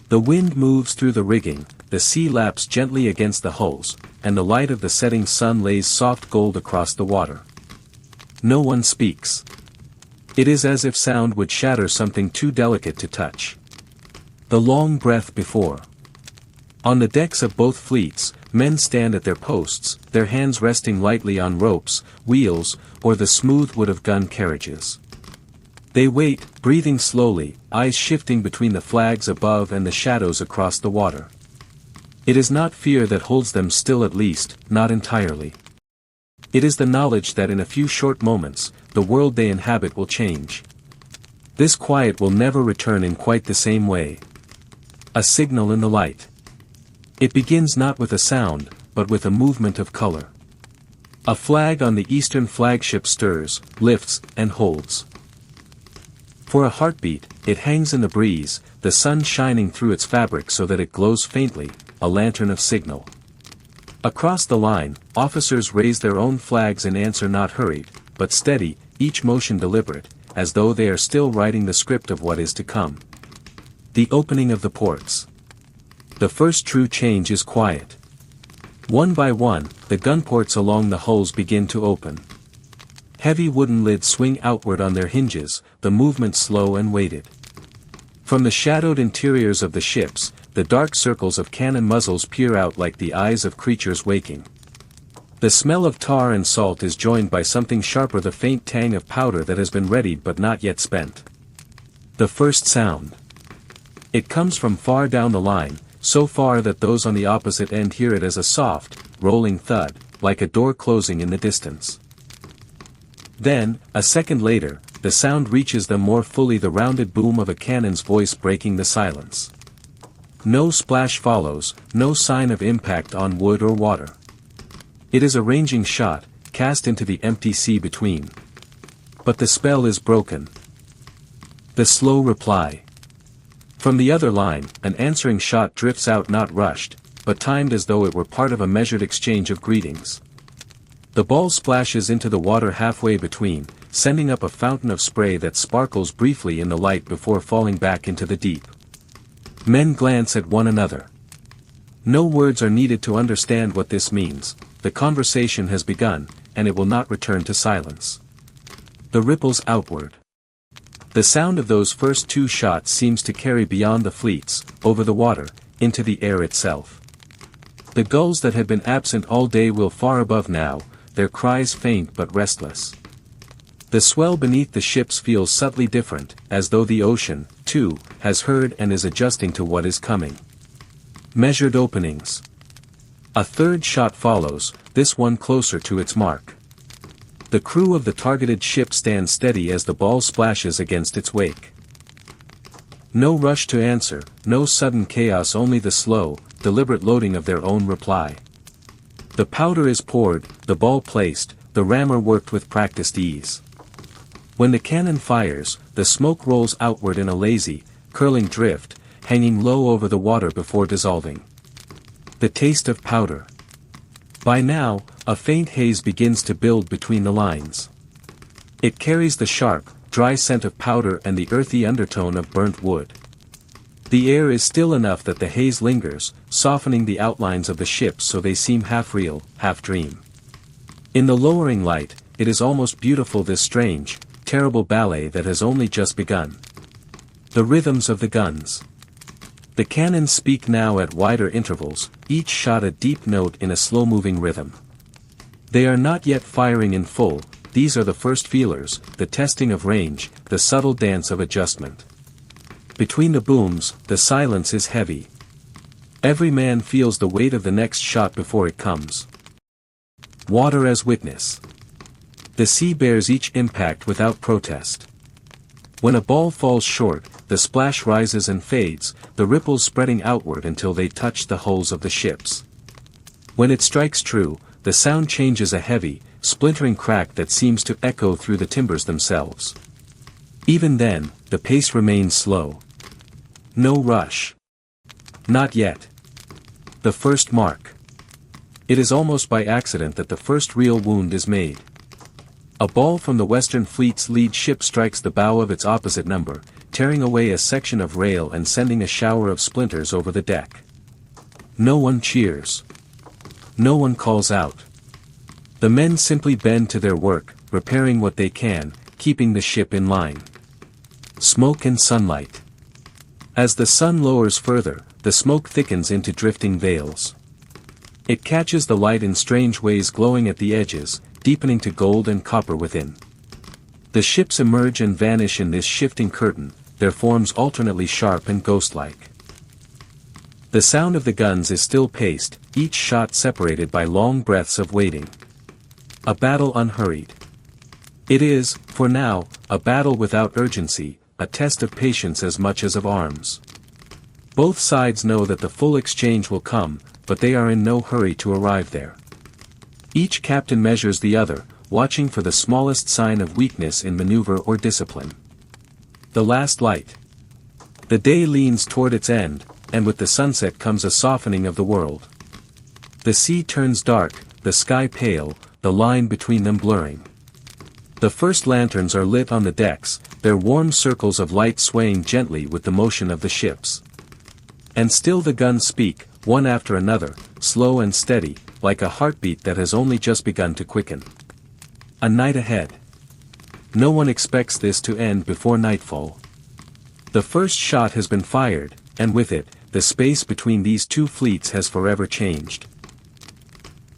The wind moves through the rigging, the sea laps gently against the hulls, and the light of the setting sun lays soft gold across the water. No one speaks. It is as if sound would shatter something too delicate to touch. The long breath before. On the decks of both fleets, men stand at their posts, their hands resting lightly on ropes, wheels, or the smooth wood of gun carriages. They wait, breathing slowly, eyes shifting between the flags above and the shadows across the water. It is not fear that holds them still, at least, not entirely. It is the knowledge that in a few short moments, the world they inhabit will change. This quiet will never return in quite the same way. A signal in the light. It begins not with a sound, but with a movement of color. A flag on the eastern flagship stirs, lifts, and holds. For a heartbeat, it hangs in the breeze, the sun shining through its fabric so that it glows faintly, a lantern of signal. Across the line, officers raise their own flags in answer, not hurried, but steady, each motion deliberate, as though they are still writing the script of what is to come. The opening of the ports. The first true change is quiet. One by one, the gun ports along the hulls begin to open. Heavy wooden lids swing outward on their hinges, the movement slow and weighted. From the shadowed interiors of the ships, the dark circles of cannon muzzles peer out like the eyes of creatures waking. The smell of tar and salt is joined by something sharper, the faint tang of powder that has been readied but not yet spent. The first sound. It comes from far down the line, so far that those on the opposite end hear it as a soft, rolling thud, like a door closing in the distance. Then, a second later, the sound reaches them more fully, the rounded boom of a cannon's voice breaking the silence. No splash follows, no sign of impact on wood or water. It is a ranging shot, cast into the empty sea between. But the spell is broken. The slow reply. From the other line, an answering shot drifts out, not rushed, but timed as though it were part of a measured exchange of greetings. The ball splashes into the water halfway between, sending up a fountain of spray that sparkles briefly in the light before falling back into the deep. Men glance at one another. No words are needed to understand what this means. The conversation has begun, and it will not return to silence. The ripples outward. The sound of those first two shots seems to carry beyond the fleets, over the water, into the air itself. The gulls that had been absent all day will far above now, their cries faint but restless. The swell beneath the ships feels subtly different, as though the ocean, too, has heard and is adjusting to what is coming. Measured openings. A third shot follows, this one closer to its mark. The crew of the targeted ship stands steady as the ball splashes against its wake. No rush to answer, no sudden chaos, only the slow, deliberate loading of their own reply. The powder is poured, the ball placed, the rammer worked with practiced ease. When the cannon fires, the smoke rolls outward in a lazy, curling drift, hanging low over the water before dissolving. The taste of powder. By now, a faint haze begins to build between the lines. It carries the sharp, dry scent of powder and the earthy undertone of burnt wood. The air is still enough that the haze lingers, softening the outlines of the ships so they seem half real, half dream. In the lowering light, it is almost beautiful, this strange, terrible ballet that has only just begun. The rhythms of the guns. The cannons speak now at wider intervals, each shot a deep note in a slow-moving rhythm. They are not yet firing in full, these are the first feelers, the testing of range, the subtle dance of adjustment. Between the booms, the silence is heavy. Every man feels the weight of the next shot before it comes. Water as witness. The sea bears each impact without protest. When a ball falls short, the splash rises and fades, the ripples spreading outward until they touch the hulls of the ships. When it strikes true, the sound changes, a heavy, splintering crack that seems to echo through the timbers themselves. Even then, the pace remains slow. No rush. Not yet. The first mark. It is almost by accident that the first real wound is made. A ball from the Western Fleet's lead ship strikes the bow of its opposite number, tearing away a section of rail and sending a shower of splinters over the deck. No one cheers. No one calls out. The men simply bend to their work, repairing what they can, keeping the ship in line. Smoke and sunlight. As the sun lowers further, the smoke thickens into drifting veils. It catches the light in strange ways, glowing at the edges, deepening to gold and copper within. The ships emerge and vanish in this shifting curtain, their forms alternately sharp and ghost-like. The sound of the guns is still paced, each shot separated by long breaths of waiting. A battle unhurried. It is, for now, a battle without urgency, a test of patience as much as of arms. Both sides know that the full exchange will come, but they are in no hurry to arrive there. Each captain measures the other, watching for the smallest sign of weakness in maneuver or discipline. The last light. The day leans toward its end, and with the sunset comes a softening of the world. The sea turns dark, the sky pale, the line between them blurring. The first lanterns are lit on the decks, their warm circles of light swaying gently with the motion of the ships. And still the guns speak, one after another, slow and steady, like a heartbeat that has only just begun to quicken. A night ahead. No one expects this to end before nightfall. The first shot has been fired, and with it, the space between these two fleets has forever changed.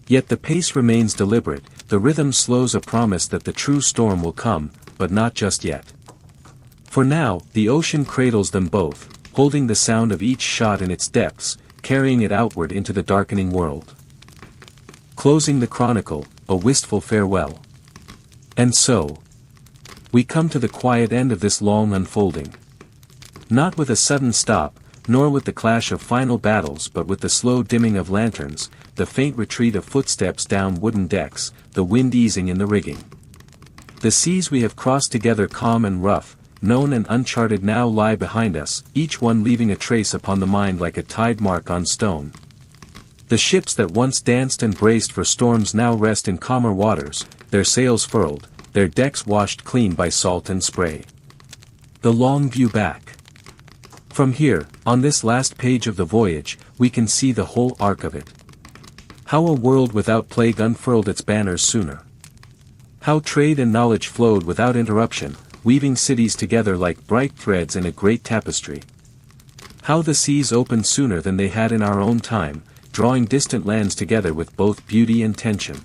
Yet the pace remains deliberate, the rhythm slows, a promise that the true storm will come, but not just yet. For now, the ocean cradles them both, holding the sound of each shot in its depths, carrying it outward into the darkening world. Closing the chronicle, a wistful farewell. And so, we come to the quiet end of this long unfolding. Not with a sudden stop, nor with the clash of final battles, but with the slow dimming of lanterns, the faint retreat of footsteps down wooden decks, the wind easing in the rigging. The seas we have crossed together, calm and rough, known and uncharted, now lie behind us, each one leaving a trace upon the mind like a tide mark on stone. The ships that once danced and braced for storms now rest in calmer waters, their sails furled, their decks washed clean by salt and spray. The long view back. From here, on this last page of the voyage, we can see the whole arc of it. How a world without plague unfurled its banners sooner. How trade and knowledge flowed without interruption, weaving cities together like bright threads in a great tapestry. How the seas opened sooner than they had in our own time, drawing distant lands together with both beauty and tension.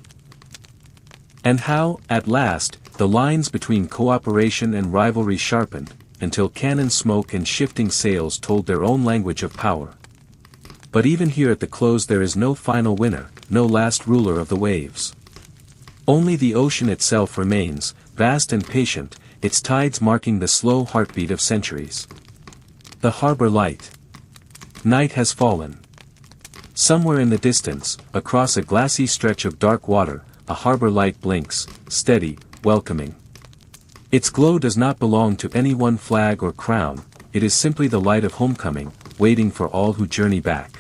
And how, at last, the lines between cooperation and rivalry sharpened, until cannon smoke and shifting sails told their own language of power. But even here at the close there is no final winner, no last ruler of the waves. Only the ocean itself remains, vast and patient, its tides marking the slow heartbeat of centuries. The harbor light. Night has fallen. Somewhere in the distance, across a glassy stretch of dark water, a harbor light blinks, steady, welcoming. Its glow does not belong to any one flag or crown, it is simply the light of homecoming, waiting for all who journey back.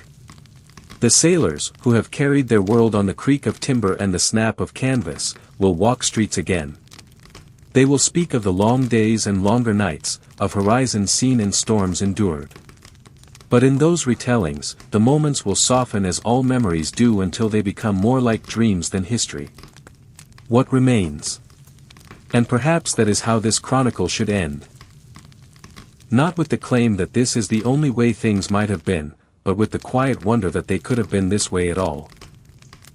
The sailors, who have carried their world on the creak of timber and the snap of canvas, will walk streets again. They will speak of the long days and longer nights, of horizons seen and storms endured. But in those retellings, the moments will soften as all memories do until they become more like dreams than history. What remains? And perhaps that is how this chronicle should end. Not with the claim that this is the only way things might have been, but with the quiet wonder that they could have been this way at all.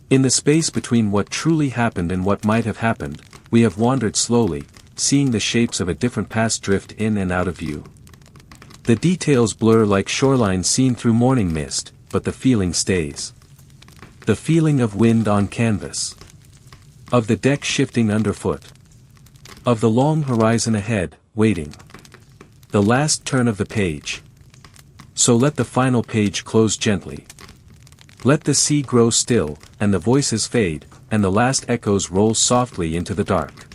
In the space between what truly happened and what might have happened, we have wandered slowly, seeing the shapes of a different past drift in and out of view. The details blur like shorelines seen through morning mist, but the feeling stays. The feeling of wind on canvas. Of the deck shifting underfoot. Of the long horizon ahead, waiting. The last turn of the page. So let the final page close gently. Let the sea grow still, and the voices fade, and the last echoes roll softly into the dark.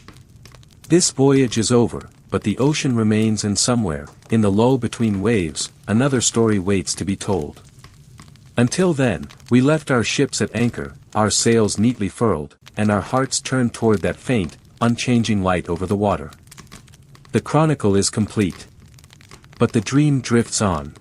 This voyage is over, but the ocean remains, and somewhere, in the lull between waves, another story waits to be told. Until then, we left our ships at anchor, our sails neatly furled, and our hearts turned toward that faint, unchanging light over the water. The chronicle is complete. But the dream drifts on.